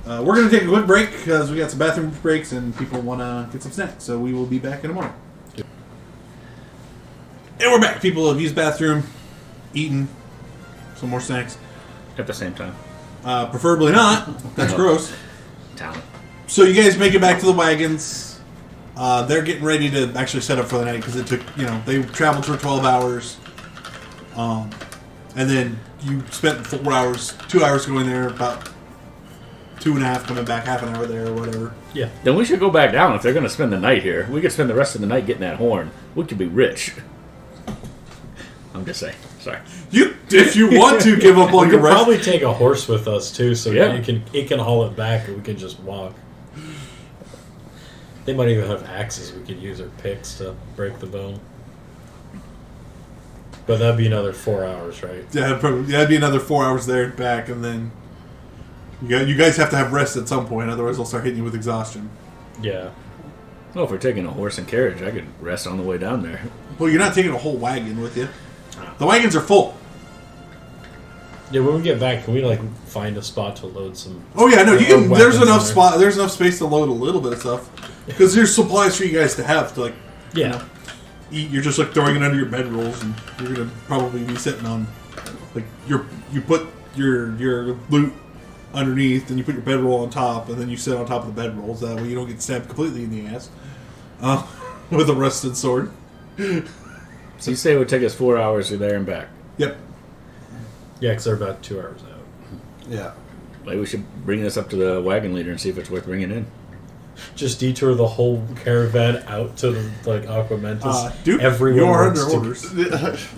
We're going to take a quick break because we got some bathroom breaks and people want to get some snacks. So we will be back in a moment. And we're back. People have used bathroom, eaten, some more snacks. At the same time. Preferably not. That's gross. Talent. So you guys make it back to the wagons. They're getting ready to actually set up for the night because it took, they traveled for 12 hours. And then you spent 4 hours, 2 hours going there, about 2.5 coming back, half an hour there or whatever. Yeah. Then we should go back down if they're going to spend the night here. We could spend the rest of the night getting that horn. We could be rich. I'm just saying. Sorry. If you want to give up We on your could rest, probably take a horse with us too, so Yeah. it can haul it back, and we can just walk. They might even have axes we could use, or picks to break the bone. But that'd be another 4 hours, right? it'd be another 4 hours there and back, and then you guys have to have rest at some point, otherwise they'll start hitting you with exhaustion. Yeah. Well, if we're taking a horse and carriage, I could rest on the way down there. Well, you're not taking a whole wagon with you. The wagons are full. Yeah, when we get back, can we find a spot to load some? Oh yeah, no, you Or can. There's weapons enough in there. spot. There's enough space to load a little bit of stuff because there's supplies for you guys to have to Yeah. eat. You're just throwing it under your bedrolls, and you're gonna probably be sitting on you put your loot underneath, and you put your bedroll on top, and then you sit on top of the bedrolls. That way you don't get stabbed completely in the ass with a rusted sword. So you say it would take us 4 hours to there and back. Yep. Yeah, because they're about 2 hours out. Yeah. Maybe we should bring this up to the wagon leader and see if it's worth bringing in. Just detour the whole caravan out to Aqua Mentis. Dude, Everyone you are wants under to- orders.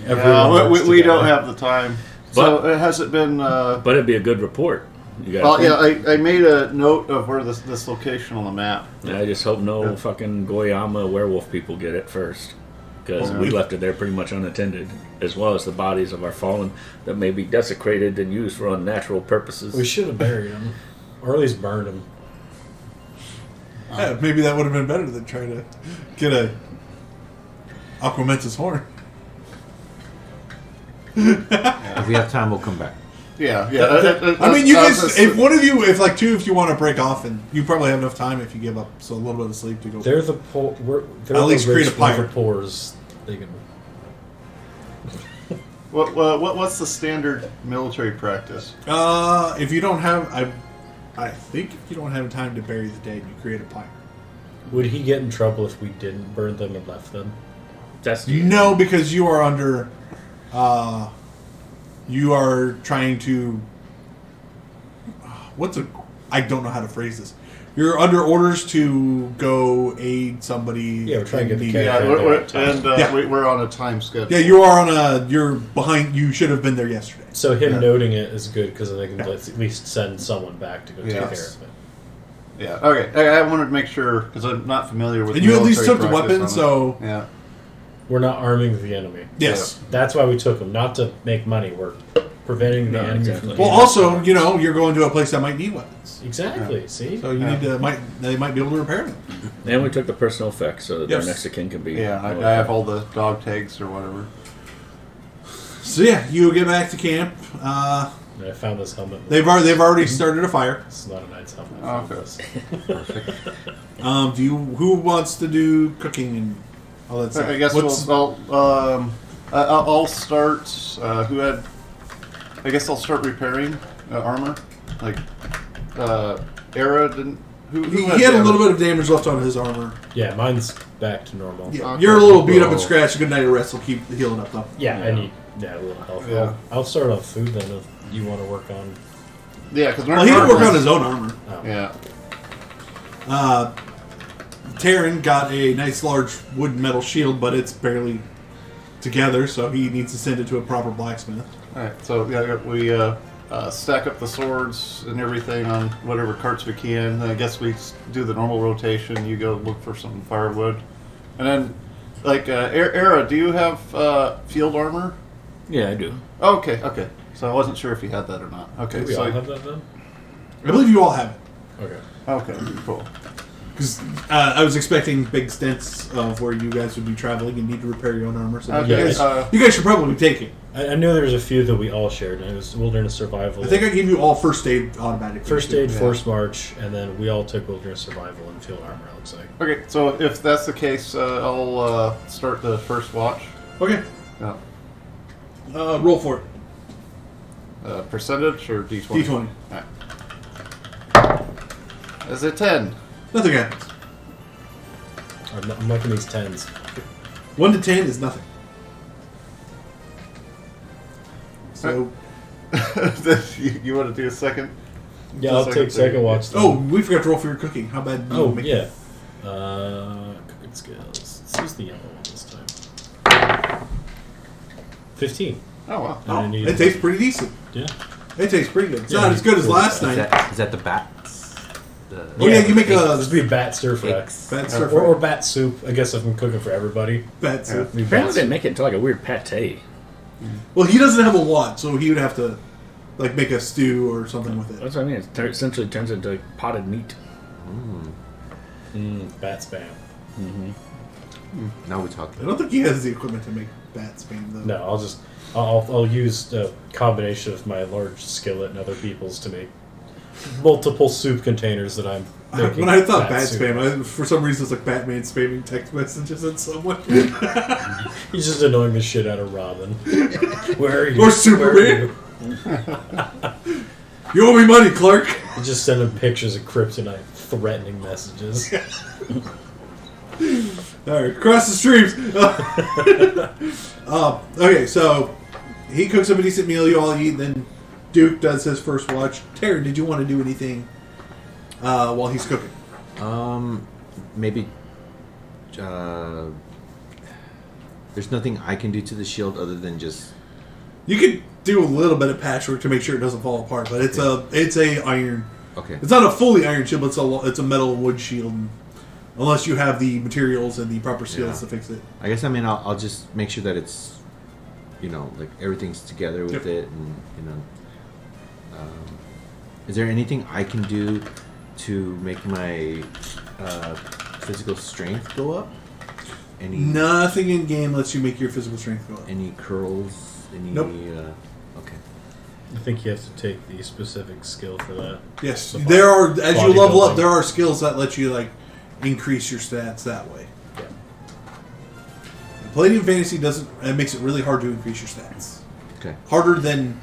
Everyone we wants to we get don't out. have the time. So has it been? But it'd be a good report. You got Well, yeah, I made a note of where this location on the map. I just hope no fucking Goyama werewolf people get it first. Because we left it there pretty much unattended, as well as the bodies of our fallen that may be desecrated and used for unnatural purposes. We should have buried him, or at least burned him. Yeah, maybe that would have been better than trying to get a Aquamentus horn. If we have time, we'll come back. Yeah, yeah. I mean, you guys, if one of you, if like two of you want to break off, and you probably have enough time if you give up so a little bit of sleep to go. They're the poor. They're At the least create rich, a pyre. we're the poors. They can. What's the standard military practice? If you don't have, I think if you don't have time to bury the dead, you create a pyre. Would he get in trouble if we didn't burn them and left them? That's No, because you are under. You are trying to. I don't know how to phrase this. You're under orders to go aid somebody. Yeah, we're trying to get the in caravan. Yeah, we're on a time schedule. Yeah, you are on a. You're behind. You should have been there yesterday. So him noting it is good because then they can at least send someone back to go take care of it. Yeah. Okay. I wanted to make sure because I'm not familiar with. And you at least took the military weapon, practice on so it. Yeah. We're not arming the enemy. yes. That's why we took them, not to make money. We're preventing the enemy exactly. from. Well, also, you're going to a place that might need weapons, Exactly. See. so you need to. They might be able to repair them. And we took the personal effects so that Yes. their next of kin can be. Yeah. I have all the dog tags or whatever. So yeah, you get back to camp. And I found this helmet. They've already started a fire. It's not a knight's helmet. Oh, okay. Who wants to do cooking and all that stuff? I guess I'll start. I guess I'll start repairing armor. Like, Era didn't. Who He had had a damage? little bit of damage left on his armor. Yeah, mine's back to normal. Yeah, Okay. you're a little beat up and scratched. A good night of rest will keep healing up though. Yeah, I need a little health. Yeah. I'll start on food then if you want to work on. Yeah, because Well, he didn't work on his own armor. Oh. Yeah. Taryn got a nice large wood and metal shield, but it's barely together, so he needs to send it to a proper blacksmith. All right. So yeah, we stack up the swords and everything on whatever carts we can. I guess we do the normal rotation. You go look for some firewood, and then Era, do you have field armor? Yeah, I do. Oh, okay. So I wasn't sure if you had that or not. Okay. Do we so all have that then? I believe you all have it. Okay. Okay. Cool. Because I was expecting big stints of where you guys would be traveling and need to repair your own armor. So Okay. you guys should probably take it. I know there was a few that we all shared, and it was Wilderness Survival. I think I gave you all first aid automatically. First aid, Yeah. Forced March, and then we all took Wilderness Survival and Field Armor, it looks like. Okay. So if that's the case, I'll start the first watch. Okay. Yeah. Roll for it. Percentage or D20? D20. Alright. Is it 10? Nothing happens. I'm liking these 10s. 1 to 10 is nothing. So, you want to do a second? Yeah, I'll take second watch. Then. we forgot to roll for your cooking. How bad? Do you Oh, make yeah. it? Cooking skills. Let's use the yellow one this time. 15. Oh, wow. And I need- It tastes pretty decent. Yeah. It tastes pretty good. It's Yeah, not as good as last Is night. that the bats? Oh yeah, you make This a would be bat stir fry. bat stir Or fry. bat soup, I guess if I'm cooking for everybody. Bat soup. It'd be Apparently bat they soup. make it into like a weird pate. Well, he doesn't have a wad, so he would have to like make a stew or something with it. That's what I mean. It essentially turns into potted meat. Bat spam. Now we I talking. don't think he has the equipment to make bat spam though. No, I'll use a combination of my large skillet and other people's to make multiple soup containers that I'm making. When I thought bat soup. spam, for some reason it's like Batman spamming text messages at someone. He's just annoying the shit out of Robin. Where are you? Or Superman. Where are you? You owe me money, Clark. He's just sending pictures of kryptonite, threatening messages. Alright, across the streams. Okay, so he cooks up a decent meal, you all eat, then Duke does his first watch. Taryn, did you want to do anything while he's cooking? Maybe. There's nothing I can do to the shield other than just You could do a little bit of patchwork to make sure it doesn't fall apart, but it's a iron. Okay. It's not a fully iron shield, but it's a metal wood shield. Unless you have the materials and the proper seals to fix it. I guess I'll just make sure that it's, like everything's together with it, and is there anything I can do to make my physical strength go up? Nothing in game lets you make your physical strength go up. Any curls? Nope. Okay. I think you have to take the specific skill for that. Yes, So there are. As you level up, bodybuilding. there are skills that let you increase your stats that way. Yeah. Palladium Fantasy doesn't. It makes it really hard to increase your stats. Okay. Harder than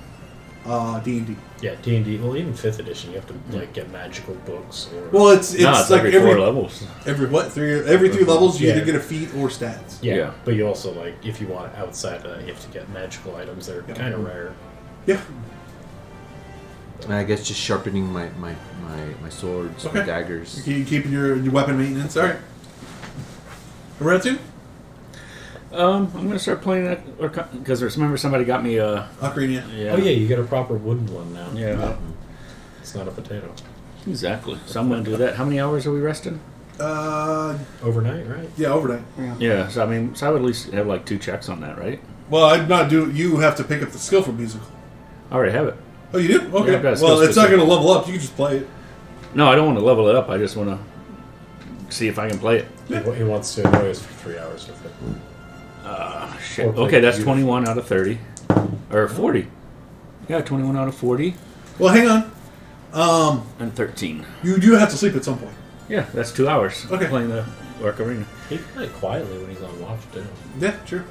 D&D. Yeah, D&D. Well, even 5th edition, you have to like get magical books. Or... Well, it's No, like it's every 4 levels. Every what? Every 3 levels, you Yeah. either get a feat or stats. yeah, Yeah. but you also if you want outside of that, you have to get magical items. They're kind of rare. Yeah. And I guess just sharpening my swords, my daggers. You keeping your weapon maintenance. All right. Round 2. I'm gonna start playing that because remember somebody got me Ocarina. yeah. Oh yeah, you get a proper wooden one now. Yeah. It's not a potato. Exactly. So I'm gonna do that. How many hours are we resting? Overnight, right? Yeah, overnight. Yeah. So I would at least have 2 checks on that, right? Well, I'm not do. You have to pick up the skill for musical. I already have it. Oh, you do? Okay. Yeah, I've got a Well, skill it's not specific. going to level up. You can just play it. No, I don't want to level it up. I just want to see if I can play it. He wants to annoy us for 3 hours with it. Shit. Or play Okay, that's beautiful. 21 out of 30. Or 40. Yeah, 21 out of 40 Well, hang on. and 13. You do have to sleep at some point. Yeah, that's 2 hours Okay. playing the Arena. He can play quietly when he's on watch too. Yeah, sure.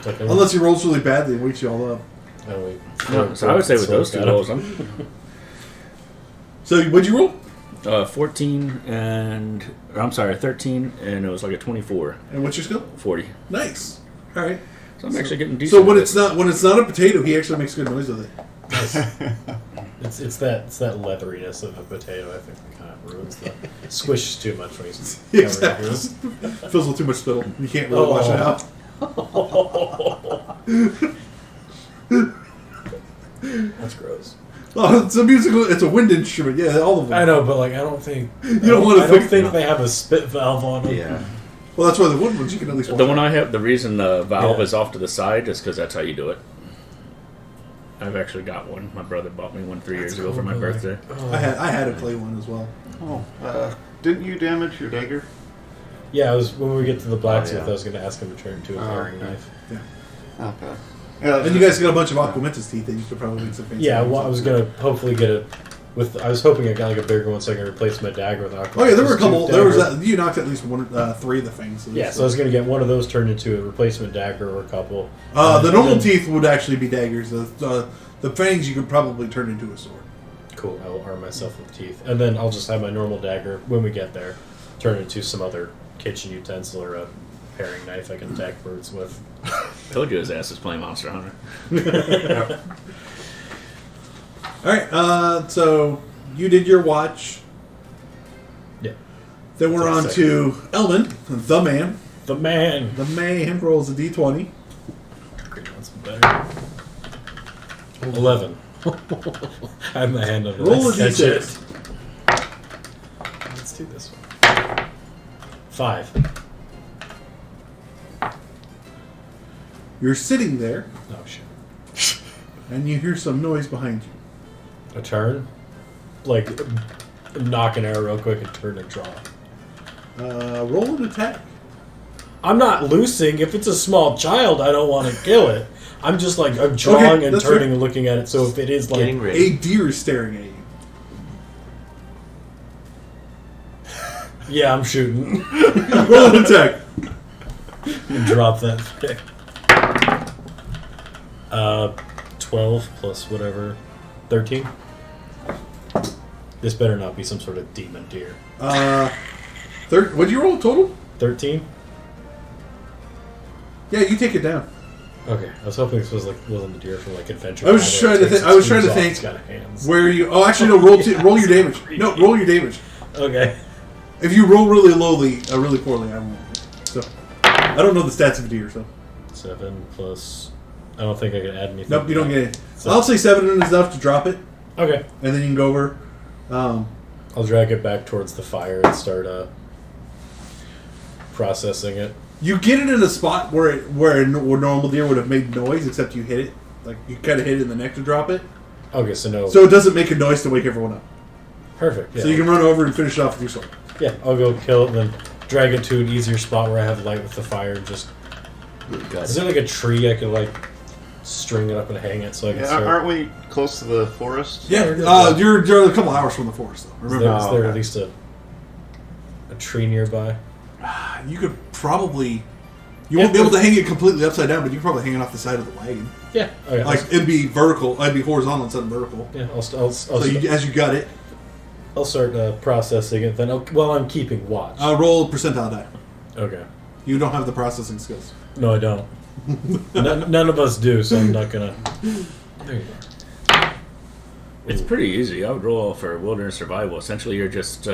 Like, Unless he rolls really badly and wakes you all up. oh, wait. No, so I would say with those 2 got him. rolls, So, what'd you roll? 14 and... Or, I'm sorry, 13, and it was a 24. And what's your skill? 40. Nice. All right. So I'm actually getting decent. So when with it's it. not a potato, he actually makes good noise with it. It's that leatheriness of a potato. I think that kind of ruins the squishes too much when he's Exactly. covering Fills with too much spittle. You can't really wash it out. That's gross. Oh, it's a musical. It's a wind instrument. Yeah, all of them. I know, but I don't think You don't want to I don't think. think they have a spit valve on them. Yeah. Well, that's why the wood ones you can at least. Wash The one out. I have, the reason the valve Yeah. is off to the side is because that's how you do it. I've actually got one. My brother bought me one 3 years ago for my birthday. I had to play one as well. Oh, didn't you damage your dagger? Yeah, I was when we get to the blacksmith. yeah. I was going to ask him to turn it to a paring knife. Okay. Yeah, And you guys got a bunch of Aquamentus teeth that you could probably make some fancy. Yeah, well, I things was with. going to hopefully get it with. I was hoping I got a bigger one so I can replace my dagger with aqua. Oh yeah, there were a couple. Tooth There was dagger. that. You knocked at least 3 of the things. Yeah, so I was going to get one of those turned into a replacement dagger or a couple. The And normal then- teeth would actually be daggers. The fangs you could probably turn into a sword. Cool. I will arm myself with teeth, and then I'll just have my normal dagger when we get there, turn into some other kitchen utensil or a paring knife I can attack birds with. Told you his ass is playing Monster Hunter. All right. So you did your watch. Yeah. Then we're on That's to Elman, the man. The man. The man rolls a d20. That's better. 11. I have my hand under Roll a that. d6. Let's do this one. 5. You're sitting there, Oh shit. and you hear some noise behind you. A turn? Like, knock an arrow real quick and turn and draw. Roll an attack. I'm not loosing. If it's a small child, I don't want to kill it. I'm just I'm drawing Okay, and that's turning fair. and looking at it. So if it is Getting A ready. deer is staring at you. yeah, I'm shooting. Roll an attack. And drop that thing. 12 plus whatever. 13. This better not be some sort of demon deer. What'd you roll total? 13. Yeah, you take it down. Okay, I was hoping this wasn't the deer from Adventure. I was Time, just where trying it to takes think. I was its trying to wings off, think It's got hands. where you. Oh, actually, no. Roll your damage. No, roll your damage. Okay. If you roll really poorly, I won't. So, I don't know the stats of a deer. So, 7 plus I don't think I can add anything. Nope, you don't get it. So- I'll say 7 is enough to drop it, Okay. and then you can go over. I'll drag it back towards the fire and start processing it. You get it in a spot where a normal deer would have made noise, except you hit it. Like, you kind of hit it in the neck to drop it. Okay, so no. So it doesn't make a noise to wake everyone up. Perfect. Yeah. So you can run over and finish it off with your sword. Yeah, I'll go kill it and then drag it to an easier spot where I have light with the fire and just... Got Is it. there like a tree I could like string it up and hang it so I can Yeah, start... aren't we close to the forest? Yeah, Yeah. you're a couple hours from the forest, though. Is Remember, there, is there okay. at least a tree nearby? you could probably... You won't be able to hang it completely upside down, but you can probably hang it off the side of the wagon. Yeah. Okay. Like, it'd be vertical. It'd be horizontal instead of vertical. yeah, So as you got it, I'll start processing it then. While I'm keeping watch. roll percentile die. Okay. You don't have the processing skills. No, I don't. None of us do, so I'm not gonna. There you go. It's pretty easy. I would roll for wilderness survival. Essentially, you're just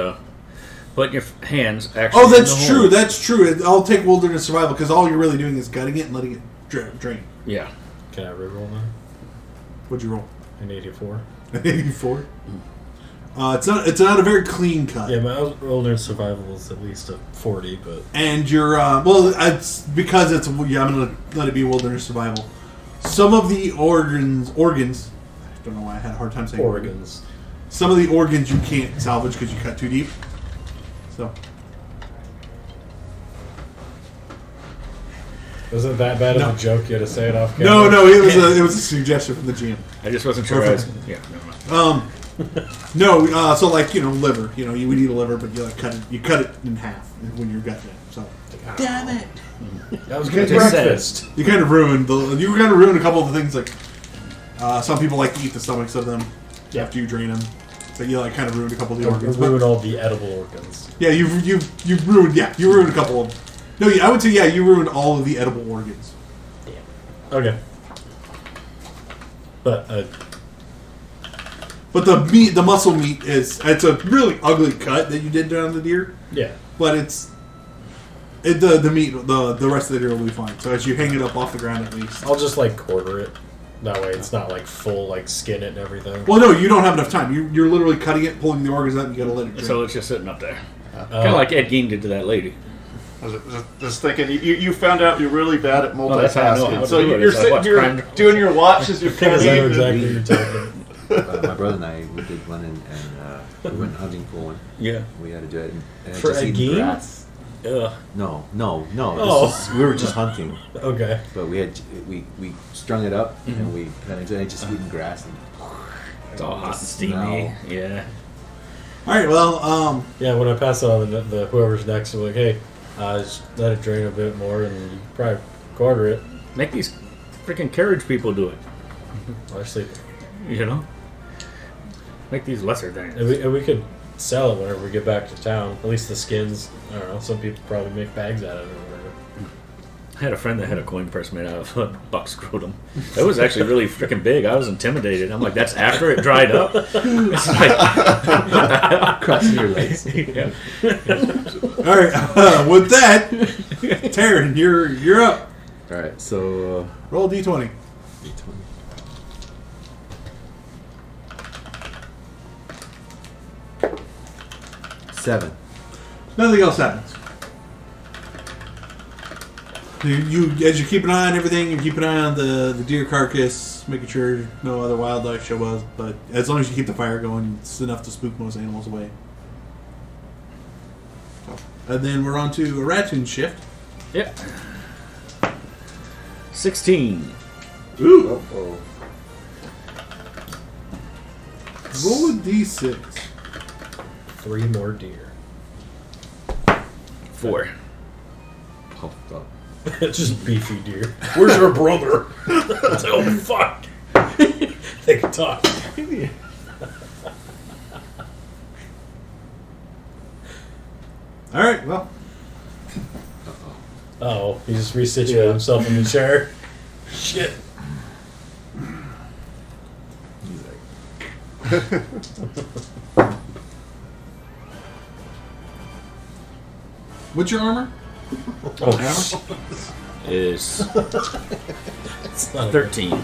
putting your hands actually. Oh, in the that's true. hole. That's true. I'll take wilderness survival because all you're really doing is gutting it and letting it drain. Yeah. Can I reroll now? What'd you roll? An 84. An 84. It's not a very clean cut. Yeah, my older survival is at least a 40, but And you're well, it's because it's I'm gonna let it be wilderness survival. Some of the organs. I don't know why I had a hard time saying organs. Some of the organs you can't salvage because you cut too deep. So Wasn't that bad No. of a joke you had to say it off camera? no, it was a suggestion from the GM. I just wasn't sure. Yeah. Never mind. No, so like liver. You would eat a liver, but you cut it in half when you're gutting it. So Damn it! That was Okay, good just breakfast. you kind of ruined a couple of the things. Like some people like to eat the stomachs of them after you drain them. So you kind of ruined a couple of the organs. But- Ruin all the edible organs. Yeah, you've ruined. Yeah, you ruined a couple of them. No, I would say you ruined all of the edible organs. Okay. But But the muscle meat it's a really ugly cut that you did down the deer. yeah. But the meat the rest of the deer will be fine. So as you hang it up off the ground at least. I'll just quarter it. That way it's not full skin it and everything. Well, no, you don't have enough time. You're literally cutting it, pulling the organs out, and you gotta let it drain. So it's just sitting up there, kind of like Ed Gein did to that lady. I was just thinking, you found out you're really bad at that's how I know how multitasking. to So do it, you're is I sitting watch here crime- doing your watch as you're Because I know cutting. exactly what you're talking. My brother and I, we did one, and we went hunting for one. Yeah. We had to do it. And For just a eating game? grass. Ugh. No. Oh. We were just hunting, Okay. but we we strung it up and we kind of just eating grass. And It's all hot and steamy. smell. Yeah. All right. Well, Yeah, when I pass it on the whoever's next, I'm like, hey, just let it drain a bit more, and you can probably quarter it. Make these freaking carriage people do it. Or sleep. You know. Make these lesser things. And we could sell it whenever we get back to town. At least the skins. I don't know. Some people probably make bags out of it or whatever. I had a friend that had a coin purse made out of a buck scrotum. It was actually really freaking big. I was intimidated. I'm like, that's after it dried up? It's like, crossing your legs. yeah. all right. With that, Taryn, you're up. All right, so Roll a d20. D20. 7. Nothing else happens. You as you keep an eye on everything, you keep an eye on the deer carcass, making sure no other wildlife show up. But as long as you keep the fire going, it's enough to spook most animals away. So, and then we're on to a ratoon shift. Yep. 16. Ooh, Oh. roll a d6. 3 more deer. 4. Puffed up. It's just beefy deer. Where's your brother? It's like, oh, fuck. They can talk. All right, well, Oh, he just resituated himself in the chair. Shit. He's like, what's your armor? Oh, is It's not 13.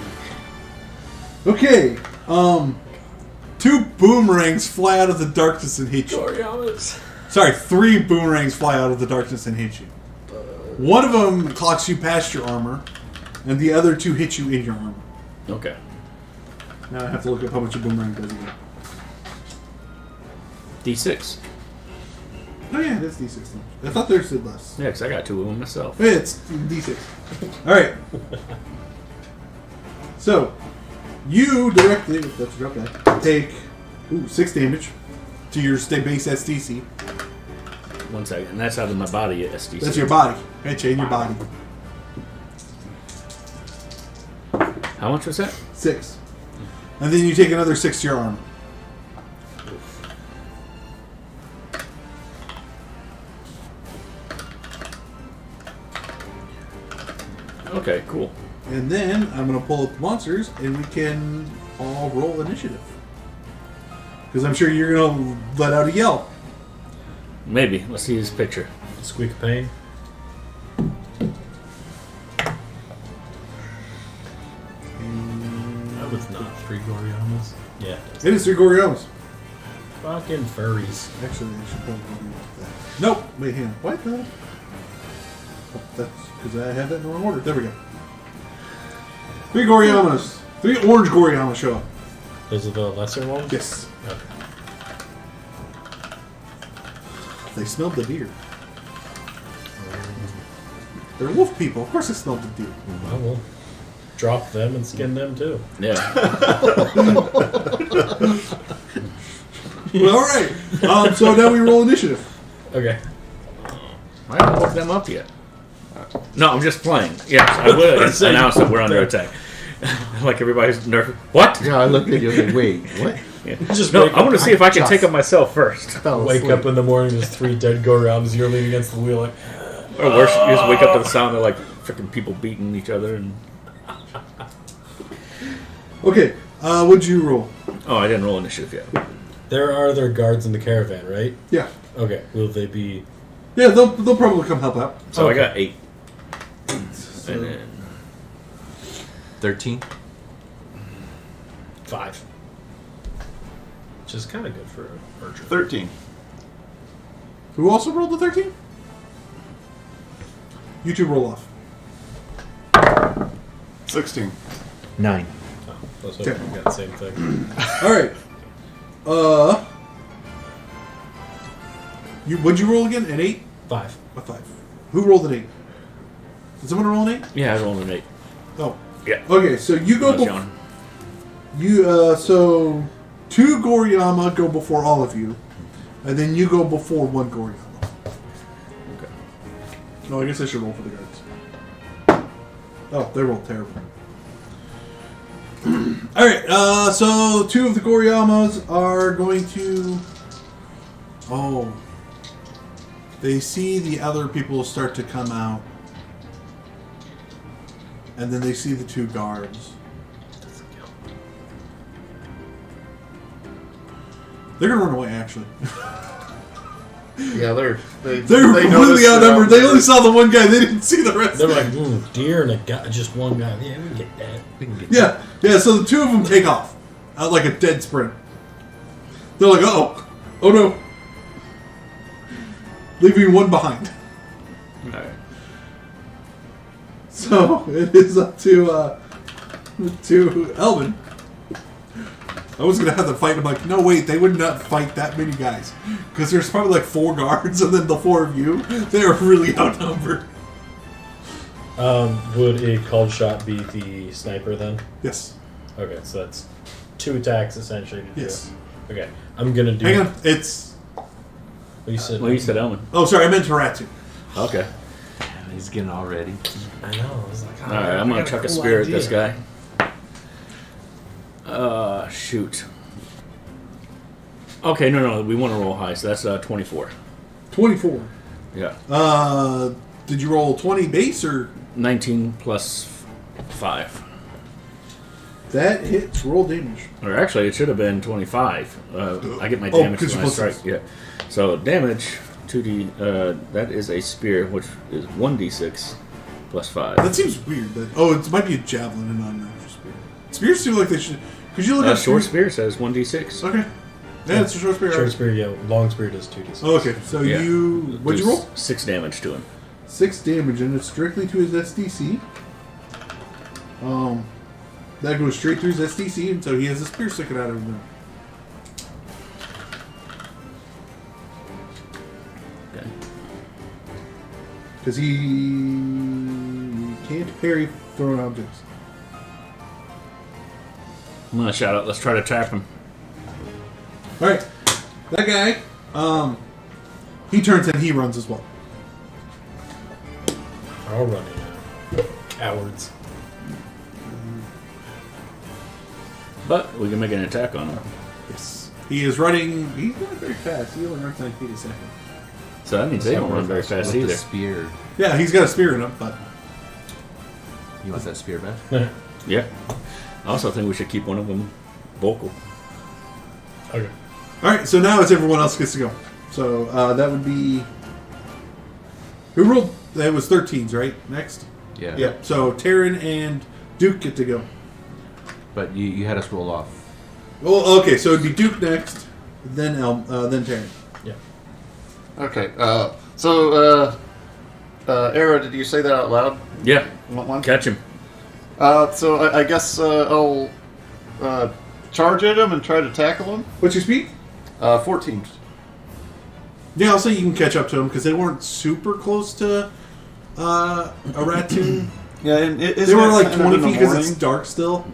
Okay. 2 boomerangs fly out of the darkness and hit you. Goriyamas. Sorry, 3 boomerangs fly out of the darkness and hit you. One of them clocks you past your armor, and the other 2 hit you in your armor. Okay. Now I have to look up how much a boomerang does again. D6. Oh yeah, that's D6. I thought there said less. Yeah, because I got 2 of them myself. Yeah, it's D6. Alright. So, you directly, that's your drop die, take 6 damage to your base SDC. 1 second. And that's out of my body at SDC. That's your body. Hit you in your body. How much was that? 6. And then you take another 6 to your armor. Okay, cool. And then I'm going to pull up the monsters and we can all roll initiative. Because I'm sure you're going to let out a yell. Maybe. Let's see his picture. Squeak of pain. That was not 3 Goriyamas. Yeah. It is 3 Goriyamas. Fucking furries. Actually, I should probably do that. Nope. Wait, hang on. What the? Oh, that's because I had that in the wrong order. There we go. 3 Goriyamas. 3 orange Goriyamas show up. Those are the lesser ones? Yes. Okay. They smelled the deer. They're wolf people. Of course they smelled the deer. Well, we'll drop them and skin them too. Yeah. Well, all right. So now we roll initiative. Okay. I haven't woke them up yet. No, I'm just playing. Yes, I would announce that we're under attack. Like everybody's nervous. What? Yeah, I looked at you like, wait, what? Yeah. Just No, wake I want to up- see if I can just take them myself first. Wake up in the morning, there's 3 dead Goriyamas, you're leaning against the wheel like... Or worse, you just wake up to the sound of like freaking people beating each other. And Okay. What'd you roll? oh, I didn't roll initiative yet. There are other guards in the caravan, right? Yeah. Okay. Will they be... Yeah, they'll probably come help out. So Okay. I got 8. So, And then 13? 5. Which is kind of good for a archer. 13. who also rolled the 13? You 2 roll off. 16. 9. Oh, let's hope we got the same thing. All right. What'd you roll again? An 8? 5. A 5. Who rolled an 8? Did someone roll an 8? yeah, I rolled an 8. Oh. Yeah. Okay, so you go. Unless John. So 2 Goriyama go before all of you, and then you go before 1 Goriyama. Okay. No, I guess I should roll for the guards. Oh, they rolled terrible. All right. So 2 of the Goriyamas are going to. Oh. They see the other people start to come out. And then they see the 2 guards. They're gonna run away, actually. Yeah, They're they completely noticed outnumbered. They only saw the one guy. They didn't see the rest. They're like, deer and a guy, just one guy. Yeah, we can get that. We can get Yeah. So the 2 of them take off, like a dead sprint. They're like, oh no, leaving 1 behind. Alright. So it is up to Elvin. I was gonna have to fight. I'm like, no, wait, they would not fight that many guys because there's probably like 4 guards, and then the 4 of you. They are really outnumbered. Would a called shot be the sniper then? Yes. Okay, so that's 2 attacks essentially to Yes. do. Okay, I'm gonna do. Hang on. It's. Well, you said. Well, you said Elman. Oh, sorry. I meant Taratu. Okay. it. He's getting all ready. I know. I was like, oh, Alright, I'm I gonna got chuck a cool spear at idea. this guy. Shoot. Okay, no, we want to roll high, so that's 24. 24. Yeah. Did you roll 20 base or 19 plus 5. that hits? Roll damage. Or actually, it should have been 25. I get my Oh, damage 'cause when you I strike. plus Yeah. So damage 2d. That is a spear, which is 1d6 +5. That seems weird. It might be a javelin and not an actual spear. Spears seem like they should. Could you look at Short spear says 1d6. Okay. Yeah, it's a short spear. Short Right? spear, yeah. Long spear does 2d6. Oh, okay. So Yeah. what'd you roll? 6 damage to him. 6 damage, and it's directly to his SDC. That goes straight through his SDC, and so he has a spear sticking out of him. Okay. Because he can't parry thrown objects. I'm gonna shout out. Let's try to trap him. All right, that guy. He turns and he runs as well. They're all running now. Cowards. But we can make an attack on him. Yes, he is running. He's going very fast. He only runs 9 feet a second. So that means they don't run very fast With either. the spear. Yeah, he's got a spear in him, but You want that spear back? Yeah. I also think we should keep one of them vocal. Okay. all right. So now it's everyone else gets to go. So that would be who rolled. That was 13s, right? Next. Yeah. Yeah. So Taryn and Duke get to go. But you had us roll off. Well, okay. So it'd be Duke next, then then Taryn. Yeah. Okay. Era, did you say that out loud? Yeah. Want one? Catch him. So I guess I'll charge at him and try to tackle him. What's your speed? 14. Yeah, I'll say you can catch up to them because they weren't super close to a ratoon. Yeah, and They were like 20 feet because it's dark still.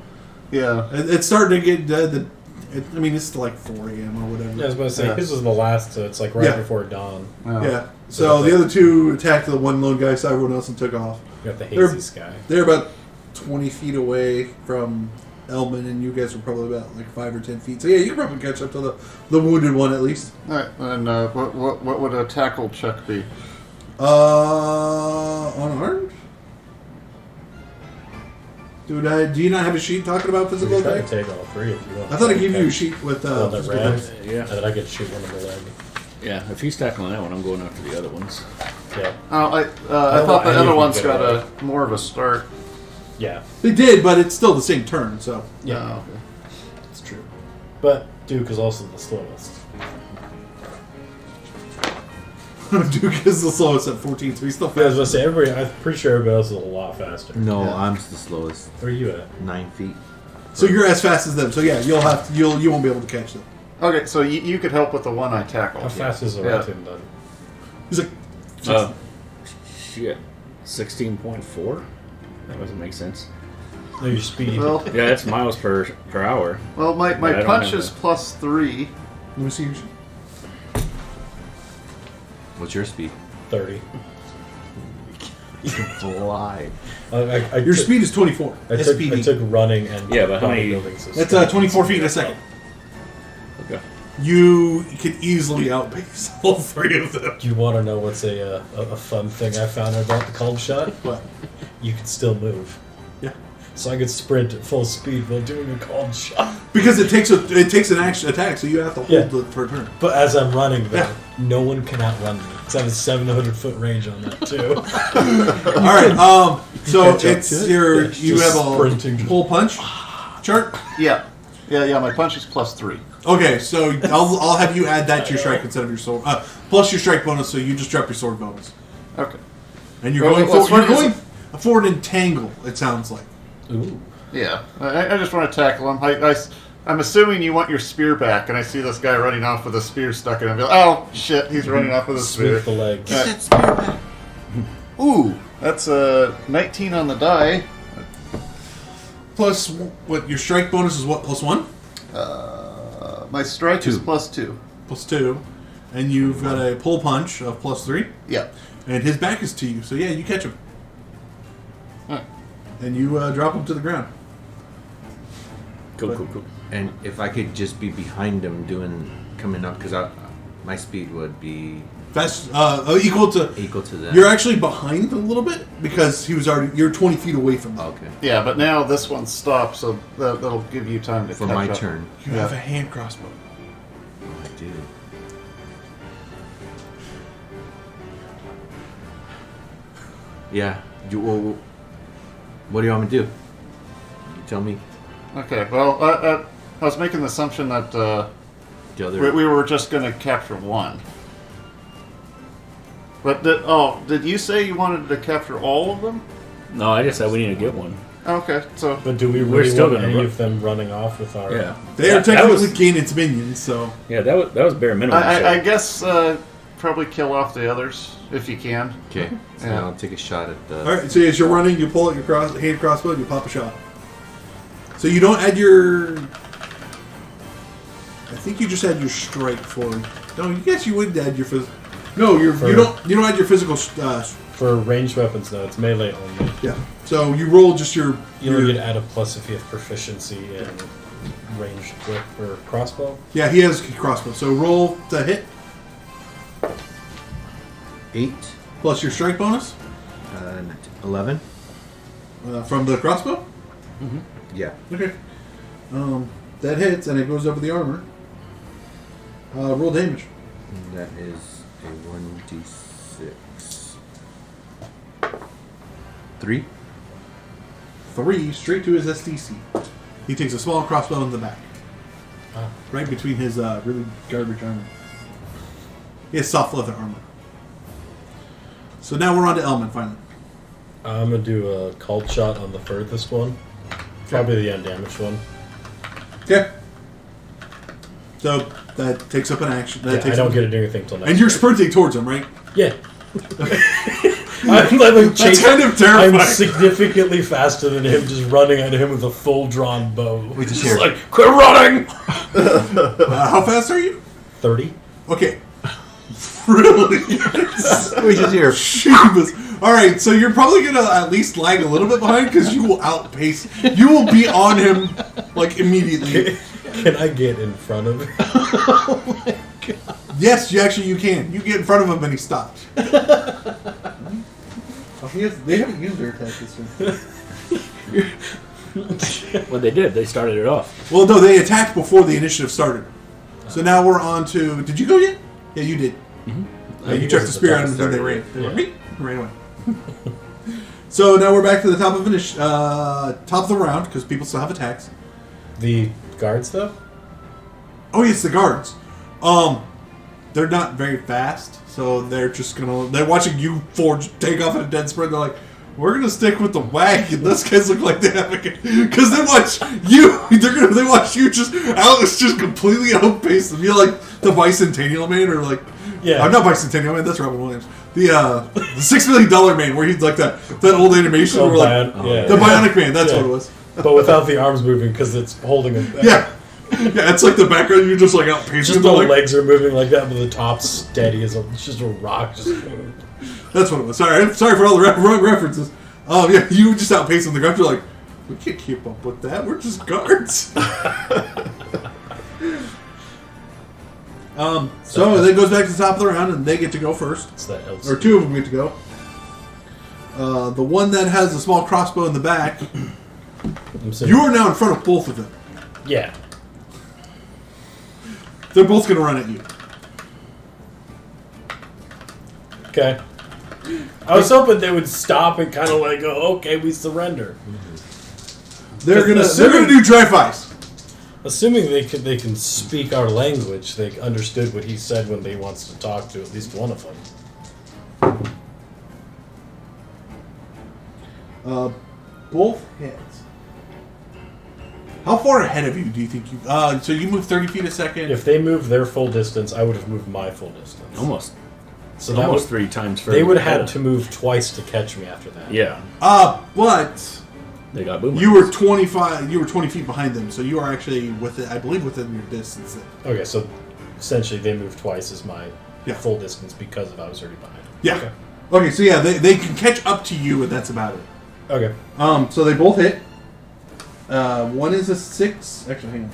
Yeah. It's starting to get dead. I mean, it's still like 4 a.m. or whatever. Yeah, I was about to say, Yeah. his was the last, so it's like right Yeah. before dawn. Yeah. So the other two attacked the one lone guy, saw everyone else, and took off. You got the They're- hazy sky. They're about 20 feet away from Elman, and you guys are probably about like 5 or 10 feet. So yeah, you can probably catch up to the wounded one at least. All right. And what would a tackle check be? Unarmed? Dude, do you not have a sheet talking about You physical can try to attack? take all 3 if you want. I thought I gave you a sheet with Well, that physical ran, attacks. Yeah. and then I get to shoot one of the leg. Yeah. If he's tackling that one, I'm going after the other ones. Yeah. Oh, I don't thought know the any other of one's you got get a more of a start. Yeah. They did, but it's still the same turn, so Yeah. Oh, okay. it's true. But Duke is also the slowest. Duke is the slowest at 14, so he's still I was fast. going to say, everybody, I'm pretty sure everybody else is a lot faster. No, Yeah. I'm the slowest. Where are you at? 9 feet. So you're as fast as them. So yeah, you won't be able to catch them. Okay, so you could help with the one I tackled. How fast is the Yeah. ratoon done? He's like, Shit. 16.4? That doesn't make sense. No, your speed. Well, Yeah, it's miles per hour. my Yeah, I don't punch have is that. +3. let me see your sheet. What's your speed? 30. You can fly. Your speed is 24. I SPD. took running and Yeah, but how many- buildings. That's 24 feet in a second. Okay. You can easily outpace all 3 of them. Do you want to know what's a fun thing I found about the calm shot? What? You can still move. Yeah. So I could sprint at full speed while doing a calm shot. Because it takes an action attack, so you have to hold it for a turn. But as I'm running, though, Yeah. no one can outrun me. Because I have a 700-foot range on that, too. All right. So catch up it's to it? your Yeah, it's you just have a sprinting. full punch chart. Yeah. My punch is +3. Okay, so I'll have you add that to your strike instead of your sword. Plus your strike bonus, so you just drop your sword bonus. Okay. And you're Well, going what's forward. You're funny going forward and tangle. It sounds like. Ooh. Yeah. I just want to tackle him. I'm assuming you want your spear back, and I see this guy running off with a spear stuck in him. Oh, shit, he's running off with a spear. Sweep the legs. Get that spear back. Ooh, that's a 19 on the die. Plus what? Your strike bonus is what? +1, My strike is 2. +2. +2, and you've got a pull punch of +3, Yeah. and his back is to you. So yeah, you catch him, Alright. and you drop him to the ground. Cool. And if I could just be behind him coming up, because my speed would be Fast, equal to. equal to that. You're actually behind a little bit because you're 20 feet away from him. Okay. Yeah, but now this one stopped, so that'll give you time to For catch my up. turn. You have a hand crossbow. Oh, I do. Yeah. What do you want me to do? You tell me. Okay, well, I was making the assumption that The other. we were just going to capture one. But did you say you wanted to capture all of them? No, I just said we need to get one. Okay, so But do we We're really still want gonna any run- of them running off with our... Yeah. They are That technically was- Ganon's minions, so Yeah, that was bare minimum. I so- guess probably kill off the others if you can. Okay, so Yeah. I'll take a shot at the. all right. So as you're running, you pull out your hand crossbow, and you pop a shot. So you don't add your. I think you just add your strike for. No, you guess you would add your No, you don't add your physical. For ranged weapons, no, it's melee only. Yeah. So you roll just your. You only get add a plus if you have proficiency in ranged whip or crossbow. Yeah, he has crossbow. So roll to hit 8, plus your strike bonus 11. from the crossbow. Yeah. Okay. That hits and it goes over the armor. Roll damage. And that is a 1d6. 3. 3 straight to his SDC. He takes a small crossbow in the back, right between his really garbage armor. He has soft leather armor. So now we're on to Elman finally. I'm going to do a called shot on the furthest one. Probably the undamaged one. Okay. So that takes up an action. That Yeah, takes I don't up- get to do anything till next And you're turn. sprinting towards him, right? Yeah. I'm like That's kind of terrifying. I'm significantly faster than him, just running at him with a full drawn bow. We just hear. Like, quit running! How fast are you? 30. Okay. Really? We just hear. Sheebus. All right, so you're probably gonna at least lag a little bit behind because you will outpace. You will be on him like immediately. Can I get in front of him? Yes, you can. You get in front of him and he stops. They haven't used their attack this turn. Well, they did. They started it off. Well, no, they attacked before the initiative started. So now we're on to. Did you go yet? Yeah, you did. Yeah, you chucked the spear at them and then they ran. They went, "Meep," and ran away. So now we're back to the top of top of the round because people still have attacks. The guards, though? Oh, yes, the guards. They're not very fast, so they're just gonna. They're watching you four take off at a dead sprint. They're like, "We're gonna stick with the wagon." Those guys look like they have because they watch you. They watch you just Alex just completely outpace them. You're like the Bicentennial Man, or like I'm not Bicentennial Man. That's Robin Williams. The $6 million Man, where he's like that old animation. Where like the Bionic Man. That's what it was. But without the arms moving because it's holding him back. Yeah, it's like the background. You're just like outpacing. Just the legs are moving like that, but the top's steady as it's just a rock. That's what it was. Sorry for all the wrong references. Yeah, you just outpacing the guards. You're like, we can't keep up with that. We're just guards. So then it goes back to the top of the round, and they get to go first. It's that LC. Or two of them get to go. The one that has the small crossbow in the back, you are now in front of both of them. Yeah. They're both going to run at you. Okay. I was hoping they would stop and kind of like go, okay, we surrender. They're gonna do drive-bys. Assuming they can speak our language, they understood what he said when he wants to talk to at least one of them. Both hits. How far ahead of you do you think you... so you move 30 feet a second? If they moved their full distance, I would have moved my full distance. Almost. So that Almost was 3 times further. They would have had to move twice to catch me after that. Yeah. But... They got boomerangs. You were 20 feet behind them, so you are actually within your distance. Okay, so essentially they moved twice as my Yeah. full distance because I was already behind them. Yeah. Okay, so yeah, they can catch up to you, and that's about it. Okay. So they both hit. One is a 6. Actually, hang on.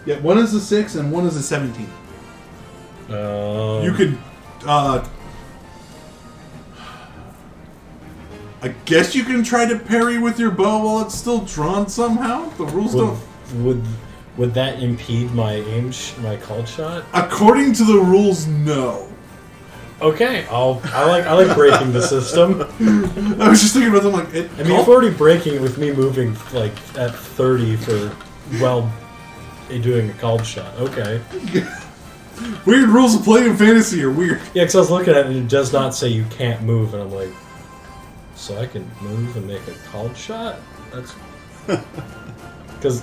Yeah, one is a 6 and one is a 17. You could... I guess you can try to parry with your bow while it's still drawn somehow. The rules don't... Would that impede my my called shot? According to the rules, no. Okay, I like breaking the system. I was just thinking about them like. I mean, if we're already breaking with me moving like at 30 for doing a called shot. Okay. Weird rules of playing fantasy are weird. Yeah, because I was looking at it and it does not say you can't move, and I'm like, so I can move and make a called shot? That's because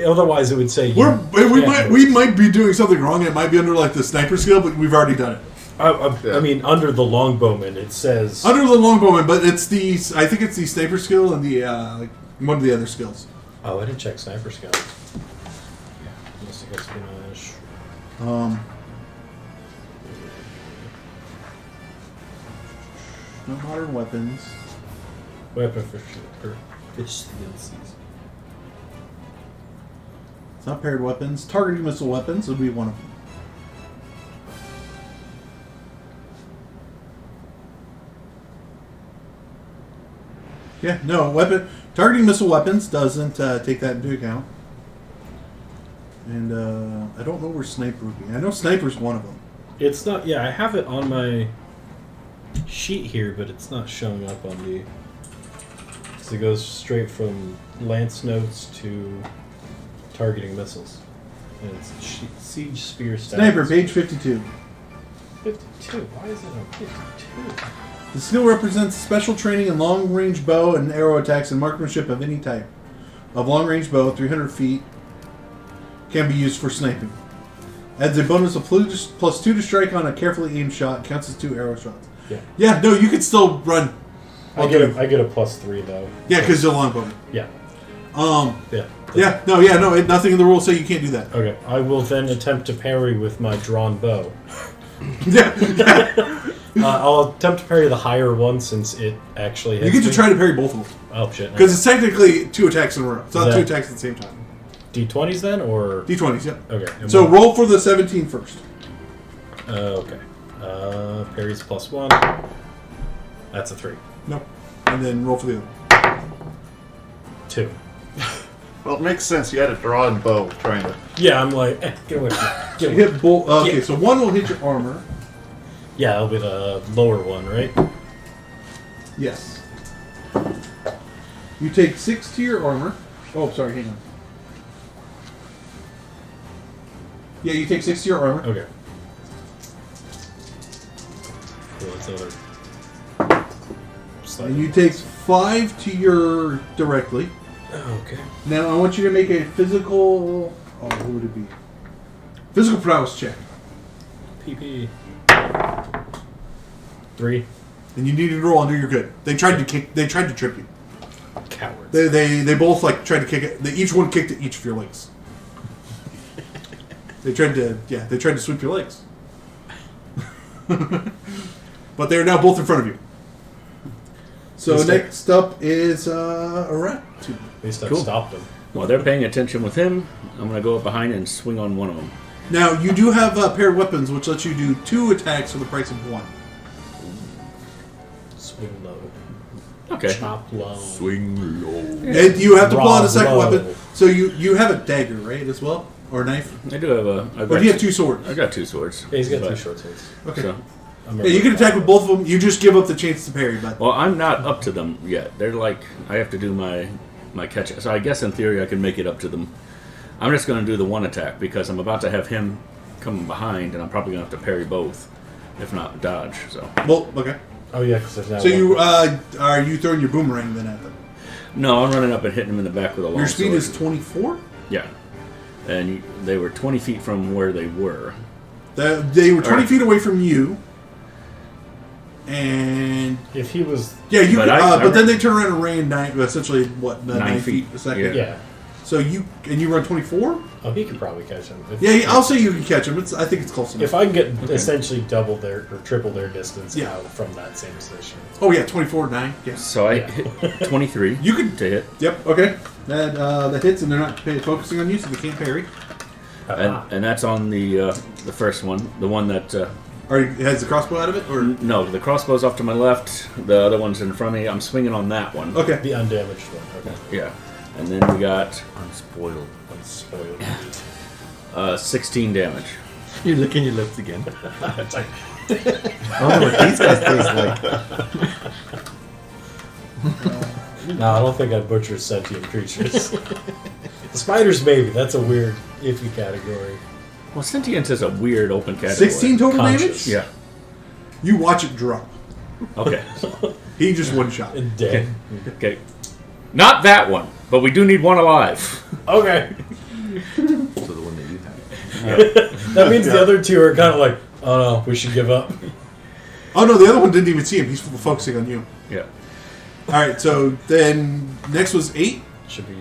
otherwise it would say we might be doing something wrong. It might be under like the sniper skill, but we've already done it. I mean, under the longbowman, it says Under the longbowman, but I think it's the sniper skill and the like one of the other skills. Oh, I didn't check sniper skill. Unless it gets espionage. No modern weapons. Weapon proficiencies. It's not paired weapons. Targeting missile weapons would be one of them. Yeah, no weapon. Targeting missile weapons doesn't take that into account. And I don't know where sniper would be. I know sniper's one of them. It's not. Yeah, I have it on my sheet here, but it's not showing up on the. Because it goes straight from lance notes to targeting missiles, and it's siege spear stats. Sniper, page 52. 52. Why is it on 52? The skill represents special training in long-range bow and arrow attacks and marksmanship of any type. Of long-range bow, 300 feet, can be used for sniping. Adds a bonus of +2 to strike on a carefully aimed shot. Counts as 2 arrow shots. Yeah. Yeah, no, you can still run. I get a +3 though. Yeah, because you're longbow. Yeah. Yeah. Yeah. No. Nothing in the rules say you can't do that. Okay. I will then attempt to parry with my drawn bow. Yeah. I'll attempt to parry the higher one since it actually hits You get to me. try to parry both of them. Oh shit! Because it's technically 2 attacks in a row. It's not 2 attacks at the same time. D20s then, or D20s, yeah. Okay. And So roll for the 17 first. Okay. Parry's +1. That's a 3. Nope. And then roll for the other. 2. Well, it makes sense. You had a drawn bow trying to. Yeah, I'm like, get away from me. So Get you away. hit both. Okay, Yeah. so one will hit your armor. Yeah, that'll be the lower one, right? Yes. You take 6 to your armor. Oh, sorry, hang on. Yeah, you take 6 to your armor. Okay. Cool, that's another. And you take 5 to your directly. Okay. Now I want you to make a physical. Oh, what would it be? Physical prowess check. PP. 3. And you need to roll under your good. They tried to kick. They tried to trip you. Cowards. They both like tried to kick it. Each one kicked at each of your legs. They tried to sweep your legs. But they're now both in front of you. So next up is a rat. At least I've Cool. stopped them. While they're paying attention with him, I'm going to go up behind and swing on one of them. Now you do have paired weapons, which lets you do 2 attacks for the price of 1. Swing low. Okay. Chop low. Swing low. And you have to pull out a second Bravo. weapon. So you have a dagger, right, as well, or a knife? I do have a. Or do you have 2 swords? I got 2 swords. Yeah, he's got But- 2 short swords. Okay. So, I'm Yeah, you can attack with both of them. You just give up the chance to parry, but well, I'm not up to them yet. They're like, I have to do my catch. So I guess in theory I can make it up to them. I'm just going to do the 1 attack because I'm about to have him coming behind, and I'm probably going to have to parry both, if not dodge. So well, okay. Oh yeah, because there's now. So one. you are you throwing your boomerang then at them? no, I'm running up and hitting him in the back with a long Your speed sword. is 24. Yeah, and they were 20 feet from where they were. They were 20 Alright. feet away from you, and If he was. yeah, you. But But I then they turn around and ran essentially what 9 9 feet a second. Yeah. Yeah. So you run 24. Oh, he could probably catch him. If, Yeah, I'll say you can catch them. I think it's close enough. If I can get essentially double their or triple their distance Yeah. out from that same position. Oh yeah, 24, 9. Yes. So I Yeah. hit 23. You could. to hit, Yep. Okay. That hits, and they're not focusing on you, so they can't parry. and that's on the first one, the one that. Or has the crossbow out of it, or No, the crossbow's off to my left. The other one's in front of me. I'm swinging on that one. okay. The undamaged one. Okay. Yeah. And then we got Unspoiled. Unspoiled. 16 damage. You're licking your lips again. It's like, I don't know what these guys taste like. no, I don't think I'd butcher sentient creatures. Spiders, maybe. That's a weird, iffy category. Well, sentience is a weird open category. 16 total Conscious. damage? Yeah. You watch it drop. Okay. He just one shot. And dead. Okay. Not that one, but we do need one alive. Okay. So the one that you have. That means the other two are kind of like, oh no, we should give up. Oh no, the other one didn't even see him. He's focusing on you. Yeah. Alright, so then next was 8. Should be.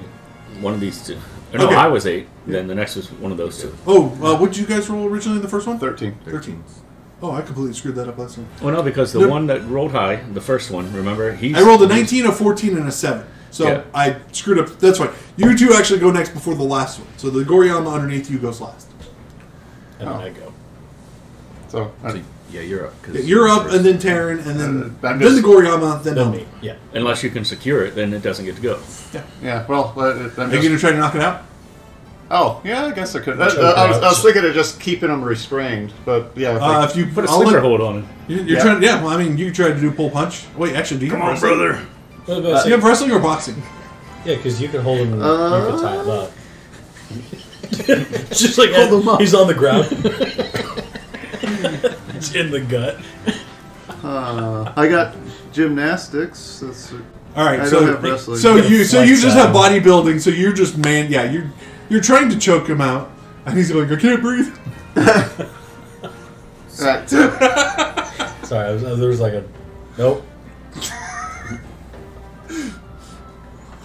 One of these two. Or no, Okay. I was 8. Then the next was one of those two. Oh, what did you guys roll originally in the first one? 13. 13. Oh, I completely screwed that up last time. Well, no, because the No. one that rolled high, the first one, remember? I rolled a 19, a 14, and a 7. So Yeah. I screwed up. That's fine. You two actually go next before the last one. So the Goriyama underneath you goes last. And then I go. So, So, yeah, you're up. Yeah, you're up, and then Terran, and then I'm then just- the Goriyama, then Then me. me. Yeah. Unless you can secure it, then it doesn't get to go. yeah, well, I'm Are you just, going to try to knock it out? oh, yeah, I guess I could. Choke I was out. thinking of just keeping them restrained, but yeah. If you Put a I'll sleeper let- hold on it. You're Yeah. trying. Yeah, well, I mean, you tried to do pull punch. Wait, actually, do you have wrestling? What about Do you have wrestling or boxing? Yeah, because you can hold him and you can tie him up. It's just like Hold him up. he's on the ground. It's in the gut. I got gymnastics. That's, All right, I so don't have wrestling. so you Flex just have out. bodybuilding. So you're just you're trying to choke him out, and he's going, I can't breathe. Right. Sorry, there was like a nope.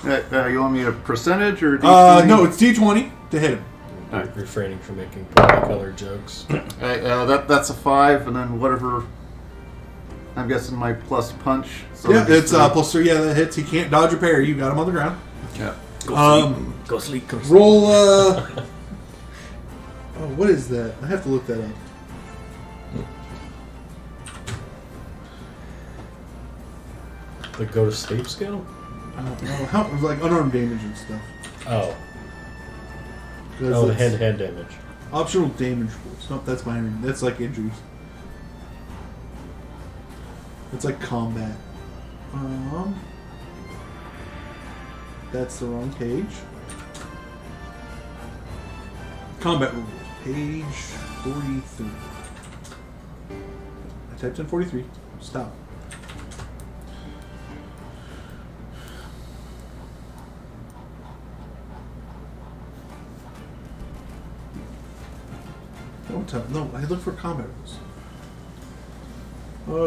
You want me a percentage or D20? No, it's D20 to hit him. Refraining from making colored jokes. That's a 5, and then whatever. I'm guessing my plus punch. So Yeah, that'd be it's 3. plus 3. Yeah, that hits. He can't dodge or parry. You got him on the ground. Yeah. Go sleep. Go sleep. Roll. Oh, what is that? I have to look that up. The go to sleep skill? I don't know how like unarmed damage and stuff. Oh. That's- Oh, the that's hand-to-hand damage. optional damage rules. Nope, that's minor. That's like injuries. It's like combat. That's the wrong page. Combat rules. Page 43. I typed in 43. Stop. No, I look for combat rules.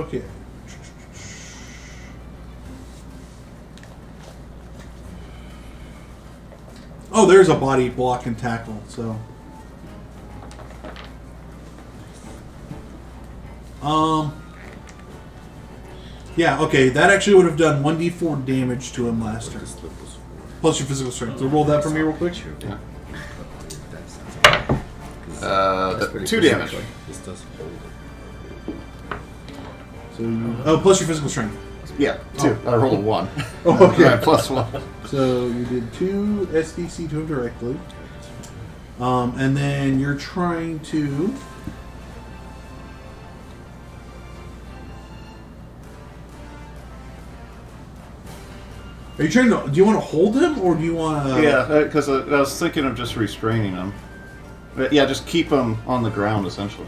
Okay. Oh, there's a body block and tackle, so. Yeah, okay, that actually would have done 1d4 damage to him last turn. Plus your physical strength. So roll that for me real quick. Yeah. That's pretty 2 good. damage. This does hold it. So oh, plus your physical strength. Yeah, 2. I rolled a 1. Oh, okay. Right, plus 1. So you did 2 SDC to him directly. And then you're trying to... Are you trying to... Do you want to hold him, or do you want to... Yeah, because I was thinking of just restraining him. But yeah, just keep him on the ground, essentially.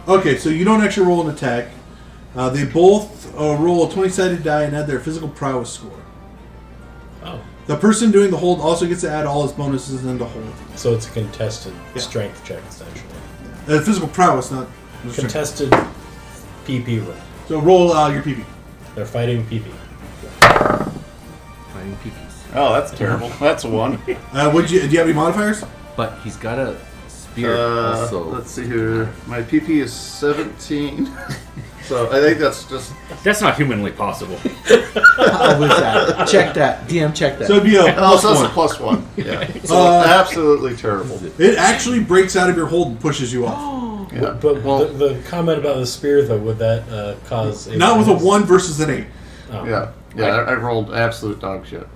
Okay, so you don't actually roll an attack. They both roll a 20-sided die and add their physical prowess score. Oh. The person doing the hold also gets to add all his bonuses into hold. So it's a contested Yeah. strength check, essentially. Physical prowess, not... Contested PP roll. So roll your PP. They're fighting PP. Fighting peepees. Oh, that's terrible. That's a 1. Do you have any modifiers? But he's got a spear also. Let's see here. My PP is 17. So I think that's just... That's not humanly possible. How was that? Check that. DM, check that. So it'd be a Oh, plus so that's a one. plus 1. Yeah. So absolutely terrible. It actually breaks out of your hold and pushes you off. Yeah. But Well, the comment about the spear, though, would that cause... Not with a 1 versus an 8. Oh. Yeah. I rolled absolute dog shit.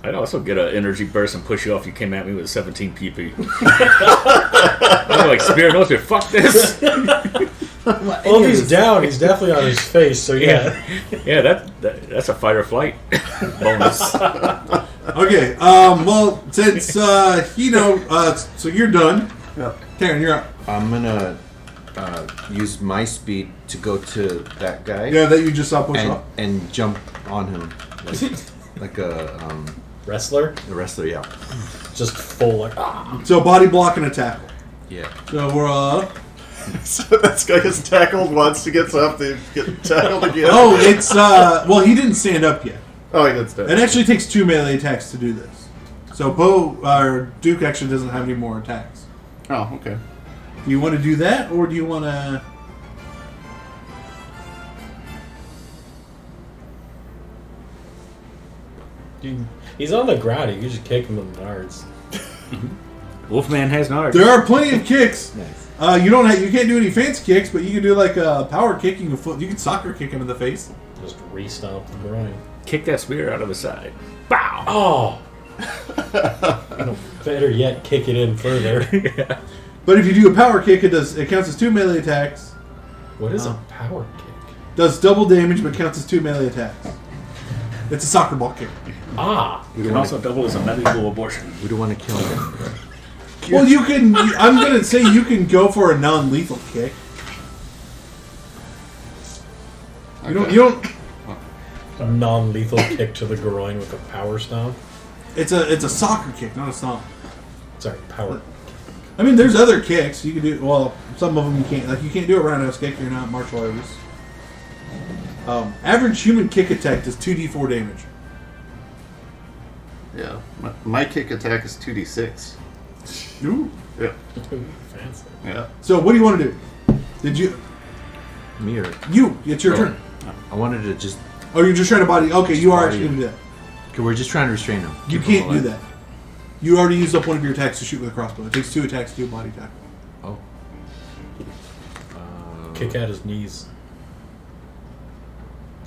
I'd also get an energy burst and push you off. You came at me with a 17 PP. I'm like, Spear knows it. Fuck this. Well, if he's down, he's definitely on his face. So yeah. Yeah, that's a fight or flight bonus. Okay. Well, since so you're done. Yeah. Taryn, you're up. I'm gonna use my speed to go to that guy. Yeah, that you just saw push and, up. and jump on him like a Wrestler, wrestler. Yeah. just full like. So body block and a tackle. Yeah. So we're So this guy gets tackled once, he gets up, they get tackled again. Oh, it's well, he didn't stand up yet. Oh, he did stand. It actually takes 2 melee attacks to do this. So Duke actually doesn't have any more attacks. Oh, okay. Do you want to do that, or do you want to? He's on the ground. You can just kick him in the nards. Wolfman has nards. There are plenty of kicks. Nice. You can't do any fancy kicks, but you can do like a power kick. You can soccer kick him in the face. Just re-stomp the groin. Kick that spear out of his side. Bow! Oh. Better yet, kick it in further. Yeah. But if you do a power kick, it counts as 2 melee attacks. What is Oh. a power kick? Does double damage, but counts as 2 melee attacks. It's a soccer ball kick. Ah. You can also double as a medical abortion. We don't want to kill him. Well, you can. I'm gonna say you can go for a non-lethal kick. You don't. A non-lethal kick to the groin with a power stomp. It's a soccer kick, not a stomp. Sorry, power. I mean, there's other kicks you can do. Well, some of them you can't. Like you can't do a roundhouse kick. You're not martial artist. Average human kick attack does 2d4 damage. Yeah. My kick attack is 2d6. Ooh. Yeah. Fancy. Yeah. So what do you want to do? Did you? Me or It's your turn. I wanted to just. Oh, you're just trying to body. Okay, you are Body. actually gonna do that. Okay, we're just trying to restrain him. You Keep him can't do alive. that. You already used up one of your attacks to shoot with a crossbow. It takes 2 attacks to do a body attack. Oh. Kick at his knees.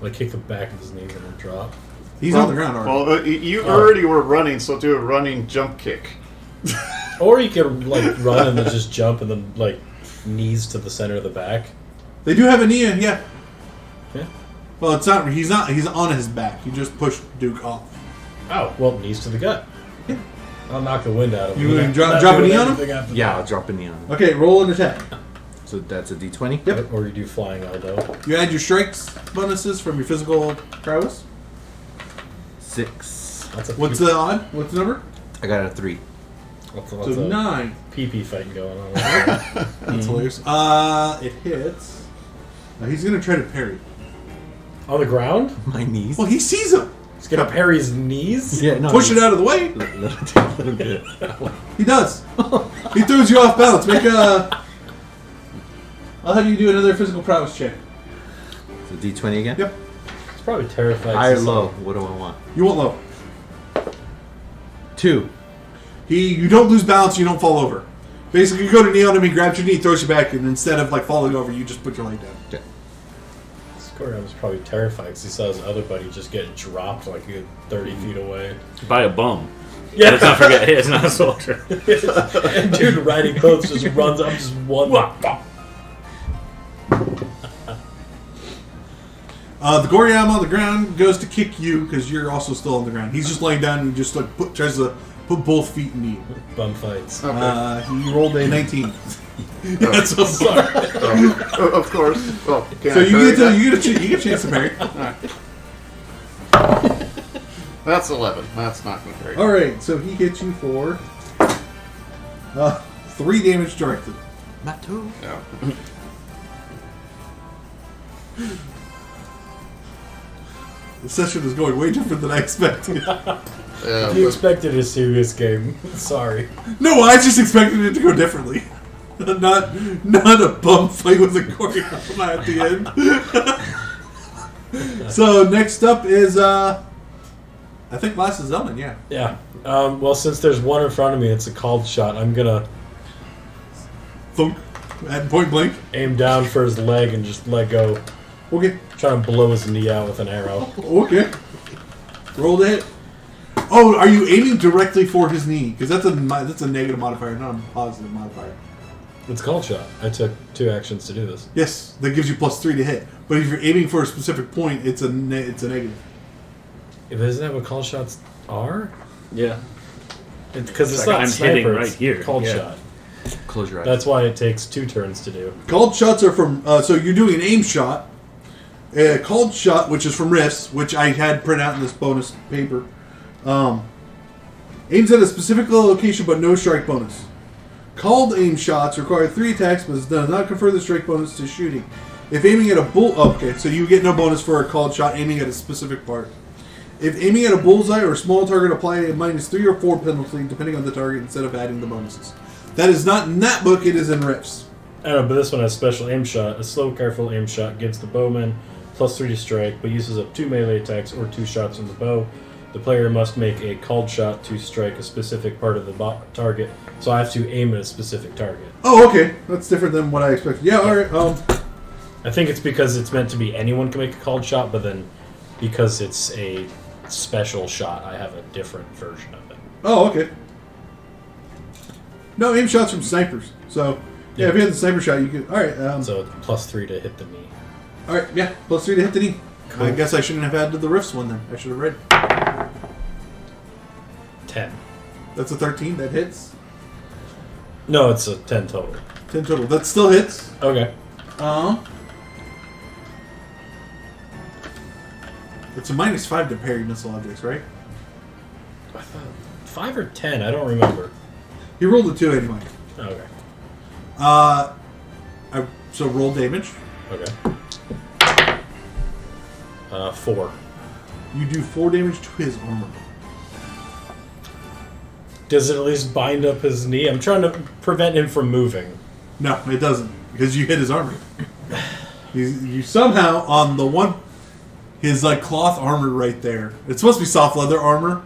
Like kick the back of his knees and then drop. He's on the ground already. Well, you already were running, so do a running jump kick. Or you could like run and then just jump and then like knees to the center of the back. They do have a knee in, yeah. Yeah. Well, it's not. He's not. He's on his back. You just push Duke off. Oh, well, knees to the gut. Yeah. I'll knock the wind out of him. You gonna Not drop a doing knee on him? anything after Yeah, that. I'll drop a knee on him. Okay, roll an attack. So that's a d20? Yep. Or you do flying elbow. You add your strikes bonuses from your physical prowess. 6. That's a What's the odd? What's the number? I got a 3. What's So a 9. PP fight going on? That's hilarious. It hits. He's gonna try to parry. On the ground? My knees? Well, he sees him. He's gonna parry his knees? Yeah, no. Push it out of the way. Little bit. He does. He throws you off balance. Make a. I'll have you do another physical prowess check. So d20 again? Yep. It's probably terrified. High or to see. low? What do I want? You won't low. 2. You don't lose balance. You don't fall over. Basically, you go to knee on him. He grabs your knee, throws you back, and instead of like falling over, you just put your leg down. Okay. Scoria was probably terrified because he saw his other buddy just get dropped like 30 feet away. By a bum. Yeah. Let's not forget, it's not a soldier. And dude riding clothes just runs up, just one. The Goriyama on the ground goes to kick you because you're also still on the ground. He's just laying down and just like tries to put both feet in knee. Bum fights. He rolled a 19. That's so sorry. Of course. Oh, can So I you parry get that? a chance to parry. That's 11. That's not going to parry. All right, so he hits you for 3 damage directed. Not 2. Yeah. The session is going way different than I expected. Yeah, You but- expected a serious game. Sorry. No, I just expected it to go differently. Not a bum fight with a Goriyama at the end. So next up is I think last is Zelman, yeah. Yeah. Well, since there's one in front of me, it's a called shot. I'm gonna Thunk at point blank. aim down for his leg and just let go. Okay. Trying to blow his knee out with an arrow. Okay. Roll to hit. Oh, are you aiming directly for his knee? Because that's a negative modifier, not a positive modifier. It's called shot. I took 2 actions to do this. Yes, that gives you +3 to hit. But if you're aiming for a specific point, it's a negative. Isn't that what called shots are? Yeah. Because it's like not I'm sniper, hitting it's right here. called Yeah. shot. Close your eyes. That's why it takes 2 turns to do. Called shots are from. So you're doing an aim shot. Called shot, which is from Rifts, which I had printed out in this bonus paper. Aims at a specific location, but no strike bonus. Called aim shots require 3 attacks, but does not confer the strike bonus to shooting. If aiming at a okay, so you get no bonus for a called shot aiming at a specific part. If aiming at a bullseye or a small target, apply a -3 or 4 penalty, depending on the target, instead of adding the bonuses. That is not in that book, it is in Rifts. I don't know, but this one has special aim shot. A slow, careful aim shot gives the bowman +3 to strike, but uses up 2 melee attacks or 2 shots from the bow. The player must make a called shot to strike a specific part of the target. So I have to aim at a specific target. Oh, okay. That's different than what I expected. Yeah, alright. I think it's because it's meant to be anyone can make a called shot, but then because it's a special shot, I have a different version of it. Oh, okay. No, aim shots from snipers. So, yeah, if you had the sniper shot, you could... Alright, So +3 to hit the knee. alright, yeah. +3 to hit the knee. Cool. I guess I shouldn't have added the Rifts one then. I should have read. 10. That's a 13. That hits. No, it's a 10 total. 10 total. That still hits. Okay. It's a -5 to parry missile objects, right? I thought 5 or 10, I don't remember. He rolled a 2 anyway. Okay. So roll damage. Okay. 4. You do 4 damage to his armor. Does it at least bind up his knee? I'm trying to prevent him from moving. No, it doesn't. Because you hit his armor. You somehow, on the one... His, like, cloth armor right there. It's supposed to be soft leather armor.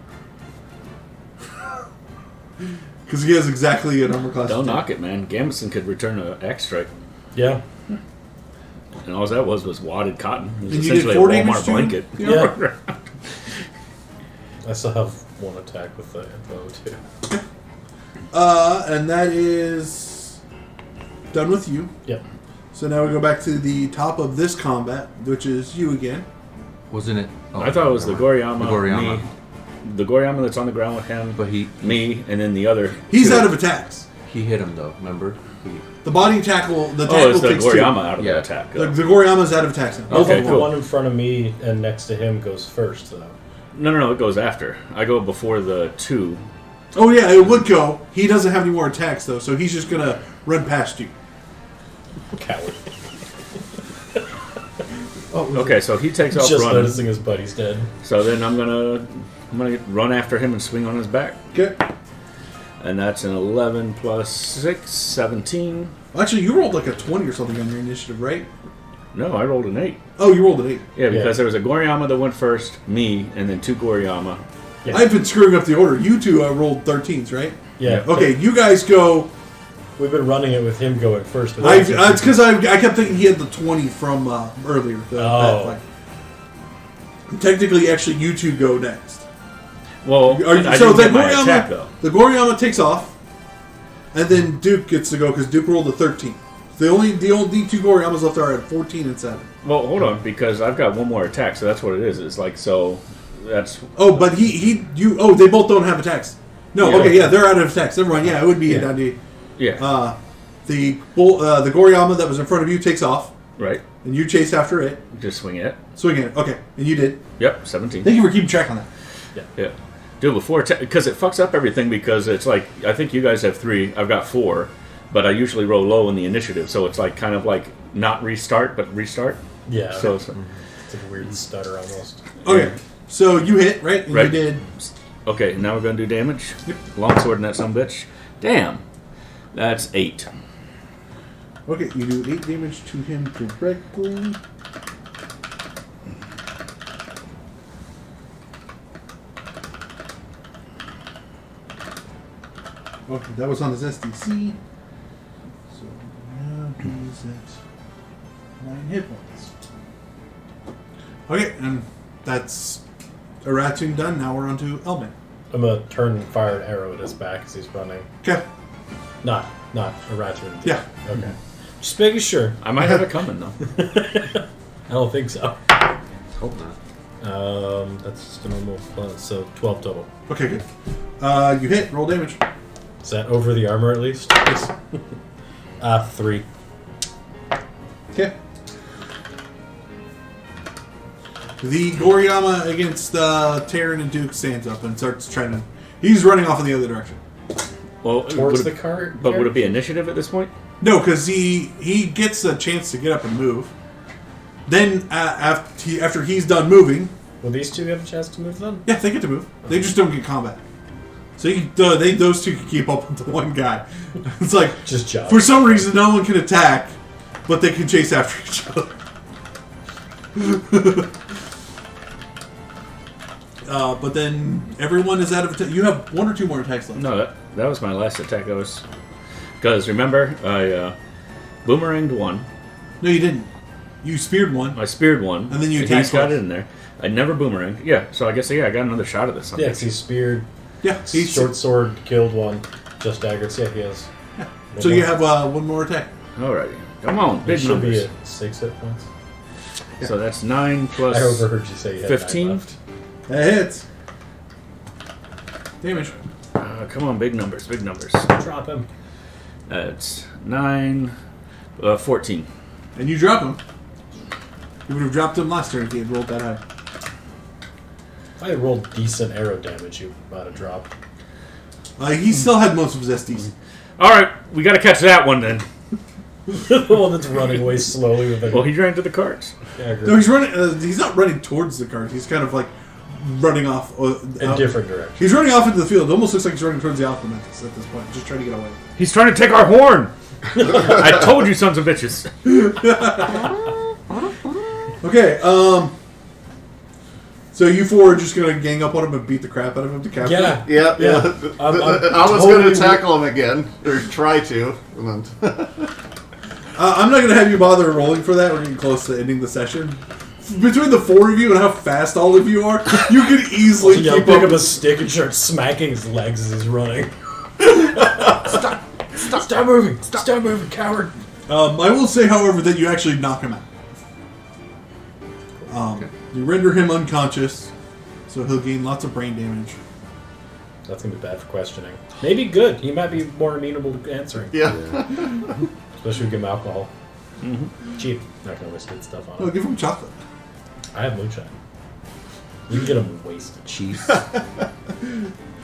Because he has exactly an armor class. Don't knock it, man. Gambeson could return an axe strike. Yeah. And all that was wadded cotton. It was And you did essentially 4 a damage Walmart to him? blanket. Yeah. I still have 1 attack with the bow, too. And that is done with you. Yep. So now we go back to the top of this combat, which is you again. Wasn't it? Oh, I thought it was the Goriyama, The Goriyama. me, the Goriyama that's on the ground with him, But me, and then the other. He's two. out of attacks. he hit him though. Remember? The body tackle, the Oh, tackle it's the takes Goriyama 2. out of Yeah. the attack. The Goriyama's out of attacks now. Okay, The cool. one in front of me and next to him goes first, though. No, it goes after. I go before the 2. Oh yeah, it would go. He doesn't have any more attacks though, so he's just gonna run past you. Coward. Okay, so he takes off Just running. noticing his buddy's dead. So then I'm gonna run after him and swing on his back, Okay. and that's an 11 plus 6, 17. Actually, you rolled like a 20 or something on your initiative, right? No, I rolled an 8. Oh, you rolled an 8. Yeah, because Yeah. there was a Goriyama that went first, me, and then 2 Goriyama. Yeah. I've been screwing up the order. You two rolled 13s, right? Yeah. Okay, you guys go. We've been running it with him going first. But It's because I kept thinking he had the 20 from earlier. Oh. Technically, actually, you two go next. Well, I so didn't the get my attack, though. Goriyama takes off, and then Duke gets to go because Duke rolled a 13. The only 2 Goriyamas left are at 14 and 7. Well, hold on, because I've got one more attack, so that's what it is. It's like, so that's... Oh, but they both don't have attacks. No, Yeah. okay, yeah, they're out of attacks. Never mind. Yeah, it would be down to you. Yeah, The Goriyama that was in front of you takes off, right. and you chase after it, Just swing it. swing it. Okay, and you did. Yep, 17. Thank you for keeping track on that. Yeah. Dude, because it fucks up everything, because it's like, I think you guys have 3, I've got 4, but I usually roll low in the initiative, so it's like kind of like not restart, but restart. Yeah. So It's like a weird stutter almost. Okay, so you hit, right? And Right. you did. okay, now we're going to do damage. Yep. Longsword in that sumbitch. Damn. That's 8. Okay, you do 8 damage to him directly. Okay, that was on his SDC. So now he's at 9 hit points. Okay, and that's Aratung done. Now we're on to Elman. I'm gonna turn and fire an arrow at his back as he's running. Okay. Not a ratchet. Yeah. Okay. Just making sure. I might have it coming though. I don't think so. Hope not. That's just a normal plus, so 12 total. Okay, good. You hit. Roll damage. Is that over the armor at least? Yes. 3. Okay. The Goriyama against Terran and Duke stands up and starts trying to... He's running off in the other direction. Well, Towards would the cart? But would it be initiative at this point? No, because he gets a chance to get up and move. Then, after he's done moving... Will these two have a chance to move then? Yeah, they get to move. They just don't get combat. So those two can keep up with the one guy. It's like... Just jog. For some reason, no one can attack, but they can chase after each other. But then everyone is out of attack. You have 1 or 2 more attacks left. No, that was my last attack. Because remember, I boomeranged one. No, you didn't. You speared one. I speared one. And then you He's attacked got twice. it in there. I never boomeranged. Yeah, so I guess, I got another shot at this. Yeah, because he speared, Yeah. He's short sword, killed one, just daggers. Yeah, he has. Yeah. One So more. you have 1 more attack. Alrighty. Come on, It big should numbers. be at 6 hit points. So that's 9 plus... I overheard you say you had 15? 9 left. That hits. Damage. Come on, big numbers, big numbers. Drop him. That's 9... 14. And you drop him. You would have dropped him last turn if he had rolled that high. If I had rolled decent arrow damage, you might have dropped. He still had most of his SDs. Alright, we gotta catch that one then. The one that's running away slowly with a Well, he ran to the carts. dagger No, he's running. He's not running towards the cart. He's kind of like running off. in different directions. He's running off into the field. It almost looks like he's running towards the Alchemist at this point, just trying to get away. He's trying to take our horn! I told you, sons of bitches. Okay, so you 4 are just gonna gang up on him and beat the crap out of him to capture him? Yeah. Yeah. I'm I was totally going to tackle him again, or try to. And then I'm not gonna have you bother rolling for that. We're getting close to ending the session. Between the 4 of you and how fast all of you are, you could easily Yeah, keep pick up. up a stick and start smacking his legs as he's running. Stop moving! Stop moving, coward! I will say, however, that you actually knock him out. You render him unconscious, so he'll gain lots of brain damage. That's gonna be bad for questioning. Maybe good. He might be more amenable to answering. yeah. Especially give him alcohol. Mm-hmm. Cheap. Not gonna waste good stuff on Oh, him. give him chocolate. I have moonshine. You can get him wasted. Cheese.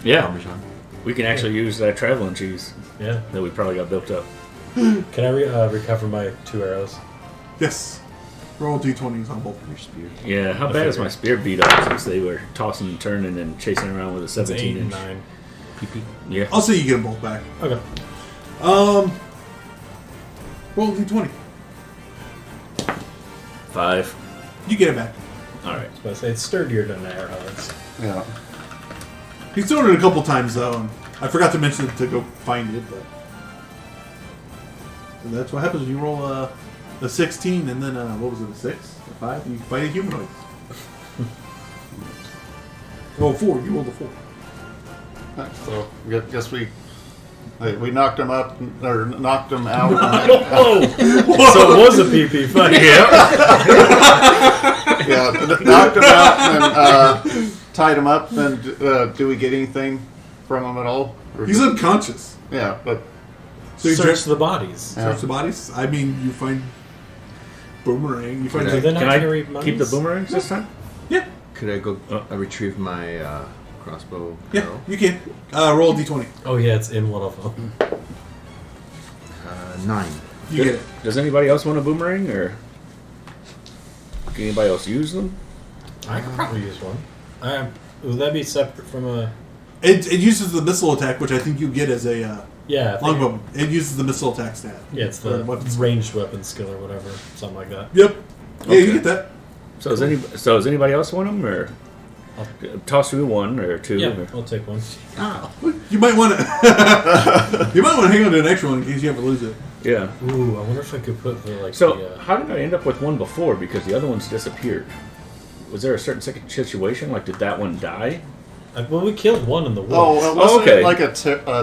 Yeah, Parmesan. we can actually use that traveling cheese Yeah. that we probably got built up. Can I recover my 2 arrows? Yes. Roll d20s on both. Your spear. Yeah, how bad is my spear beat up since they were tossing and turning and chasing around with a That's 8 and 17 inch? 9. PP. Yeah. I'll say you get them both back. Okay. Roll d20. 5. You get it back. Alright. I was about to say it's sturdier than an arrow. Yeah. He's thrown it a couple times though, and I forgot to mention to go find it, but so that's what happens when you roll a 16 and then what was it, a 6, a 5? You fight a humanoid. Oh, 4. You rolled a 4. So guess we knocked him up or knocked him out. Whoa! So it was a PP fight. Yeah, knocked him out and tied him up. And do we get anything from him at all? Or He's unconscious. yeah, but So you Search the bodies. search the bodies. I mean, you find boomerang. You find Do they not Can carry I monies? keep the boomerangs this time? yeah, Could I go retrieve my crossbow yeah. arrow? You can roll a d20. Oh yeah, it's in one of them. 9. You get it. Does anybody else want a boomerang, or can anybody else use them? I could probably use one. Would that be separate from a? It uses the missile attack, which I think you get as a Yeah. I think- longbow. It uses the missile attack stat. Yeah, it's Or the weapons. ranged weapon skill or whatever, something like that. Yep. Yeah, Okay. you get that. So does anybody else want them, or toss you 1 or 2? Yeah, Or? I'll take one. You might want to. You might want to hang on to an extra one in case you ever lose it. Yeah. Ooh, I wonder if I could put the So how did I end up with 1 before? Because the other ones disappeared. was there a certain situation? Like, did that one die? Well, we killed one in the woods. Wasn't okay. it like a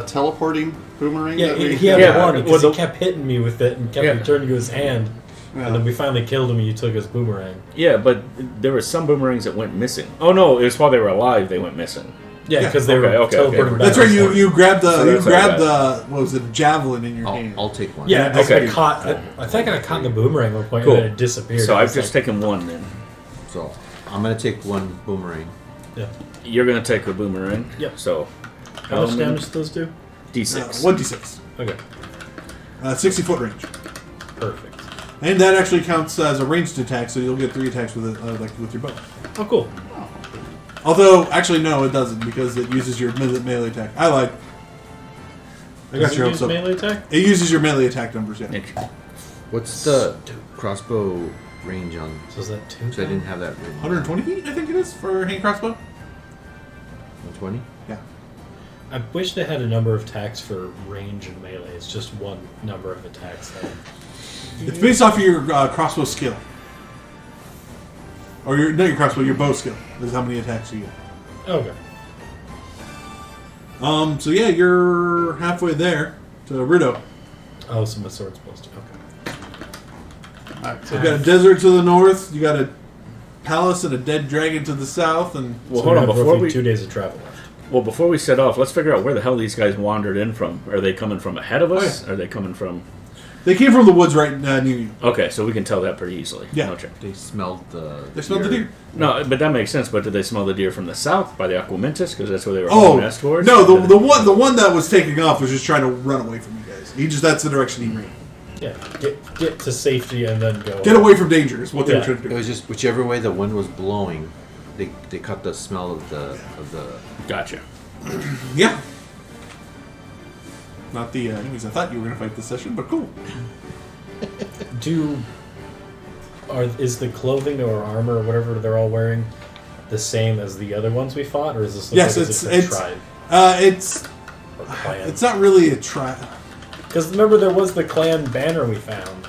teleporting boomerang? Yeah, that we he had Yeah, one because well, he kept hitting me with it and kept returning to his hand. Yeah. And then we finally killed him and you took his boomerang. Yeah, but there were some boomerangs that went missing. Oh no, it was while they were alive they went missing. Yeah, Yeah. because they were Okay. teleporting back. That's right. You grabbed the So that's what was it, javelin in your hand. I'll take one. Yeah, Okay. I think I caught the boomerang at one point Cool. and then it disappeared. So It I've was just taken one then. So I'm gonna take one boomerang. Yeah. You're gonna take a boomerang. Yep. So How much damage do those do? D6. 1d6. Okay. 60-foot range. Perfect. And that actually counts as a ranged attack, so you'll get 3 attacks with it, like with your bow. Oh, cool. Although, actually, no, it doesn't, because it uses your melee attack. I lied. I got Does your it hopes use up. melee attack? It uses your melee attack numbers, yeah. What's the crossbow range on? So is that 2? So I didn't have that written. 120 feet, I think it is, for hand crossbow. 120. Yeah. I wish they had a number of attacks for range and melee. It's just one number of attacks. It's based off of your crossbow skill. Or not your crossbow, your bow skill. Is how many attacks you get. Okay. So yeah, you're halfway there to Ruto. Oh, so my sword's supposed to. Okay. Alright, So you got a desert to the north, you got a palace and a dead dragon to the south, and Well, So hold we on have before roughly we 2 days of travel left. Well, before we set off, let's figure out where the hell these guys wandered in from. Are they coming from ahead of us? Oh, yeah. Are they coming from? they came from the woods right near you. Okay, so we can tell that pretty easily. Yeah. Okay. They smelled the. They smelled the deer. No, but that makes sense. But did they smell the deer from the south by the Aquamentus? Because that's where they were Oh hauling us towards. no, Or did the one that was taking off was just trying to run away from you guys. That's the direction he ran. Yeah. Get to safety and then go. Get away from danger is what they were Yeah. trying to It do. was just whichever way the wind was blowing, they caught the smell of the. Gotcha. Yeah. Not the enemies I thought you were going to fight this session, but cool. Is the clothing or armor or whatever they're all wearing the same as the other ones we fought, or is this Yes, like a different it's tribe or clan? it's not really a trial. Because remember, there was the clan banner we found.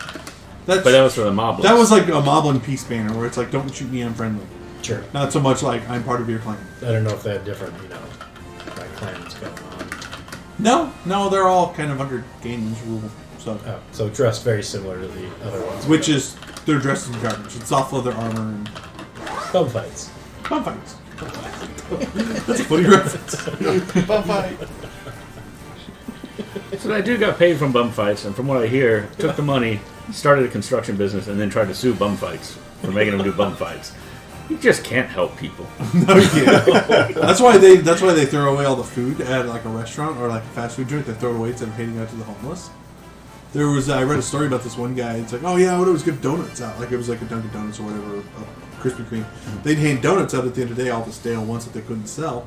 But that was for the Moblins. That was like a Moblin peace banner where it's like, don't shoot me, I'm friendly. Sure. Not so much like, I'm part of your clan. I don't know if they had different, like clans going on. No, they're all kind of under Gain's rule. So, Oh, so dressed very similar to the other ones. which is, they're dressed in garbage. It's soft leather armor and Bum fights. fun fights. That's a funny reference. Bum fight. So that dude got paid from bum fights, and from what I hear, took the money, started a construction business, and then tried to sue bum fights for making them do bum fights. You just can't help people. No, you can't. That's why they throw away all the food at like a restaurant or like a fast food joint. They throw it away instead of handing it out to the homeless. I read a story about this one guy. It's like, oh yeah, I would always give donuts out. Like it was like a Dunkin' Donuts or whatever, a Krispy Kreme. They'd hand donuts out at the end of the day, all the stale ones that they couldn't sell.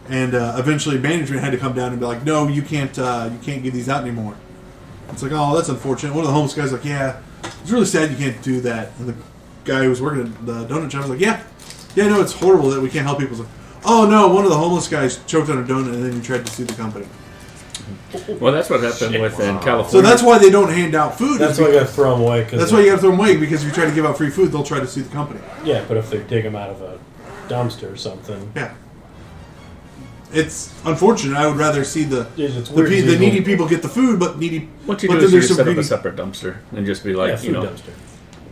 And eventually, management had to come down and be like, no, you can't give these out anymore. It's like, oh, that's unfortunate. One of the homeless guys like, yeah, it's really sad you can't do that. And the guy who was working at the donut shop was like, yeah, no, it's horrible that we can't help people. It's like, oh no, one of the homeless guys choked on a donut and then he tried to sue the company. Well, that's what happened with in California. So that's why they don't hand out food. That's why you gotta throw them away. That's why you got to throw them away, because if you try to give out free food, they'll try to sue the company. Yeah, but if they dig them out of a dumpster or something. Yeah. It's unfortunate. I would rather see the It's weird the people- needy people get the food, but needy. What you but do then is you there's just some set up a greedy- separate dumpster and just be like, food dumpster.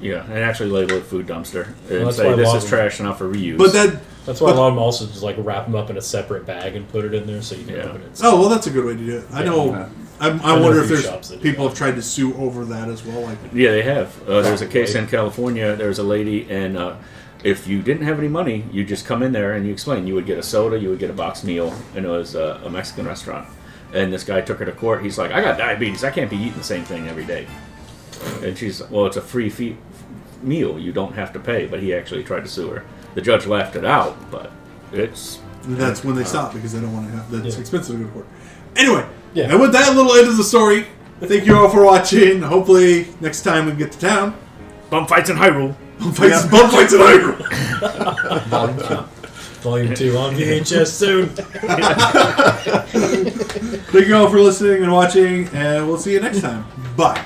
yeah, and actually label it food dumpster and that's say why this a lot is of trash enough for reuse. But that. That's why But- a lot of them also just like wrap them up in a separate bag and put it in there so you can Yeah. open it. Oh well, that's a good way to do it. I Yeah. know. Yeah. I know wonder a if few there's shops that do people that. have tried to sue over that as well. Like, Yeah, they have. There's a case Right. in California. There's a lady, and if you didn't have any money, you just come in there and you explain. You would get a soda, you would get a boxed meal, and it was a Mexican restaurant. And this guy took her to court. He's like, I got diabetes. I can't be eating the same thing every day. And she's, well, it's a free meal. You don't have to pay. But he actually tried to sue her. The judge laughed it out, but it's... that's when they stop because they don't want to have. That's Yeah. expensive to go to court. Anyway, Yeah. and with that little end of the story, thank you all for watching. Hopefully, next time we get to town, Bum fights in Hyrule. bum fights in Hyrule. Volume 2 on VHS soon. Thank you all for listening and watching, and we'll see you next time. Bye.